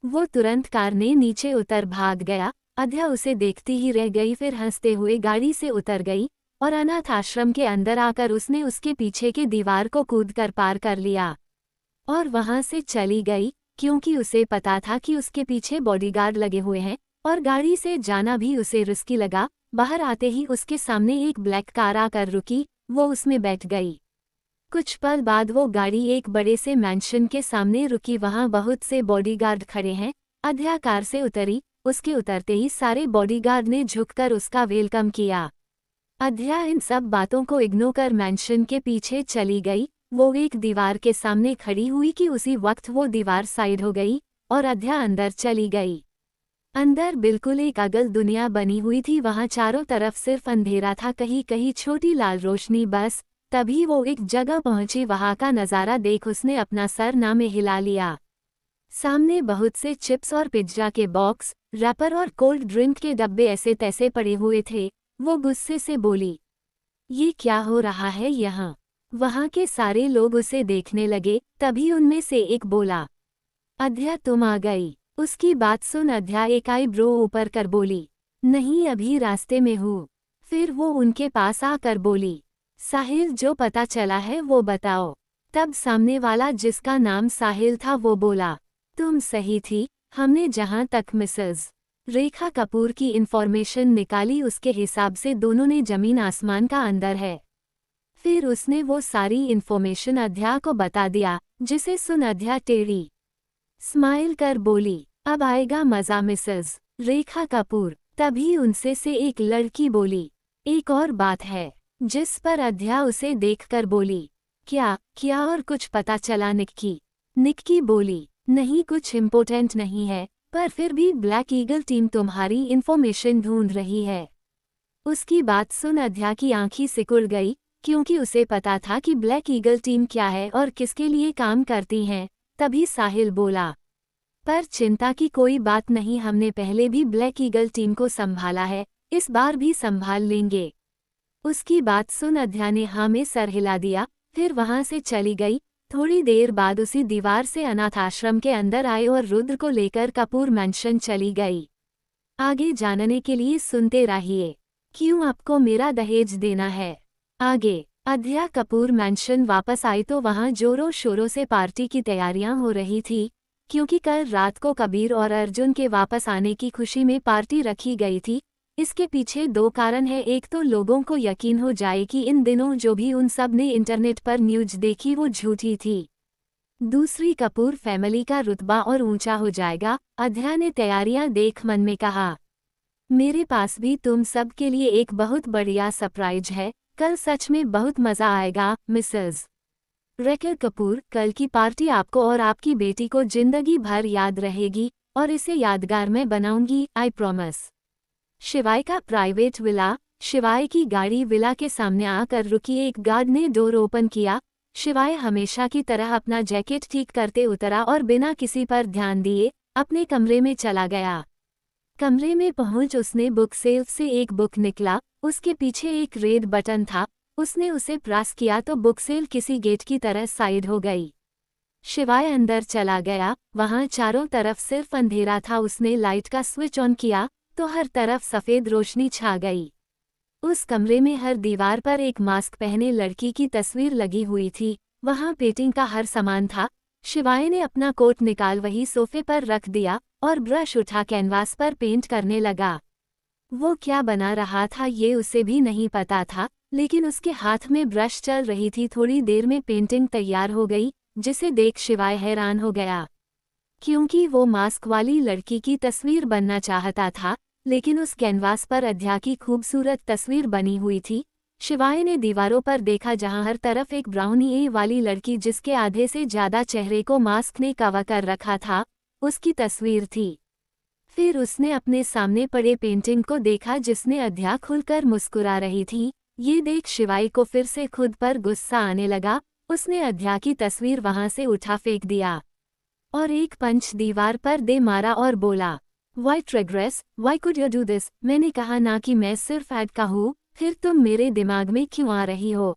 वो तुरंत कार ने नीचे उतर भाग गया। अध्या उसे देखती ही रह गई, फिर हंसते हुए गाड़ी से उतर गई और अनाथ आश्रम के अंदर आकर उसने उसके पीछे के दीवार को कूदकर पार कर लिया और वहां से चली गई, क्योंकि उसे पता था कि उसके पीछे बॉडीगार्ड लगे हुए हैं और गाड़ी से जाना भी उसे रिस्की लगा। बाहर आते ही उसके सामने एक ब्लैक कार आकर रुकी। वो उसमें बैठ गई। कुछ पल बाद वो गाड़ी एक बड़े से मैंशन के सामने रुकी। वहां बहुत से बॉडीगार्ड खड़े हैं। अध्या कार से उतरी। उसके उतरते ही सारे बॉडीगार्ड ने झुककर उसका वेलकम किया। अध्या इन सब बातों को इग्नोर कर मैंशन के पीछे चली गई। वो एक दीवार के सामने खड़ी हुई कि उसी वक्त वो दीवार साइड हो गई और अध्या अंदर चली गई। अंदर बिल्कुल एक अगल दुनिया बनी हुई थी। वहां चारों तरफ सिर्फ अंधेरा था, कहीं कहीं छोटी लाल रोशनी बस। तभी वो एक जगह पहुंची। वहां का नज़ारा देख उसने अपना सर ना में हिला लिया। सामने बहुत से चिप्स और पिज्जा के बॉक्स, रैपर और कोल्ड ड्रिंक के डब्बे ऐसे तैसे पड़े हुए थे। वो गुस्से से बोली, ये क्या हो रहा है यहाँ? वहां के सारे लोग उसे देखने लगे। तभी उनमें से एक बोला, अध्या तुम आ गई। उसकी बात सुन अध्या एक आईब्रो ऊपर कर बोली, नहीं अभी रास्ते में हूँ। फिर वो उनके पास आकर बोली, साहिल जो पता चला है वो बताओ। तब सामने वाला जिसका नाम साहिल था वो बोला, तुम सही थी। हमने जहां तक मिसेस रेखा कपूर की इन्फॉर्मेशन निकाली उसके हिसाब से दोनों ने जमीन आसमान का अंदर है। फिर उसने वो सारी इन्फॉर्मेशन अध्या को बता दिया, जिसे सुन अध्या टेढ़ी स्माइल कर बोली, अब आएगा मजा मिसेस रेखा कपूर। तभी उनसे से एक लड़की बोली, एक और बात है। जिस पर अध्या उसे देखकर बोली, क्या और कुछ पता चला? निक्की बोली, नहीं कुछ इम्पोर्टेंट नहीं है, पर फिर भी ब्लैक ईगल टीम तुम्हारी इन्फॉर्मेशन ढूंढ रही है। उसकी बात सुन अध्या की आंखें सिकुड़ गई, क्योंकि उसे पता था कि ब्लैक ईगल टीम क्या है और किसके लिए काम करती हैं। तभी साहिल बोला, पर चिंता की कोई बात नहीं, हमने पहले भी ब्लैक ईगल टीम को संभाला है, इस बार भी संभाल लेंगे। उसकी बात सुन अध्या ने हाँ में सर हिला दिया, फिर वहां से चली गई। थोड़ी देर बाद उसी दीवार से अनाथ आश्रम के अंदर आए और रुद्र को लेकर कपूर मैंशन चली गई। आगे जानने के लिए सुनते रहिए। क्यों आपको मेरा दहेज देना है? आगे। अध्या कपूर मैंशन वापस आई तो वहां जोरों शोरों से पार्टी की तैयारियां हो रही थी, क्योंकि कल रात को कबीर और अर्जुन के वापस आने की खुशी में पार्टी रखी गई थी। इसके पीछे दो कारण है। एक तो लोगों को यकीन हो जाए कि इन दिनों जो भी उन सब ने इंटरनेट पर न्यूज़ देखी वो झूठी थी। दूसरी, कपूर फैमिली का रुतबा और ऊंचा हो जाएगा। अध्या ने तैयारियां देख मन में कहा, मेरे पास भी तुम सब के लिए एक बहुत बढ़िया सरप्राइज है। कल सच में बहुत मजा आएगा मिसेस रेखा कपूर। कल की पार्टी आपको और आपकी बेटी को जिंदगी भर याद रहेगी और इसे यादगार मैं बनाऊंगी, आई प्रॉमिस। शिवाय का प्राइवेट विला। शिवाय की गाड़ी विला के सामने आकर रुकी। एक गार्ड ने डोर ओपन किया। शिवाय हमेशा की तरह अपना जैकेट ठीक करते उतरा और बिना किसी पर ध्यान दिए अपने कमरे में चला गया। कमरे में पहुंच उसने बुक सेल्फ से एक बुक निकला। उसके पीछे एक रेड बटन था। उसने उसे प्रेस किया तो बुक सेल किसी गेट की तरह साइड हो गई। शिवाय अंदर चला गया। वहां चारों तरफ सिर्फ अंधेरा था। उसने लाइट का स्विच ऑन किया तो हर तरफ सफेद रोशनी छा गई। उस कमरे में हर दीवार पर एक मास्क पहने लड़की की तस्वीर लगी हुई थी। वहां पेंटिंग का हर सामान था। शिवाय ने अपना कोट निकाल वही सोफे पर रख दिया और ब्रश उठा कैनवास पर पेंट करने लगा। वो क्या बना रहा था ये उसे भी नहीं पता था, लेकिन उसके हाथ में ब्रश चल रही थी। थोड़ी देर में पेंटिंग तैयार हो गई, जिसे देख शिवाय हैरान हो गया, क्योंकि वो मास्क वाली लड़की की तस्वीर बनना चाहता था, लेकिन उस कैनवास पर अद्या की खूबसूरत तस्वीर बनी हुई थी। शिवाय ने दीवारों पर देखा, जहां हर तरफ एक ब्राउनी वाली लड़की जिसके आधे से ज्यादा चेहरे को मास्क ने कवर कर रखा था, उसकी तस्वीर थी। फिर उसने अपने सामने पड़े पेंटिंग को देखा, जिसने अद्या खुलकर मुस्कुरा रही थी। ये देख शिवाय को फिर से खुद पर गुस्सा आने लगा। उसने अद्या की तस्वीर वहां से उठा फेंक दिया और एक पंच दीवार पर दे मारा और बोला, वाई ट्रेग्रेस, why could you do this? मैंने कहा ना कि मैं सिर्फ ऐड का हूँ, फिर तुम मेरे दिमाग में क्यों आ रही हो?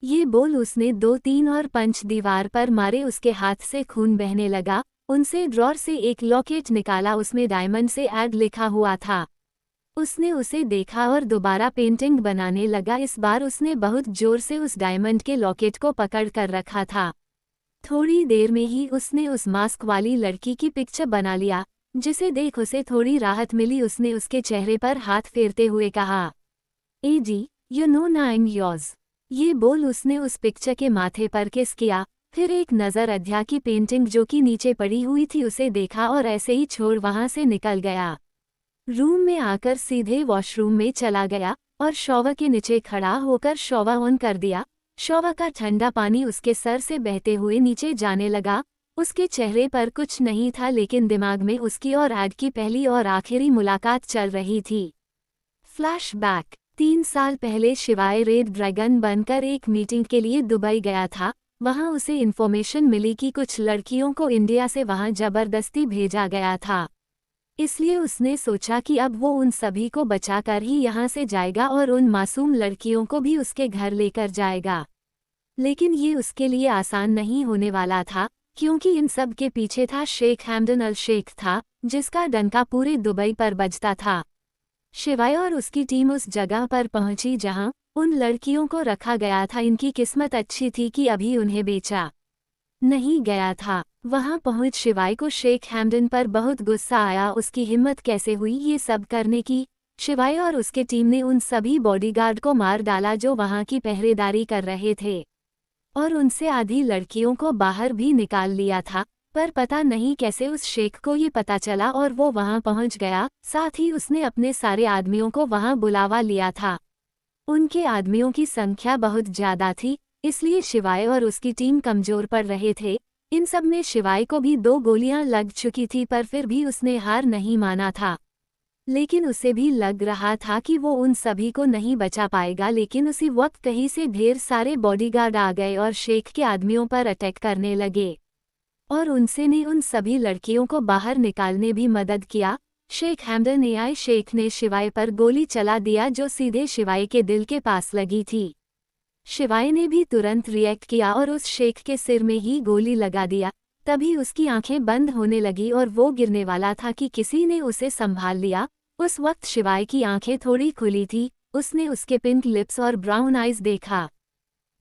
ये बोल उसने 2-3 और पंच दीवार पर मारे। उसके हाथ से खून बहने लगा। उनसे ड्रॉर से एक लॉकेट निकाला, उसमें डायमंड से ऐड लिखा हुआ था। उसने उसे देखा और दोबारा पेंटिंग बनाने लगा। इस बार उसने बहुत जोर से उस डायमंड के लॉकेट को पकड़ कर रखा था। थोड़ी देर में ही उसने उस मास्क वाली लड़की की पिक्चर बना लिया, जिसे देख उसे थोड़ी राहत मिली। उसने उसके चेहरे पर हाथ फेरते हुए कहा, एडी, यू नो ना आई एम योर्स। ये बोल उसने उस पिक्चर के माथे पर किस किया। फिर एक नज़र अद्या की पेंटिंग जो कि नीचे पड़ी हुई थी उसे देखा और ऐसे ही छोड़ वहां से निकल गया। रूम में आकर सीधे वॉशरूम में चला गया और शॉवर के नीचे खड़ा होकर शॉवर ऑन कर दिया। शॉवर का ठंडा पानी उसके सर से बहते हुए नीचे जाने लगा। उसके चेहरे पर कुछ नहीं था, लेकिन दिमाग में उसकी और ऐड की पहली और आखिरी मुलाकात चल रही थी। फ्लैशबैक 3 साल पहले शिवाय रेड ड्रैगन बनकर एक मीटिंग के लिए दुबई गया था। वहां उसे इन्फॉर्मेशन मिली कि कुछ लड़कियों को इंडिया से वहां जबरदस्ती भेजा गया था। इसलिए उसने सोचा कि अब वो उन सभी को बचाकर ही यहाँ से जाएगा और उन मासूम लड़कियों को भी उसके घर लेकर जाएगा। लेकिन ये उसके लिए आसान नहीं होने वाला था, क्योंकि इन सब के पीछे था शेख हैमडन अल शेख था, जिसका डंका पूरे दुबई पर बजता था। शिवाय और उसकी टीम उस जगह पर पहुंची जहां उन लड़कियों को रखा गया था। इनकी किस्मत अच्छी थी कि अभी उन्हें बेचा नहीं गया था। वहां पहुंच शिवाय को शेख हैमडन पर बहुत गुस्सा आया। उसकी हिम्मत कैसे हुई ये सब करने की? शिवाय और उसके टीम ने उन सभी बॉडीगार्ड को मार डाला जो वहां की पहरेदारी कर रहे थे, और उनसे आधी लड़कियों को बाहर भी निकाल लिया था। पर पता नहीं कैसे उस शेख को ये पता चला और वो वहां पहुंच गया। साथ ही उसने अपने सारे आदमियों को वहां बुलावा लिया था। उनके आदमियों की संख्या बहुत ज्यादा थी, इसलिए शिवाय और उसकी टीम कमजोर पड़ रहे थे। इन सब में शिवाय को भी 2 गोलियां लग चुकी थी, पर फिर भी उसने हार नहीं माना था। लेकिन उसे भी लग रहा था कि वो उन सभी को नहीं बचा पाएगा। लेकिन उसी वक्त कहीं से ढेर सारे बॉडीगार्ड आ गए और शेख के आदमियों पर अटैक करने लगे, और उनसे ने उन सभी लड़कियों को बाहर निकालने भी मदद किया। शेख हैमडन शेख ने शिवाय पर गोली चला दिया, जो सीधे शिवाय के दिल के पास लगी थी। शिवाय ने भी तुरंत रिएक्ट किया और उस शेख के सिर में ही गोली लगा दिया। तभी उसकी आंखें बंद होने लगी और वो गिरने वाला था कि किसी ने उसे संभाल लिया। उस वक्त शिवाय की आंखें थोड़ी खुली थी। उसने उसके पिंक लिप्स और ब्राउन आइज देखा,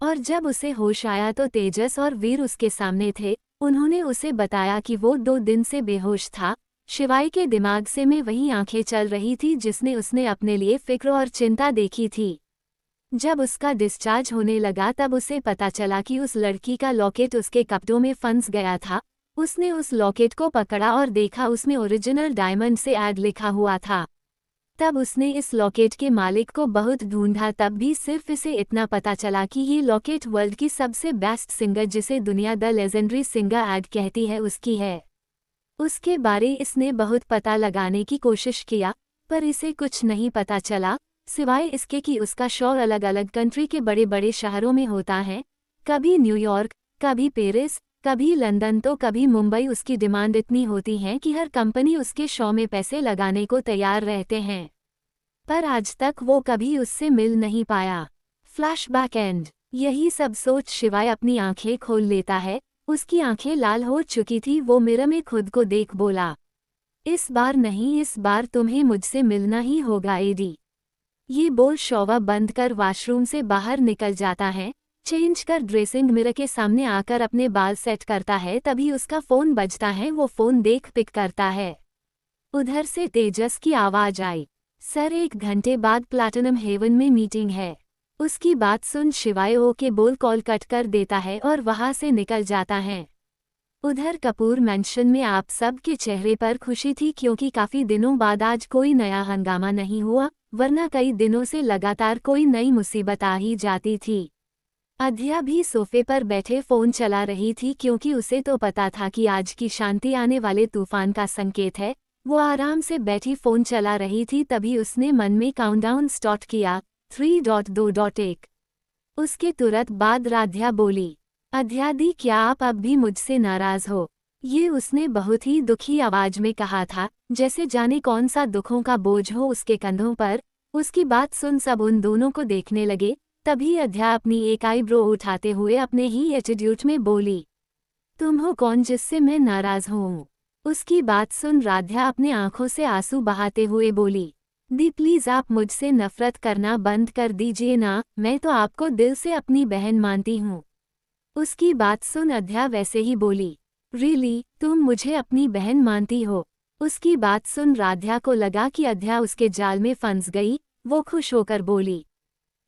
और जब उसे होश आया तो तेजस और वीर उसके सामने थे। उन्होंने उसे बताया कि वो 2 दिन से बेहोश था। शिवाय के दिमाग से में वही आंखें चल रही थी जिसने उसने अपने लिए फिक्र और चिंता देखी थी। जब उसका डिस्चार्ज होने लगा तब उसे पता चला कि उस लड़की का लॉकेट उसके कपड़ों में फंस गया था। उसने उस लॉकेट को पकड़ा और देखा, उसमें ओरिजिनल डायमंड से ऐड लिखा हुआ था। तब उसने इस लॉकेट के मालिक को बहुत ढूंढा, तब भी सिर्फ इसे इतना पता चला कि ये लॉकेट वर्ल्ड की सबसे बेस्ट सिंगर, जिसे दुनिया द लेजेंडरी सिंगर ऐड कहती है, उसकी है। उसके बारे इसने बहुत पता लगाने की कोशिश किया, पर इसे कुछ नहीं पता चला, सिवाय इसके कि उसका शो अलग अलग कंट्री के बड़े बड़े शहरों में होता है। कभी न्यूयॉर्क, कभी पेरिस, कभी लंदन तो कभी मुंबई। उसकी डिमांड इतनी होती है कि हर कंपनी उसके शो में पैसे लगाने को तैयार रहते हैं, पर आज तक वो कभी उससे मिल नहीं पाया। Flashback and. यही सब सोच शिवाय अपनी आंखें खोल लेता है। उसकी आंखें लाल हो चुकी थी। वो मिरर में खुद को देख बोला, इस बार नहीं, इस बार तुम्हें मुझसे मिलना ही होगा एडी। ये बोल शोभा बंद कर वॉशरूम से बाहर निकल जाता है, चेंज कर ड्रेसिंग मिरर के सामने आकर अपने बाल सेट करता है। तभी उसका फोन बजता है, वो फोन देख पिक करता है। उधर से तेजस की आवाज आई, सर 1 घंटे बाद प्लैटिनम हेवन में मीटिंग है। उसकी बात सुन शिवाय ओके बोल कॉल कट कर देता है और वहां से निकल जाता है। उधर कपूर मैंशन में आप सब के चेहरे पर खुशी थी, क्योंकि काफी दिनों बाद आज कोई नया हंगामा नहीं हुआ, वरना कई दिनों से लगातार कोई नई मुसीबत आ ही जाती थी। अध्या भी सोफे पर बैठे फोन चला रही थी, क्योंकि उसे तो पता था कि आज की शांति आने वाले तूफान का संकेत है। वो आराम से बैठी फोन चला रही थी, तभी उसने मन में काउंटडाउन स्टार्ट किया, 3.2.1। उसके तुरंत बाद राध्या बोली, अध्या दी क्या आप अब भी मुझसे नाराज हो? ये उसने बहुत ही दुखी आवाज में कहा था, जैसे जाने कौन सा दुखों का बोझ हो उसके कंधों पर। उसकी बात सुन सब उन दोनों को देखने लगे। तभी अध्या अपनी एक आईब्रो उठाते हुए अपने ही एटीट्यूड में बोली, तुम हो कौन जिससे मैं नाराज हूँ? उसकी बात सुन राध्या अपने आंखों से आंसू बहाते हुए बोली, दी प्लीज आप मुझसे नफरत करना बंद कर दीजिए ना, मैं तो आपको दिल से अपनी बहन मानती हूँ। उसकी बात सुन अध्या वैसे ही बोली, रियली तुम मुझे अपनी बहन मानती हो? उसकी बात सुन राध्या को लगा कि अध्या उसके जाल में फंस गई। वो खुश होकर बोली,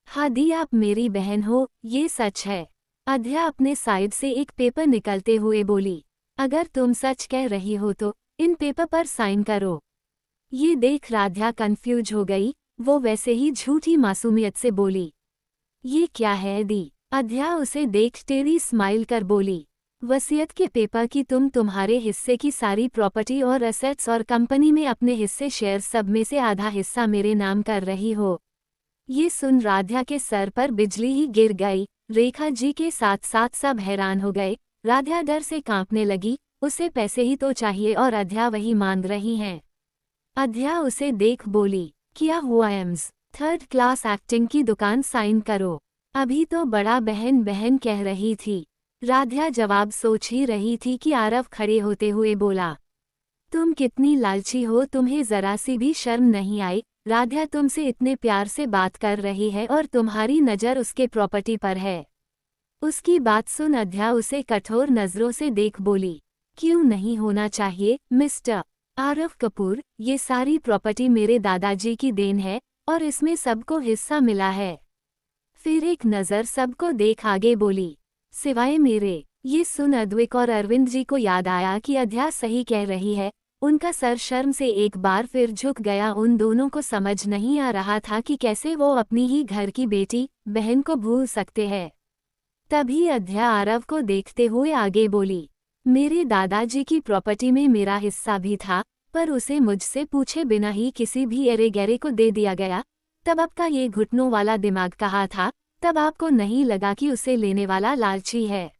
हाँ दी आप मेरी बहन हो, ये सच है। अध्या अपने साइड से एक पेपर निकलते हुए बोली, अगर तुम सच कह रही हो तो इन पेपर पर साइन करो। ये देख राध्या कंफ्यूज हो गई। वो वैसे ही झूठी मासूमियत से बोली, ये क्या है दी? अध्या उसे देख टेढ़ी स्माइल कर बोली, वसीयत के पेपर की तुम्हारे हिस्से की सारी प्रॉपर्टी और एसेट्स और कंपनी में अपने हिस्से शेयर सब में से आधा हिस्सा मेरे नाम कर रही हो। ये सुन राध्या के सर पर बिजली ही गिर गई। रेखा जी के साथ साथ सब हैरान हो गए। राध्या डर से कांपने लगी, उसे पैसे ही तो चाहिए और अध्या वही मांग रही हैं। अध्या उसे देख बोली, क्या हुआ एम्स? 3rd क्लास एक्टिंग की दुकान साइन करो। अभी तो बड़ा बहन बहन कह रही थी। राध्या जवाब सोच ही रही थी कि आरव खड़े होते हुए बोला, तुम कितनी लालची हो, तुम्हें जरा सी भी शर्म नहीं आई? राध्या तुमसे इतने प्यार से बात कर रही है और तुम्हारी नज़र उसके प्रॉपर्टी पर है। उसकी बात सुन अध्या उसे कठोर नज़रों से देख बोली, क्यों नहीं होना चाहिए मिस्टर आरव कपूर? ये सारी प्रॉपर्टी मेरे दादाजी की देन है और इसमें सबको हिस्सा मिला है। फिर एक नज़र सबको देख आगे बोली, सिवाय मेरे। ये सुन अद्विक और अरविंद जी को याद आया कि अध्या सही कह रही है। उनका सर शर्म से एक बार फिर झुक गया। उन दोनों को समझ नहीं आ रहा था कि कैसे वो अपनी ही घर की बेटी बहन को भूल सकते हैं। तभी अध्या आरव को देखते हुए आगे बोली, मेरे दादाजी की प्रॉपर्टी में मेरा हिस्सा भी था, पर उसे मुझसे पूछे बिना ही किसी भी एरे गैरे को दे दिया गया। तब आपका ये घुटनों वाला दिमाग कहाँ था? तब आपको नहीं लगा कि उसे लेने वाला लालची है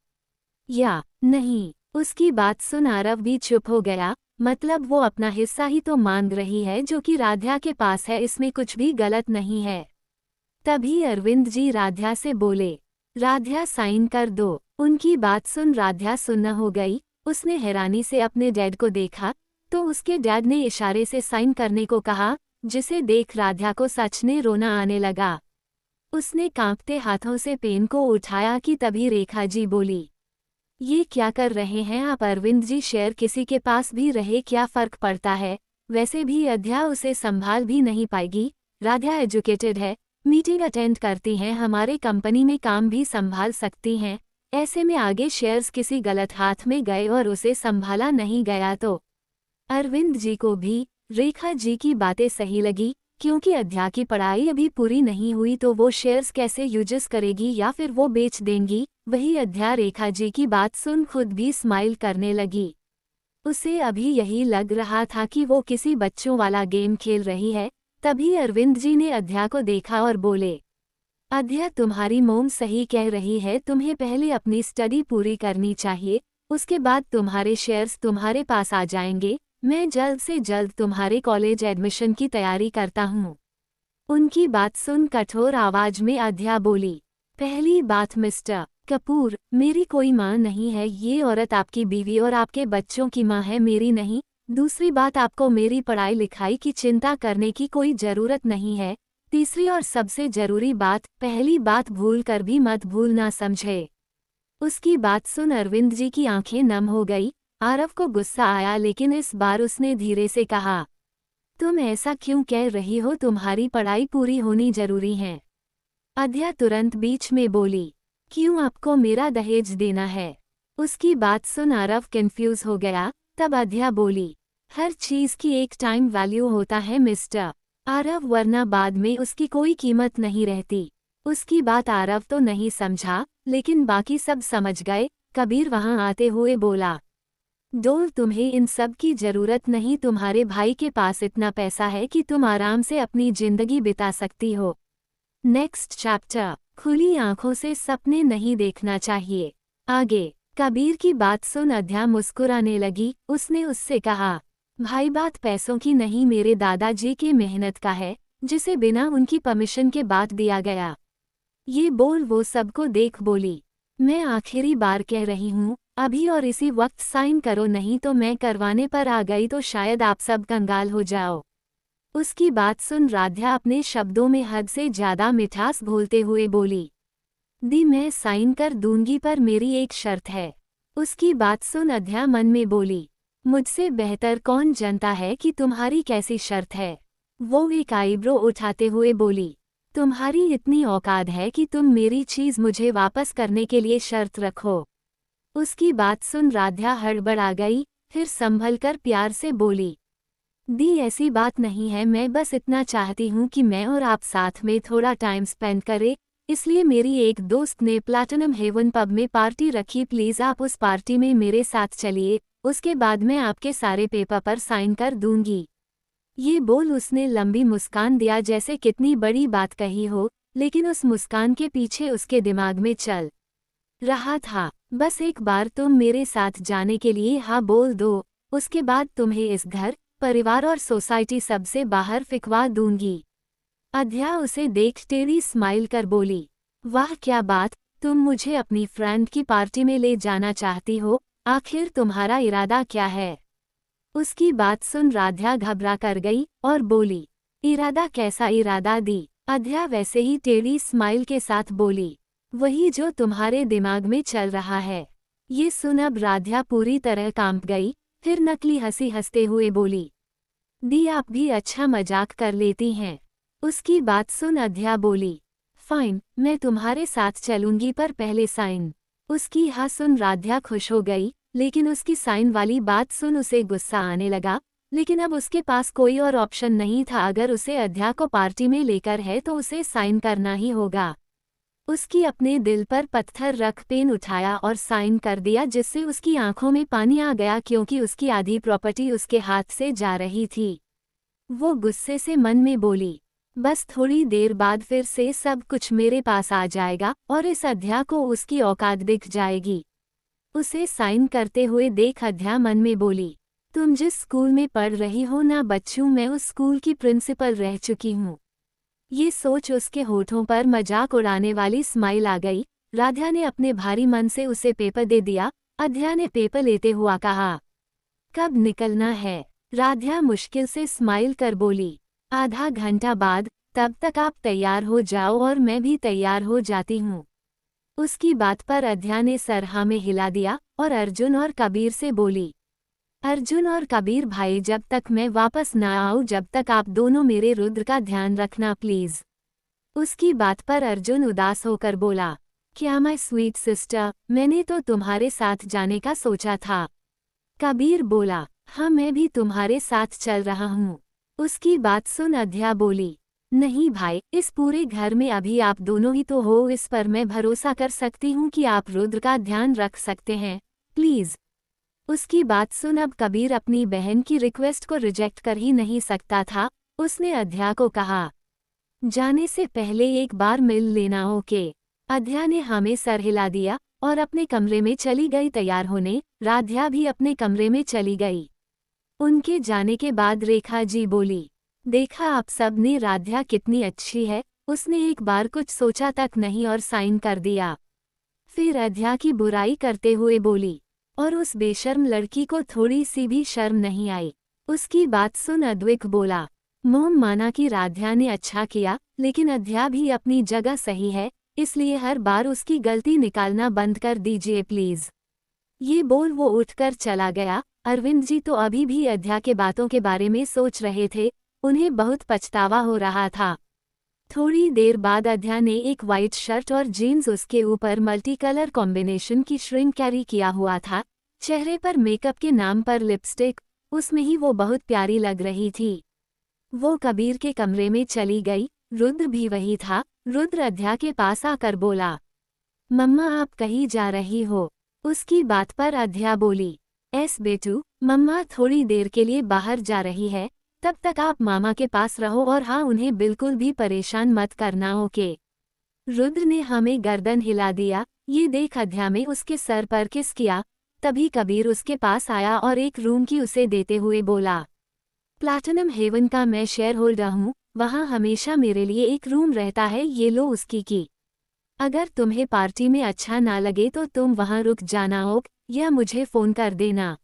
या नहीं? उसकी बात सुन आरव भी चुप हो गया। मतलब वो अपना हिस्सा ही तो मांग रही है जो कि राध्या के पास है, इसमें कुछ भी गलत नहीं है। तभी अरविंद जी राध्या से बोले, राध्या साइन कर दो। उनकी बात सुन राध्या सुन्न हो गई। उसने हैरानी से अपने डैड को देखा तो उसके डैड ने इशारे से साइन करने को कहा, जिसे देख राध्या को सच में रोना आने लगा। उसने कांपते हाथों से पेन को उठाया कि तभी रेखा जी बोली, ये क्या कर रहे हैं आप अरविंद जी? शेयर किसी के पास भी रहे क्या फर्क पड़ता है? वैसे भी अध्या उसे संभाल भी नहीं पाएगी। राध्या एजुकेटेड है, मीटिंग अटेंड करती हैं, हमारे कंपनी में काम भी संभाल सकती हैं। ऐसे में आगे शेयर्स किसी गलत हाथ में गए और उसे संभाला नहीं गया तो? अरविंद जी को भी रेखा जी की बातें सही लगी, क्योंकि अध्या की पढ़ाई अभी पूरी नहीं हुई तो वो शेयर्स कैसे यूज करेगी या फिर वो बेच देंगी। वही अध्या रेखा जी की बात सुन खुद भी स्माइल करने लगी। उसे अभी यही लग रहा था कि वो किसी बच्चों वाला गेम खेल रही है। तभी अरविंद जी ने अध्या को देखा और बोले, अध्या तुम्हारी मोम सही कह रही है, तुम्हें पहले अपनी स्टडी पूरी करनी चाहिए, उसके बाद तुम्हारे शेयर्स तुम्हारे पास आ जाएंगे। मैं जल्द से जल्द तुम्हारे कॉलेज एडमिशन की तैयारी करता हूँ। उनकी बात सुन कठोर आवाज में अध्या बोली, पहली बात मिस्टर कपूर, मेरी कोई माँ नहीं है, ये औरत आपकी बीवी और आपके बच्चों की माँ है, मेरी नहीं। दूसरी बात, आपको मेरी पढ़ाई लिखाई की चिंता करने की कोई ज़रूरत नहीं है। तीसरी और सबसे जरूरी बात, पहली बात भूल कर भी मत भूलना, समझे। उसकी बात सुन अरविंद जी की आंखें नम हो गई। आरव को गुस्सा आया, लेकिन इस बार उसने धीरे से कहा, तुम ऐसा क्यों कह रही हो, तुम्हारी पढ़ाई पूरी होनी जरूरी है। अद्या तुरंत बीच में बोली, क्यों आपको मेरा दहेज देना है। उसकी बात सुन आरव कंफ्यूज हो गया। तब अद्या बोली, हर चीज की एक टाइम वैल्यू होता है मिस्टर आरव, वरना बाद में उसकी कोई कीमत नहीं रहती। उसकी बात आरव तो नहीं समझा, लेकिन बाकी सब समझ गए। कबीर वहां आते हुए बोला, डोल, तुम्हें इन सब की जरूरत नहीं, तुम्हारे भाई के पास इतना पैसा है कि तुम आराम से अपनी जिंदगी बिता सकती हो। नेक्स्ट चैप्टर, खुली आंखों से सपने नहीं देखना चाहिए। आगे। कबीर की बात सुन अद्या मुस्कुराने लगी। उसने उससे कहा, भाई बात पैसों की नहीं, मेरे दादाजी की मेहनत का है, जिसे बिना उनकी परमिशन के बात दिया गया। ये बोल वो सबको देख बोली, मैं आखिरी बार कह रही हूँ, अभी और इसी वक्त साइन करो, नहीं तो मैं करवाने पर आ गई तो शायद आप सब कंगाल हो जाओ। उसकी बात सुन राध्या अपने शब्दों में हद से ज्यादा मिठास घोलते हुए बोली, दी, मैं साइन कर दूंगी, पर मेरी एक शर्त है। उसकी बात सुन अद्या मन में बोली, मुझसे बेहतर कौन जानता है कि तुम्हारी कैसी शर्त है। वो एक आईब्रो उठाते हुए बोली, तुम्हारी इतनी औकात है कि तुम मेरी चीज मुझे वापस करने के लिए शर्त रखो। उसकी बात सुन राध्या हड़बड़ा गई, फिर संभल कर प्यार से बोली, दी, ऐसी बात नहीं है, मैं बस इतना चाहती हूँ कि मैं और आप साथ में थोड़ा टाइम स्पेंड करें, इसलिए मेरी एक दोस्त ने प्लैटिनम हेवन पब में पार्टी रखी, प्लीज आप उस पार्टी में मेरे साथ चलिए, उसके बाद मैं आपके सारे पेपर पर साइन कर दूंगी। ये बोल उसने लंबी मुस्कान दिया, जैसे कितनी बड़ी बात कही हो, लेकिन उस मुस्कान के पीछे उसके दिमाग में चल रहा था, बस एक बार तुम मेरे साथ जाने के लिए हाँ बोल दो, उसके बाद तुम्हें इस घर, परिवार और सोसाइटी सबसे बाहर फिकवा दूंगी। अद्या उसे देख टेढ़ी स्माइल कर बोली, वाह क्या बात, तुम मुझे अपनी फ्रेंड की पार्टी में ले जाना चाहती हो, आखिर तुम्हारा इरादा क्या है। उसकी बात सुन राध्या घबरा कर गई और बोली, इरादा, कैसा इरादा दी। अद्या वैसे ही टेढ़ी स्माइल के साथ बोली, वही जो तुम्हारे दिमाग में चल रहा है। ये सुन अब राध्या पूरी तरह कांप गई, फिर नकली हंसी हंसते हुए बोली, दी, आप भी अच्छा मजाक कर लेती हैं। उसकी बात सुन अद्या बोली, फाइन, मैं तुम्हारे साथ चलूंगी, पर पहले साइन। उसकी हाँ सुन राध्या खुश हो गई, लेकिन उसकी साइन वाली बात सुन उसे गुस्सा आने लगा। लेकिन अब उसके पास कोई और ऑप्शन नहीं था, अगर उसे अद्या को पार्टी में लेकर है तो उसे साइन करना ही होगा। उसकी अपने दिल पर पत्थर रख पेन उठाया और साइन कर दिया, जिससे उसकी आंखों में पानी आ गया, क्योंकि उसकी आधी प्रॉपर्टी उसके हाथ से जा रही थी। वो गुस्से से मन में बोली, बस थोड़ी देर बाद फिर से सब कुछ मेरे पास आ जाएगा और इस अद्या को उसकी औकात दिख जाएगी। उसे साइन करते हुए देख अद्या मन में बोली, तुम जिस स्कूल में पढ़ रही हो ना बच्चों, मैं उस स्कूल की प्रिंसिपल रह चुकी हूँ। ये सोच उसके होठों पर मजाक उड़ाने वाली स्माइल आ गई। राध्या ने अपने भारी मन से उसे पेपर दे दिया। अद्या ने पेपर लेते हुआ कहा, कब निकलना है। राध्या मुश्किल से स्माइल कर बोली, आधा घंटा बाद, तब तक आप तैयार हो जाओ और मैं भी तैयार हो जाती हूँ। उसकी बात पर अद्या ने सर हाँ में हिला दिया और अर्जुन और कबीर से बोली, अर्जुन और कबीर भाई, जब तक मैं वापस ना आऊँ जब तक आप दोनों मेरे रुद्र का ध्यान रखना प्लीज। उसकी बात पर अर्जुन उदास होकर बोला, क्या माय स्वीट सिस्टर, मैंने तो तुम्हारे साथ जाने का सोचा था। कबीर बोला, हाँ मैं भी तुम्हारे साथ चल रहा हूँ। उसकी बात सुन अद्या बोली, नहीं भाई, इस पूरे घर में अभी आप दोनों ही तो हो, इस पर मैं भरोसा कर सकती हूँ कि आप रुद्र का ध्यान रख सकते हैं, प्लीज। उसकी बात सुन अब कबीर अपनी बहन की रिक्वेस्ट को रिजेक्ट कर ही नहीं सकता था। उसने अद्या को कहा, जाने से पहले एक बार मिल लेना, ओके। अद्या ने हमें सर हिला दिया और अपने कमरे में चली गई तैयार होने। राध्या भी अपने कमरे में चली गई। उनके जाने के बाद रेखा जी बोली, देखा आप सब ने, राध्या कितनी अच्छी है, उसने एक बार कुछ सोचा तक नहीं और साइन कर दिया। फिर अद्या की बुराई करते हुए बोली, और उस बेशर्म लड़की को थोड़ी सी भी शर्म नहीं आई। उसकी बात सुन अद्विक बोला, मोम माना कि राध्या ने अच्छा किया, लेकिन अध्या भी अपनी जगह सही है, इसलिए हर बार उसकी गलती निकालना बंद कर दीजिए प्लीज। ये बोल वो उठकर चला गया। अरविंद जी तो अभी भी अध्या के बातों के बारे में सोच रहे थे, उन्हें बहुत पछतावा हो रहा था। थोड़ी देर बाद अध्या ने एक वाइट शर्ट और जीन्स, उसके ऊपर मल्टी कलर कॉम्बिनेशन की श्रिंक कैरी किया हुआ था, चेहरे पर मेकअप के नाम पर लिपस्टिक, उसमें ही वो बहुत प्यारी लग रही थी। वो कबीर के कमरे में चली गई। रुद्र भी वही था। रुद्र अध्या के पास आकर बोला, मम्मा आप कहीं जा रही हो? उसकी बात पर अध्या बोली, एस बेटू, मम्मा थोड़ी देर के लिए बाहर जा रही है, तब तक आप मामा के पास रहो और हाँ, उन्हें बिल्कुल भी परेशान मत करना, ओके? रुद्र ने हमें गर्दन हिला दिया। ये देख अध्या में उसके सर पर किस किया। तभी कबीर उसके पास आया और एक रूम की उसे देते हुए बोला, प्लैटिनम हेवन का मैं शेयर होल्डर हूँ, वहाँ हमेशा मेरे लिए एक रूम रहता है, ये लो उसकी की। अगर तुम्हें पार्टी में अच्छा ना लगे तो तुम वहाँ रुक जाना ओक, या मुझे फ़ोन कर देना।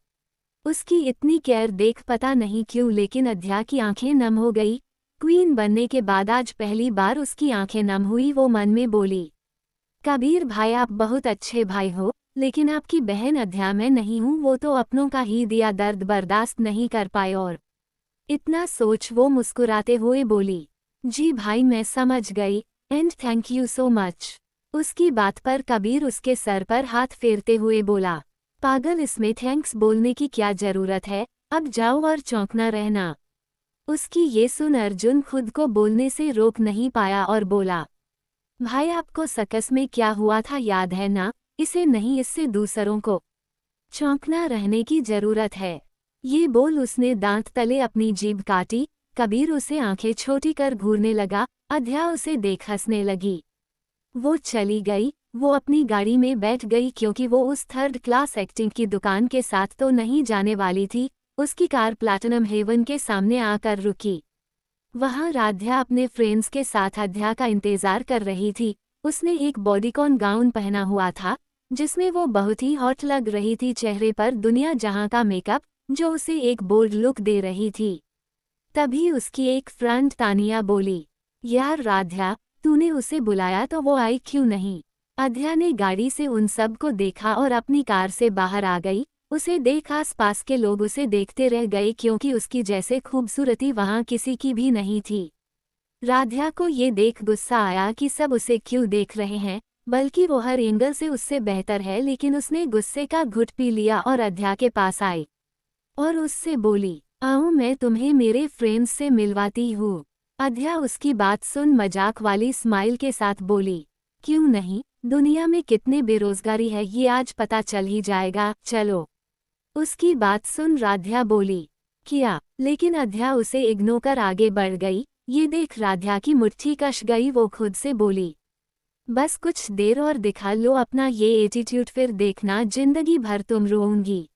उसकी इतनी केयर देख पता नहीं क्यों लेकिन अध्या की आंखें नम हो गई। क्वीन बनने के बाद आज पहली बार उसकी आंखें नम हुई। वो मन में बोली, कबीर भाई आप बहुत अच्छे भाई हो, लेकिन आपकी बहन अध्या मैं नहीं हूँ, वो तो अपनों का ही दिया दर्द बर्दाश्त नहीं कर पाए। और इतना सोच वो मुस्कुराते हुए बोली, जी भाई मैं समझ गई, and thank you so much. उसकी बात पर कबीर उसके सर पर हाथ फेरते हुए बोला, पागल, इसमें थैंक्स बोलने की क्या जरूरत है, अब जाओ और चौंकना रहना। उसकी ये सुन अर्जुन खुद को बोलने से रोक नहीं पाया और बोला, भाई आपको सकस में क्या हुआ था याद है ना? इसे नहीं, इससे दूसरों को चौंकना रहने की जरूरत है। ये बोल उसने दांत तले अपनी जीभ काटी। कबीर उसे आंखें छोटी कर घूरने लगा। अध्या उसे देख हंसने लगी। वो चली गई। वो अपनी गाड़ी में बैठ गई क्योंकि वो उस थर्ड क्लास एक्टिंग की दुकान के साथ तो नहीं जाने वाली थी। उसकी कार प्लैटिनम हेवन के सामने आकर रुकी। वहां राध्या अपने फ्रेंड्स के साथ अध्या का इंतजार कर रही थी। उसने एक बॉडीकॉन गाउन पहना हुआ था जिसमें वो बहुत ही हॉट लग रही थी, चेहरे पर दुनिया जहां का मेकअप जो उसे एक बोल्ड लुक दे रही थी। तभी उसकी एक फ्रेंड तानिया बोली, यार राध्या, तूने उसे बुलाया तो वो आई क्यों नहीं? अध्या ने गाड़ी से उन सब को देखा और अपनी कार से बाहर आ गई। उसे देख आसपास के लोग उसे देखते रह गए क्योंकि उसकी जैसे खूबसूरती वहां किसी की भी नहीं थी। राध्या को ये देख गुस्सा आया कि सब उसे क्यों देख रहे हैं, बल्कि वो हर एंगल से उससे बेहतर है, लेकिन उसने गुस्से का घुट पी लिया और अध्या के पास आई और उससे बोली, आओ मैं तुम्हें मेरे फ्रेंड्स से मिलवाती हूँ। अध्या उसकी बात सुन मजाक वाली स्माइल के साथ बोली, क्यों नहीं, दुनिया में कितने बेरोजगारी है ये आज पता चल ही जाएगा, चलो। उसकी बात सुन राध्या बोली, क्या? लेकिन अध्या उसे इग्नोर कर आगे बढ़ गई। ये देख राध्या की मुट्ठी कश गई। वो खुद से बोली, बस कुछ देर और दिखा लो अपना ये एटीट्यूड, फिर देखना जिंदगी भर तुम रोऊंगी।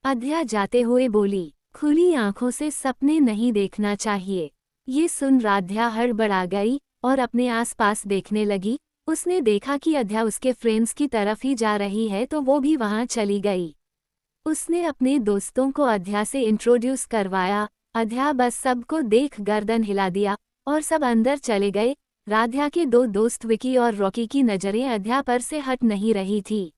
अध्या जाते हुए बोली, खुली आंखों से सपने नहीं देखना चाहिए। ये सुन राध्या हड़बड़ा गई और अपने आसपास देखने लगी। उसने देखा कि अध्या उसके फ्रेंड्स की तरफ ही जा रही है तो वो भी वहां चली गई। उसने अपने दोस्तों को अध्या से इंट्रोड्यूस करवाया। अध्या बस सबको देख गर्दन हिला दिया और सब अंदर चले गए। राध्या के दो दोस्त विकी और रॉकी की नजरें अध्या पर से हट नहीं रही थी।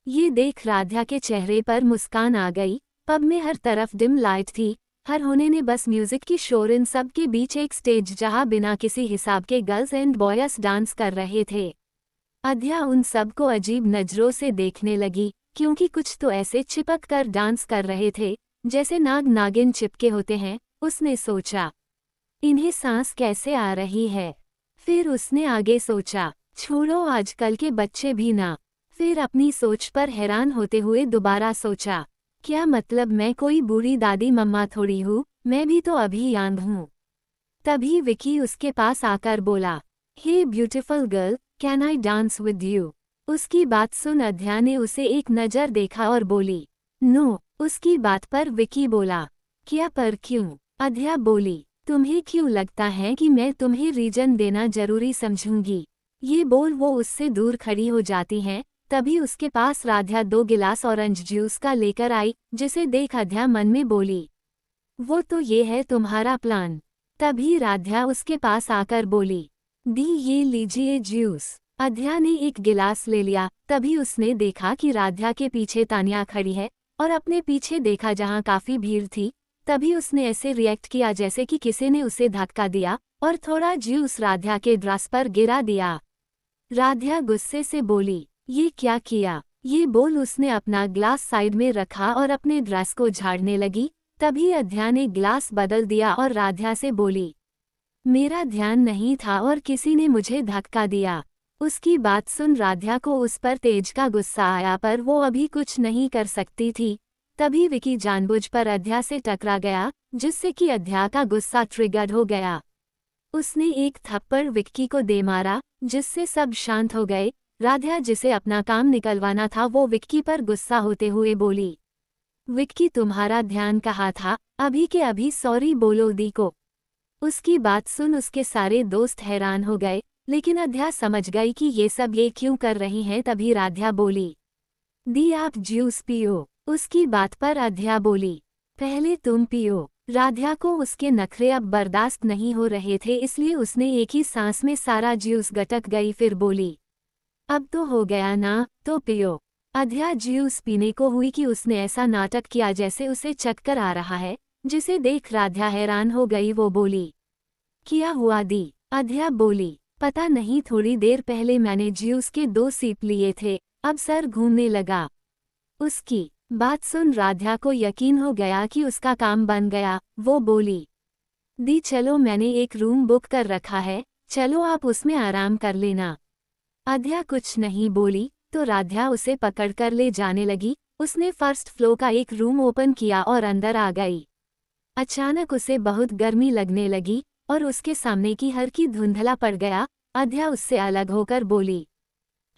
ये देख राध्या के चेहरे पर मुस्कान आ गई। पब में हर तरफ डिम लाइट थी। हर होने ने बस म्यूजिक की शोर। इन सब के बीच एक स्टेज जहां बिना किसी हिसाब के गर्ल्स एंड बॉयज डांस कर रहे थे। अध्या उन सब को अजीब नजरों से देखने लगी क्योंकि कुछ तो ऐसे चिपक कर डांस कर रहे थे जैसे नाग नागिन चिपके होते हैं। उसने सोचा, इन्हें सांस कैसे आ रही है? फिर उसने आगे सोचा, छोड़ो आजकल के बच्चे भी ना। फिर अपनी सोच पर हैरान होते हुए दोबारा सोचा, क्या मतलब मैं कोई बूढ़ी दादी मम्मा थोड़ी हूँ, मैं भी तो अभी यंग हूँ। तभी विकी उसके पास आकर बोला, hey beautiful girl, can I dance with you? उसकी बात सुन अध्या ने उसे एक नज़र देखा और बोली, नो। उसकी बात पर विकी बोला, क्या पर क्यों? अध्या बोली, तुम्हें क्यों लगता है कि मैं तुम्हें रीजन देना जरूरी समझूंगी? ये बोल वो उससे दूर खड़ी हो जाती हैं। तभी उसके पास राध्या 2 गिलास ऑरेंज जूस का लेकर आई, जिसे देख अध्या मन में बोली, वो तो ये है तुम्हारा प्लान। तभी राध्या उसके पास आकर बोली, दी ये लीजिए जूस। अध्या ने एक गिलास ले लिया। तभी उसने देखा कि राध्या के पीछे तानिया खड़ी है और अपने पीछे देखा जहां काफी भीड़ थी। तभी उसने ऐसे रिएक्ट किया जैसे कि किसी ने उसे धक्का दिया और थोड़ा जूस राध्या के ड्रेस पर गिरा दिया। राध्या गुस्से से बोली, ये क्या किया? ये बोल उसने अपना ग्लास साइड में रखा और अपने ड्रेस को झाड़ने लगी। तभी अध्या ने ग्लास बदल दिया और राध्या से बोली, मेरा ध्यान नहीं था और किसी ने मुझे धक्का दिया। उसकी बात सुन राध्या को उस पर तेज का गुस्सा आया, पर वो अभी कुछ नहीं कर सकती थी। तभी विकी जानबूझ पर अध्या से टकरा गया, जिससे कि अध्या का गुस्सा ट्रिगर हो गया। उसने एक थप्पड़ विक्की को दे मारा, जिससे सब शांत हो गए। राध्या जिसे अपना काम निकलवाना था वो विक्की पर गुस्सा होते हुए बोली, विक्की तुम्हारा ध्यान कहाँ था? अभी के अभी सॉरी बोलो दी को। उसकी बात सुन उसके सारे दोस्त हैरान हो गए, लेकिन अध्या समझ गई कि ये सब ये क्यों कर रही हैं। तभी राध्या बोली, दी आप जूस पियो। उसकी बात पर अध्या बोली, पहले तुम पियो। राध्या को उसके नखरे अब बर्दाश्त नहीं हो रहे थे, इसलिए उसने एक ही सांस में सारा जूस गटक गई। फिर बोली, अब तो हो गया ना, तो पियो। अध्या जूस पीने को हुई कि उसने ऐसा नाटक किया जैसे उसे चक्कर आ रहा है, जिसे देख राध्या हैरान हो गई। वो बोली, क्या हुआ दी? अध्या बोली, पता नहीं, थोड़ी देर पहले मैंने जूस के 2 सिप लिए थे, अब सर घूमने लगा। उसकी बात सुन राध्या को यकीन हो गया कि उसका काम बन गया। वो बोली, दी चलो मैंने एक रूम बुक कर रखा है, चलो आप उसमें आराम कर लेना। अध्या कुछ नहीं बोली तो राध्या उसे पकड़कर ले जाने लगी। उसने फर्स्ट फ्लोर का एक रूम ओपन किया और अंदर आ गई। अचानक उसे बहुत गर्मी लगने लगी और उसके सामने की हर की धुंधला पड़ गया। अध्या उससे अलग होकर बोली,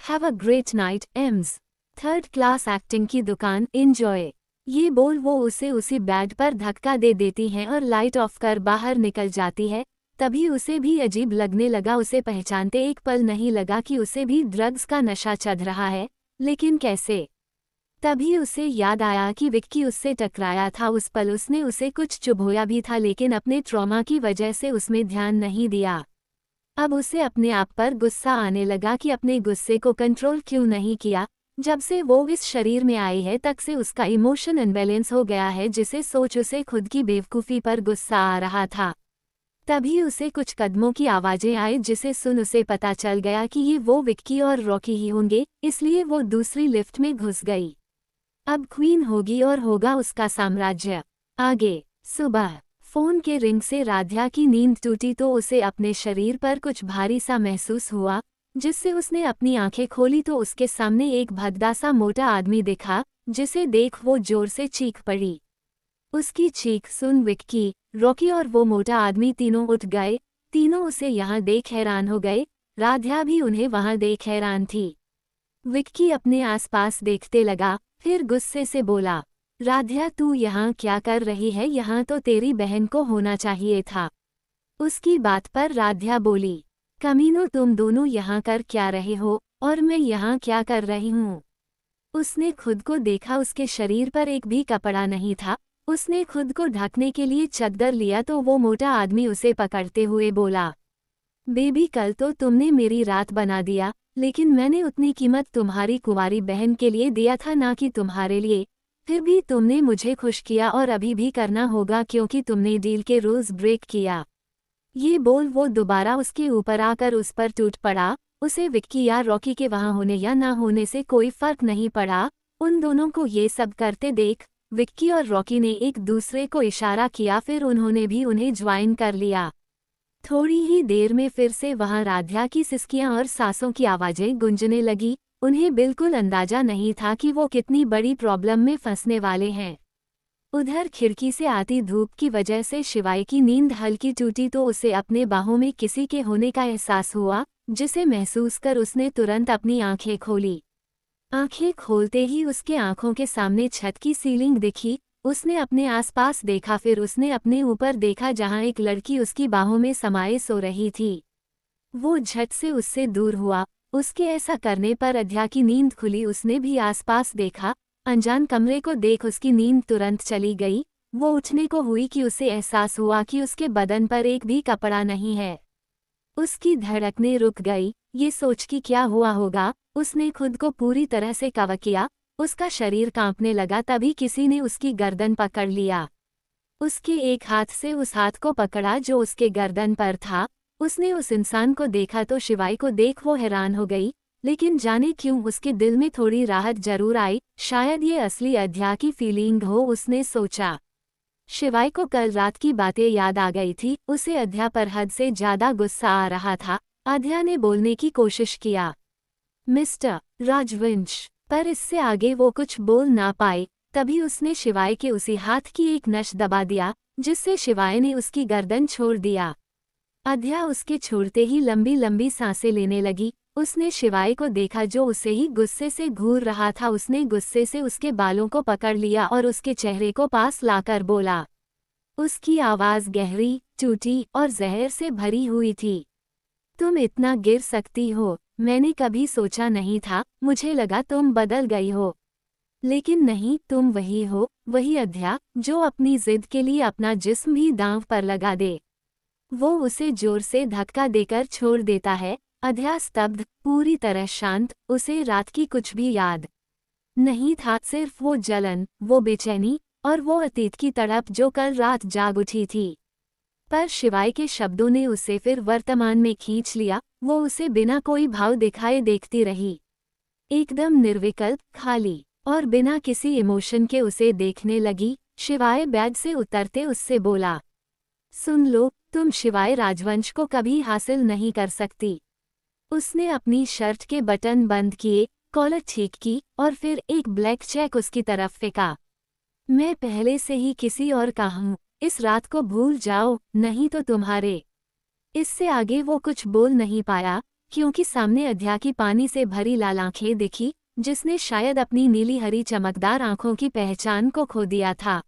have a great night AIIMS. 3rd class acting की दुकान, एंजॉय। ये बोल वो उसे उसी बेड पर धक्का दे देती है और लाइट ऑफ कर बाहर निकल जाती है। तभी उसे भी अजीब लगने लगा। उसे पहचानते एक पल नहीं लगा कि उसे भी ड्रग्स का नशा चढ़ रहा है, लेकिन कैसे? तभी उसे याद आया कि विक्की उससे टकराया था। उस पल उसने उसे कुछ चुभोया भी था, लेकिन अपने ट्रॉमा की वजह से उसमें ध्यान नहीं दिया। अब उसे अपने आप पर गुस्सा आने लगा कि अपने गुस्से को कंट्रोल क्यों नहीं किया। जब से वो इस शरीर में आई है तक से उसका इमोशन अनबैलेंस हो गया है, जिसे सोच उसे खुद की बेवकूफ़ी पर गुस्सा आ रहा था। तभी उसे कुछ कदमों की आवाज़ें आई, जिसे सुन उसे पता चल गया कि ये वो विक्की और रॉकी ही होंगे, इसलिए वो दूसरी लिफ्ट में घुस गई। अब क्वीन होगी और होगा उसका साम्राज्य। आगे सुबह फोन के रिंग से राध्या की नींद टूटी तो उसे अपने शरीर पर कुछ भारी सा महसूस हुआ, जिससे उसने अपनी आंखें खोली तो उसके सामने एक भद्दा सा मोटा आदमी दिखा, जिसे देख वो जोर से चीख पड़ी। उसकी चीख सुन विक्की, रॉकी और वो मोटा आदमी तीनों उठ गए। तीनों उसे यहाँ देख हैरान हो गए। राध्या भी उन्हें वहाँ देख हैरान थी। विक्की अपने आसपास देखते लगा, फिर गुस्से से बोला, राध्या तू यहाँ क्या कर रही है? यहाँ तो तेरी बहन को होना चाहिए था। उसकी बात पर राध्या बोली, कमीनों तुम दोनों यहाँ कर क्या रहे हो और मैं यहाँ क्या कर रही हूँ? उसने खुद को देखा, उसके शरीर पर एक भी कपड़ा नहीं था। उसने खुद को ढकने के लिए चद्दर लिया तो वो मोटा आदमी उसे पकड़ते हुए बोला, बेबी कल तो तुमने मेरी रात बना दिया, लेकिन मैंने उतनी कीमत तुम्हारी कुंवारी बहन के लिए दिया था, ना कि तुम्हारे लिए। फिर भी तुमने मुझे खुश किया और अभी भी करना होगा, क्योंकि तुमने डील के रूल्स ब्रेक किया। ये बोल वो दोबारा उसके ऊपर आकर उस पर टूट पड़ा। उसे विक्की या रॉकी के वहाँ होने या ना होने से कोई फर्क नहीं पड़ा। उन दोनों को ये सब करते देख विक्की और रॉकी ने एक दूसरे को इशारा किया, फिर उन्होंने भी उन्हें ज्वाइन कर लिया। थोड़ी ही देर में फिर से वहां राध्या की सिसकियां और सांसों की आवाजें गूंजने लगी। उन्हें बिल्कुल अंदाजा नहीं था कि वो कितनी बड़ी प्रॉब्लम में फंसने वाले हैं। उधर खिड़की से आती धूप की वजह से शिवाय की नींद हल्की टूटी तो उसे अपने बाहों में किसी के होने का एहसास हुआ, जिसे महसूस कर उसने तुरंत अपनी आंखें खोली। आंखें खोलते ही उसके आंखों के सामने छत की सीलिंग दिखी। उसने अपने आसपास देखा, फिर उसने अपने ऊपर देखा जहां एक लड़की उसकी बाहों में समाये सो रही थी। वो झट से उससे दूर हुआ। उसके ऐसा करने पर अध्या की नींद खुली। उसने भी आसपास देखा। अनजान कमरे को देख उसकी नींद तुरंत चली गई। वो उठने को हुई कि उसे एहसास हुआ कि उसके बदन पर एक भी कपड़ा नहीं है। उसकी धड़कनें रुक गई, ये सोच कि क्या हुआ होगा। उसने खुद को पूरी तरह से कवर किया, उसका शरीर कांपने लगा। तभी किसी ने उसकी गर्दन पकड़ लिया। उसके एक हाथ से उस हाथ को पकड़ा जो उसके गर्दन पर था। उसने उस इंसान को देखा तो शिवाय को देख वो हैरान हो गई, लेकिन जाने क्यों उसके दिल में थोड़ी राहत जरूर आई। शायद ये असली अध्या की फीलिंग हो, उसने सोचा। शिवाय को कल रात की बातें याद आ गई थी। उसे अध्या पर हद से ज्यादा गुस्सा आ रहा था। अध्या ने बोलने की कोशिश किया, मिस्टर राजवंश, पर इससे आगे वो कुछ बोल ना पाए। तभी उसने शिवाय के उसी हाथ की एक नस दबा दिया, जिससे शिवाय ने उसकी गर्दन छोड़ दिया। अध्या उसके छोड़ते ही लंबी लंबी सांसें लेने लगी। उसने शिवाय को देखा जो उसे ही गुस्से से घूर रहा था। उसने गुस्से से उसके बालों को पकड़ लिया और उसके चेहरे को पास लाकर बोला। उसकी आवाज गहरी, टूटी और जहर से भरी हुई थी। तुम इतना गिर सकती हो, मैंने कभी सोचा नहीं था। मुझे लगा तुम बदल गई हो, लेकिन नहीं, तुम वही हो, वही अध्या जो अपनी जिद के लिए अपना जिस्म भी दांव पर लगा दे। वो उसे जोर से धक्का देकर छोड़ देता है। अध्या स्तब्ध, पूरी तरह शांत। उसे रात की कुछ भी याद नहीं था, सिर्फ वो जलन, वो बेचैनी और वो अतीत की तड़प जो कल रात जाग उठी थी। पर शिवाय के शब्दों ने उसे फिर वर्तमान में खींच लिया। वो उसे बिना कोई भाव दिखाए देखती रही, एकदम निर्विकल्प, खाली और बिना किसी इमोशन के उसे देखने लगी। शिवाय बैग से उतरते उससे बोला, सुन लो, तुम शिवाय राजवंश को कभी हासिल नहीं कर सकती। उसने अपनी शर्ट के बटन बंद किए, कॉलर ठीक की और फिर एक ब्लैक चेक उसकी तरफ फेंका। मैं पहले से ही किसी और का हूँ, इस रात को भूल जाओ, नहीं तो तुम्हारे। इससे आगे वो कुछ बोल नहीं पाया, क्योंकि सामने अध्या की पानी से भरी लाल आंखें दिखी, जिसने शायद अपनी नीली हरी चमकदार आंखों की पहचान को खो दिया था।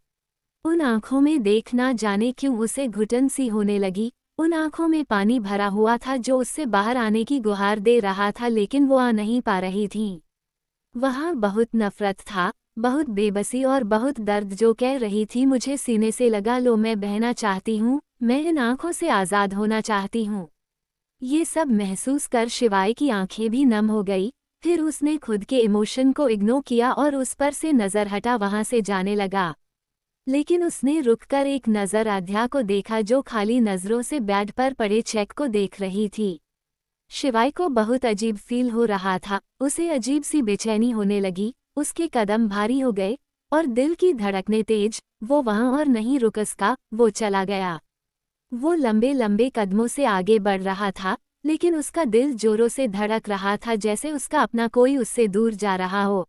उन आंखों में देख ना जाने क्यों उसे घुटन सी होने लगी। उन आंखों में पानी भरा हुआ था जो उससे बाहर आने की गुहार दे रहा था, लेकिन वो आ नहीं पा रही थी। वहाँ बहुत नफरत था, बहुत बेबसी और बहुत दर्द जो कह रही थी, मुझे सीने से लगा लो, मैं बहना चाहती हूँ, मैं इन आंखों से आज़ाद होना चाहती हूँ। ये सब महसूस कर शिवाय की आंखें भी नम हो गई। फिर उसने खुद के इमोशन को इग्नोर किया और उस पर से नज़र हटा वहाँ से जाने लगा। लेकिन उसने रुककर एक नज़र अध्या को देखा जो खाली नज़रों से बेड पर पड़े चेक को देख रही थी। शिवाय को बहुत अजीब फील हो रहा था, उसे अजीब सी बेचैनी होने लगी। उसके कदम भारी हो गए और दिल की धड़कनें तेज। वो वहाँ और नहीं रुक सका, वो चला गया। वो लंबे लंबे कदमों से आगे बढ़ रहा था, लेकिन उसका दिल जोरों से धड़क रहा था, जैसे उसका अपना कोई उससे दूर जा रहा हो।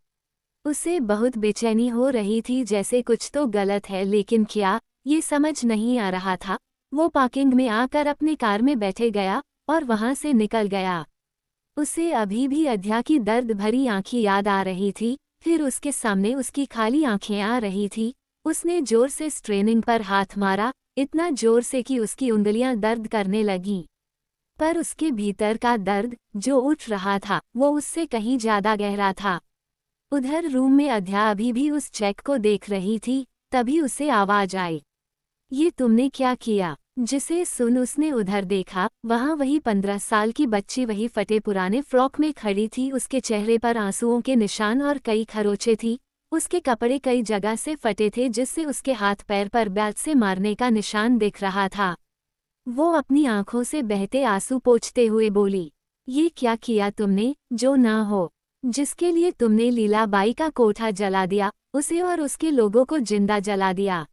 उसे बहुत बेचैनी हो रही थी, जैसे कुछ तो गलत है, लेकिन क्या, ये समझ नहीं आ रहा था। वो पार्किंग में आकर अपनी कार में बैठे गया और वहां से निकल गया। उसे अभी भी अध्या की दर्द भरी आंखें याद आ रही थी, फिर उसके सामने उसकी खाली आंखें आ रही थी। उसने जोर से स्ट्रेनिंग पर हाथ मारा, इतना जोर से कि उसकी उंगलियां दर्द करने लगीं। पर उसके भीतर का दर्द जो उठ रहा था, वो उससे कहीं ज्यादा गहरा था। उधर रूम में अध्या अभी भी उस चेक को देख रही थी। तभी उसे आवाज आई, ये तुमने क्या किया? जिसे सुन उसने उधर देखा, वहाँ वही 15 साल की बच्ची वही फटे पुराने फ्रॉक में खड़ी थी। उसके चेहरे पर आंसुओं के निशान और कई खरोंचे थी। उसके कपड़े कई जगह से फटे थे, जिससे उसके हाथ पैर पर बैट से मारने का निशान दिख रहा था। वो अपनी आंखों से बहते आंसू पोंछते हुए बोली, ये क्या किया तुमने, जो ना हो, जिसके लिए तुमने लीलाबाई का कोठा जला दिया, उसे और उसके लोगों को जिंदा जला दिया,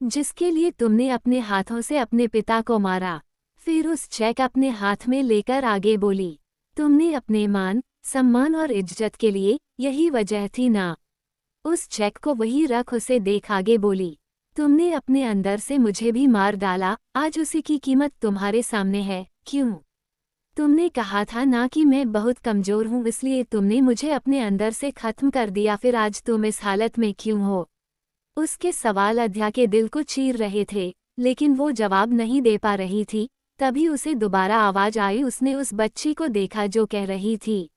जिसके लिए तुमने अपने हाथों से अपने पिता को मारा। फिर उस चेक अपने हाथ में लेकर आगे बोली, तुमने अपने मान, सम्मान और इज्जत के लिए, यही वजह थी ना? उस चेक को वही रख उसे देख आगे बोली, तुमने अपने अंदर से मुझे भी मार डाला, आज उसी की कीमत तुम्हारे सामने है। क्यों? तुमने कहा था ना कि मैं बहुत कमजोर हूँ, इसलिए तुमने मुझे अपने अंदर से खत्म कर दिया, फिर आज तुम इस हालत में क्यों हो? उसके सवाल अध्या के दिल को चीर रहे थे, लेकिन वो जवाब नहीं दे पा रही थी। तभी उसे दोबारा आवाज आई। उसने उस बच्ची को देखा जो कह रही थी,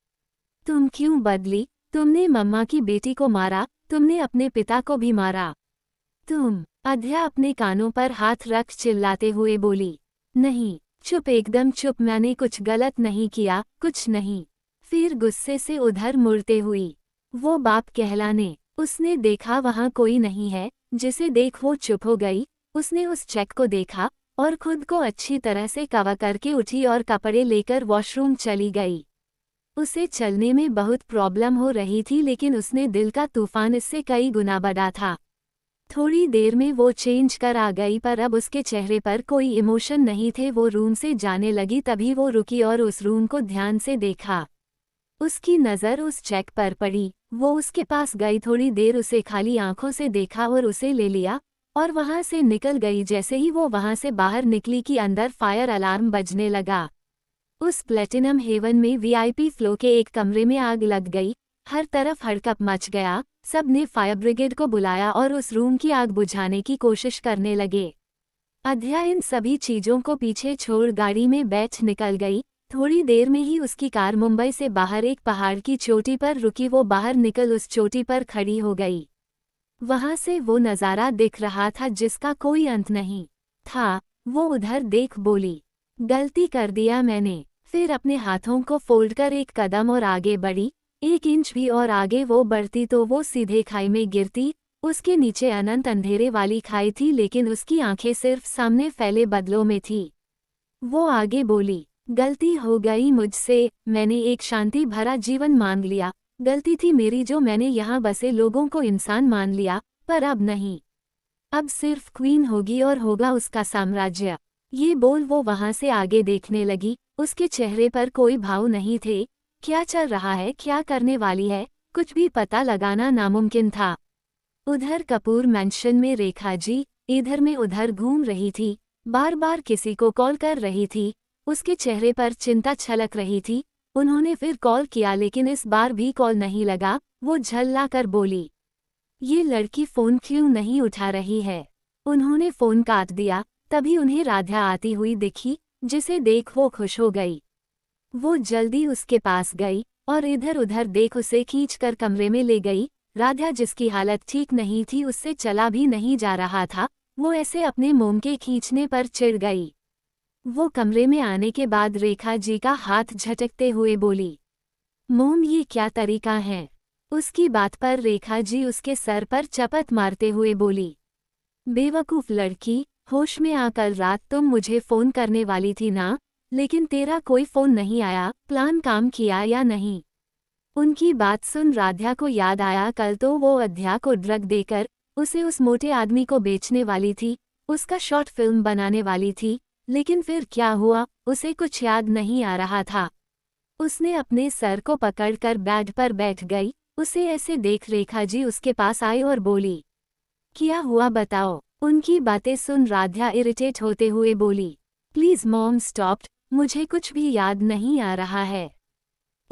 तुम क्यों बदली? तुमने मम्मा की बेटी को मारा, तुमने अपने पिता को भी मारा। तुम अद्या अपने कानों पर हाथ रख चिल्लाते हुए बोली, नहीं, चुप, एकदम चुप, मैंने कुछ गलत नहीं किया, कुछ नहीं। फिर गुस्से से उधर मुड़ते हुई वो बाप कहलाने। उसने देखा वहां कोई नहीं है, जिसे देख वो चुप हो गई। उसने उस चेक को देखा और खुद को अच्छी तरह से कवर करके उठी और कपड़े लेकर वॉशरूम चली गई। उसे चलने में बहुत प्रॉब्लम हो रही थी, लेकिन उसने दिल का तूफान इससे कई गुना बढ़ा था। थोड़ी देर में वो चेंज कर आ गई, पर अब उसके चेहरे पर कोई इमोशन नहीं थे। वो रूम से जाने लगी, तभी वो रुकी और उस रूम को ध्यान से देखा। उसकी नज़र उस चेक पर पड़ी। वो उसके पास गई, थोड़ी देर उसे खाली आंखों से देखा और उसे ले लिया और वहां से निकल गई। जैसे ही वो वहां से बाहर निकली कि अंदर फायर अलार्म बजने लगा। उस प्लेटिनम हेवन में वीआईपी फ्लो के एक कमरे में आग लग गई। हर तरफ हड़कंप मच गया। सब ने फायर ब्रिगेड को बुलाया और उस रूम की आग बुझाने की कोशिश करने लगे। अद्या इन सभी चीजों को पीछे छोड़ गाड़ी में बैठ निकल गई। थोड़ी देर में ही उसकी कार मुंबई से बाहर एक पहाड़ की चोटी पर रुकी। वो बाहर निकल उस चोटी पर खड़ी हो गई। वहां से वो नज़ारा दिख रहा था जिसका कोई अंत नहीं था। वो उधर देख बोली, गलती कर दिया मैंने। फिर अपने हाथों को फोल्ड कर एक कदम और आगे बढ़ी। 1 इंच भी और आगे वो बढ़ती तो वो सीधे खाई में गिरती। उसके नीचे अनंत अंधेरे वाली खाई थी, लेकिन उसकी आंखें सिर्फ सामने फैले बदलों में थी। वो आगे बोली, गलती हो गई मुझसे, मैंने एक शांति भरा जीवन मांग लिया। गलती थी मेरी जो मैंने यहाँ बसे लोगों को इंसान मान लिया, पर अब नहीं। अब सिर्फ क्वीन होगी और होगा उसका साम्राज्य। ये बोल वो वहां से आगे देखने लगी। उसके चेहरे पर कोई भाव नहीं थे। क्या चल रहा है, क्या करने वाली है, कुछ भी पता लगाना नामुमकिन था। उधर कपूर मैंशन में रेखा जी इधर में उधर घूम रही थी। बार बार किसी को कॉल कर रही थी। उसके चेहरे पर चिंता छलक रही थी। उन्होंने फिर कॉल किया, लेकिन इस बार भी कॉल नहीं लगा। वो झल्ला कर बोली, ये लड़की फ़ोन क्यों नहीं उठा रही है। उन्होंने फ़ोन काट दिया। तभी उन्हें राधा आती हुई दिखी, जिसे देख वो खुश हो गई। वो जल्दी उसके पास गई और इधर उधर देख उसे खींचकर कमरे में ले गई। राधा, जिसकी हालत ठीक नहीं थी, उससे चला भी नहीं जा रहा था। वो ऐसे अपने मोम के खींचने पर चिढ़ गई। वो कमरे में आने के बाद रेखा जी का हाथ झटकते हुए बोली, मोम ये क्या तरीका है। उसकी बात पर रेखा जी उसके सर पर चपत मारते हुए बोली, बेवकूफ़ लड़की, होश में आ, कल रात तुम मुझे फ़ोन करने वाली थी ना, लेकिन तेरा कोई फ़ोन नहीं आया। प्लान काम किया या नहीं। उनकी बात सुन राधा को याद आया, कल तो वो अद्या को ड्रग देकर उसे उस मोटे आदमी को बेचने वाली थी, उसका शॉर्ट फिल्म बनाने वाली थी। लेकिन फिर क्या हुआ, उसे कुछ याद नहीं आ रहा था। उसने अपने सर को पकड़कर बेड पर बैठ गई। उसे ऐसे देख रेखा जी उसके पास आई और बोली, क्या हुआ बताओ। उनकी बातें सुन राधा इरिटेट होते हुए बोली, प्लीज मॉम स्टॉप, मुझे कुछ भी याद नहीं आ रहा है।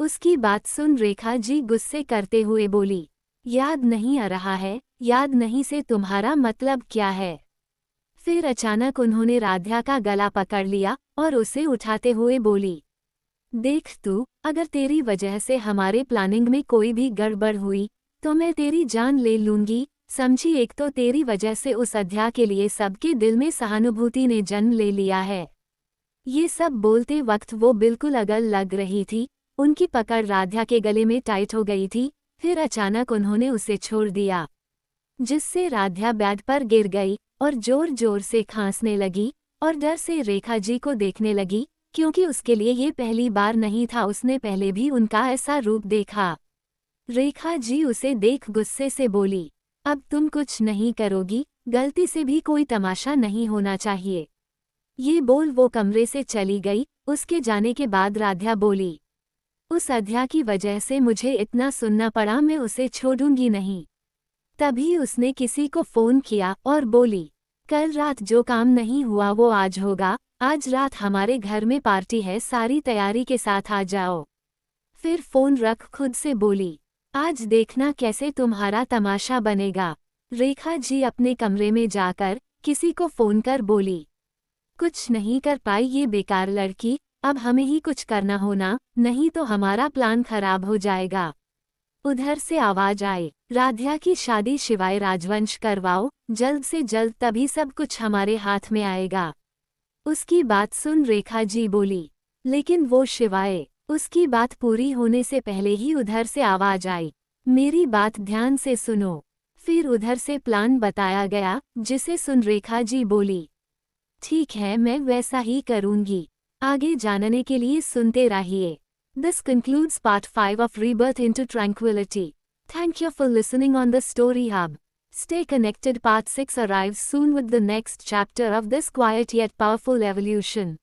उसकी बात सुन रेखा जी गुस्से करते हुए बोली, याद नहीं आ रहा है, याद नहीं से तुम्हारा मतलब क्या है। फिर अचानक उन्होंने राधा का गला पकड़ लिया और उसे उठाते हुए बोली, देख तू, अगर तेरी वजह से हमारे प्लानिंग में कोई भी गड़बड़ हुई तो मैं तेरी जान ले लूंगी, समझी। एक तो तेरी वजह से उस अद्या के लिए सबके दिल में सहानुभूति ने जन्म ले लिया है। ये सब बोलते वक्त वो बिल्कुल अगल लग रही थी। उनकी पकड़ राधा के गले में टाइट हो गई थी। फिर अचानक उन्होंने उसे छोड़ दिया, जिससे राधा बेड पर गिर गई और जोर जोर से खांसने लगी और डर से रेखा जी को देखने लगी, क्योंकि उसके लिए ये पहली बार नहीं था। उसने पहले भी उनका ऐसा रूप देखा। रेखा जी उसे देख गुस्से से बोली, अब तुम कुछ नहीं करोगी, गलती से भी कोई तमाशा नहीं होना चाहिए। ये बोल वो कमरे से चली गई। उसके जाने के बाद राधा बोली, उस अद्या की वजह से मुझे इतना सुनना पड़ा, मैं उसे छोड़ूंगी नहीं। तभी उसने किसी को फ़ोन किया और बोली, कल रात जो काम नहीं हुआ वो आज होगा। आज रात हमारे घर में पार्टी है, सारी तैयारी के साथ आ जाओ। फिर फ़ोन रख खुद से बोली, आज देखना कैसे तुम्हारा तमाशा बनेगा। रेखा जी अपने कमरे में जाकर किसी को फ़ोन कर बोली, कुछ नहीं कर पाई ये बेकार लड़की, अब हमें ही कुछ करना होना, नहीं तो हमारा प्लान खराब हो जाएगा। उधर से आवाज आई, राध्या की शादी शिवाय राजवंश करवाओ, जल्द से जल्द, तभी सब कुछ हमारे हाथ में आएगा। उसकी बात सुन रेखा जी बोली, लेकिन वो शिवाय। उसकी बात पूरी होने से पहले ही उधर से आवाज आई, मेरी बात ध्यान से सुनो। फिर उधर से प्लान बताया गया, जिसे सुन रेखा जी बोली, ठीक है, मैं वैसा ही करूंगी। आगे जानने के लिए सुनते रहिए। This concludes part 5 of Rebirth into Tranquility. Thank you for listening on the Story Hub. Stay connected, part 6 arrives soon with the next chapter of this quiet yet powerful evolution.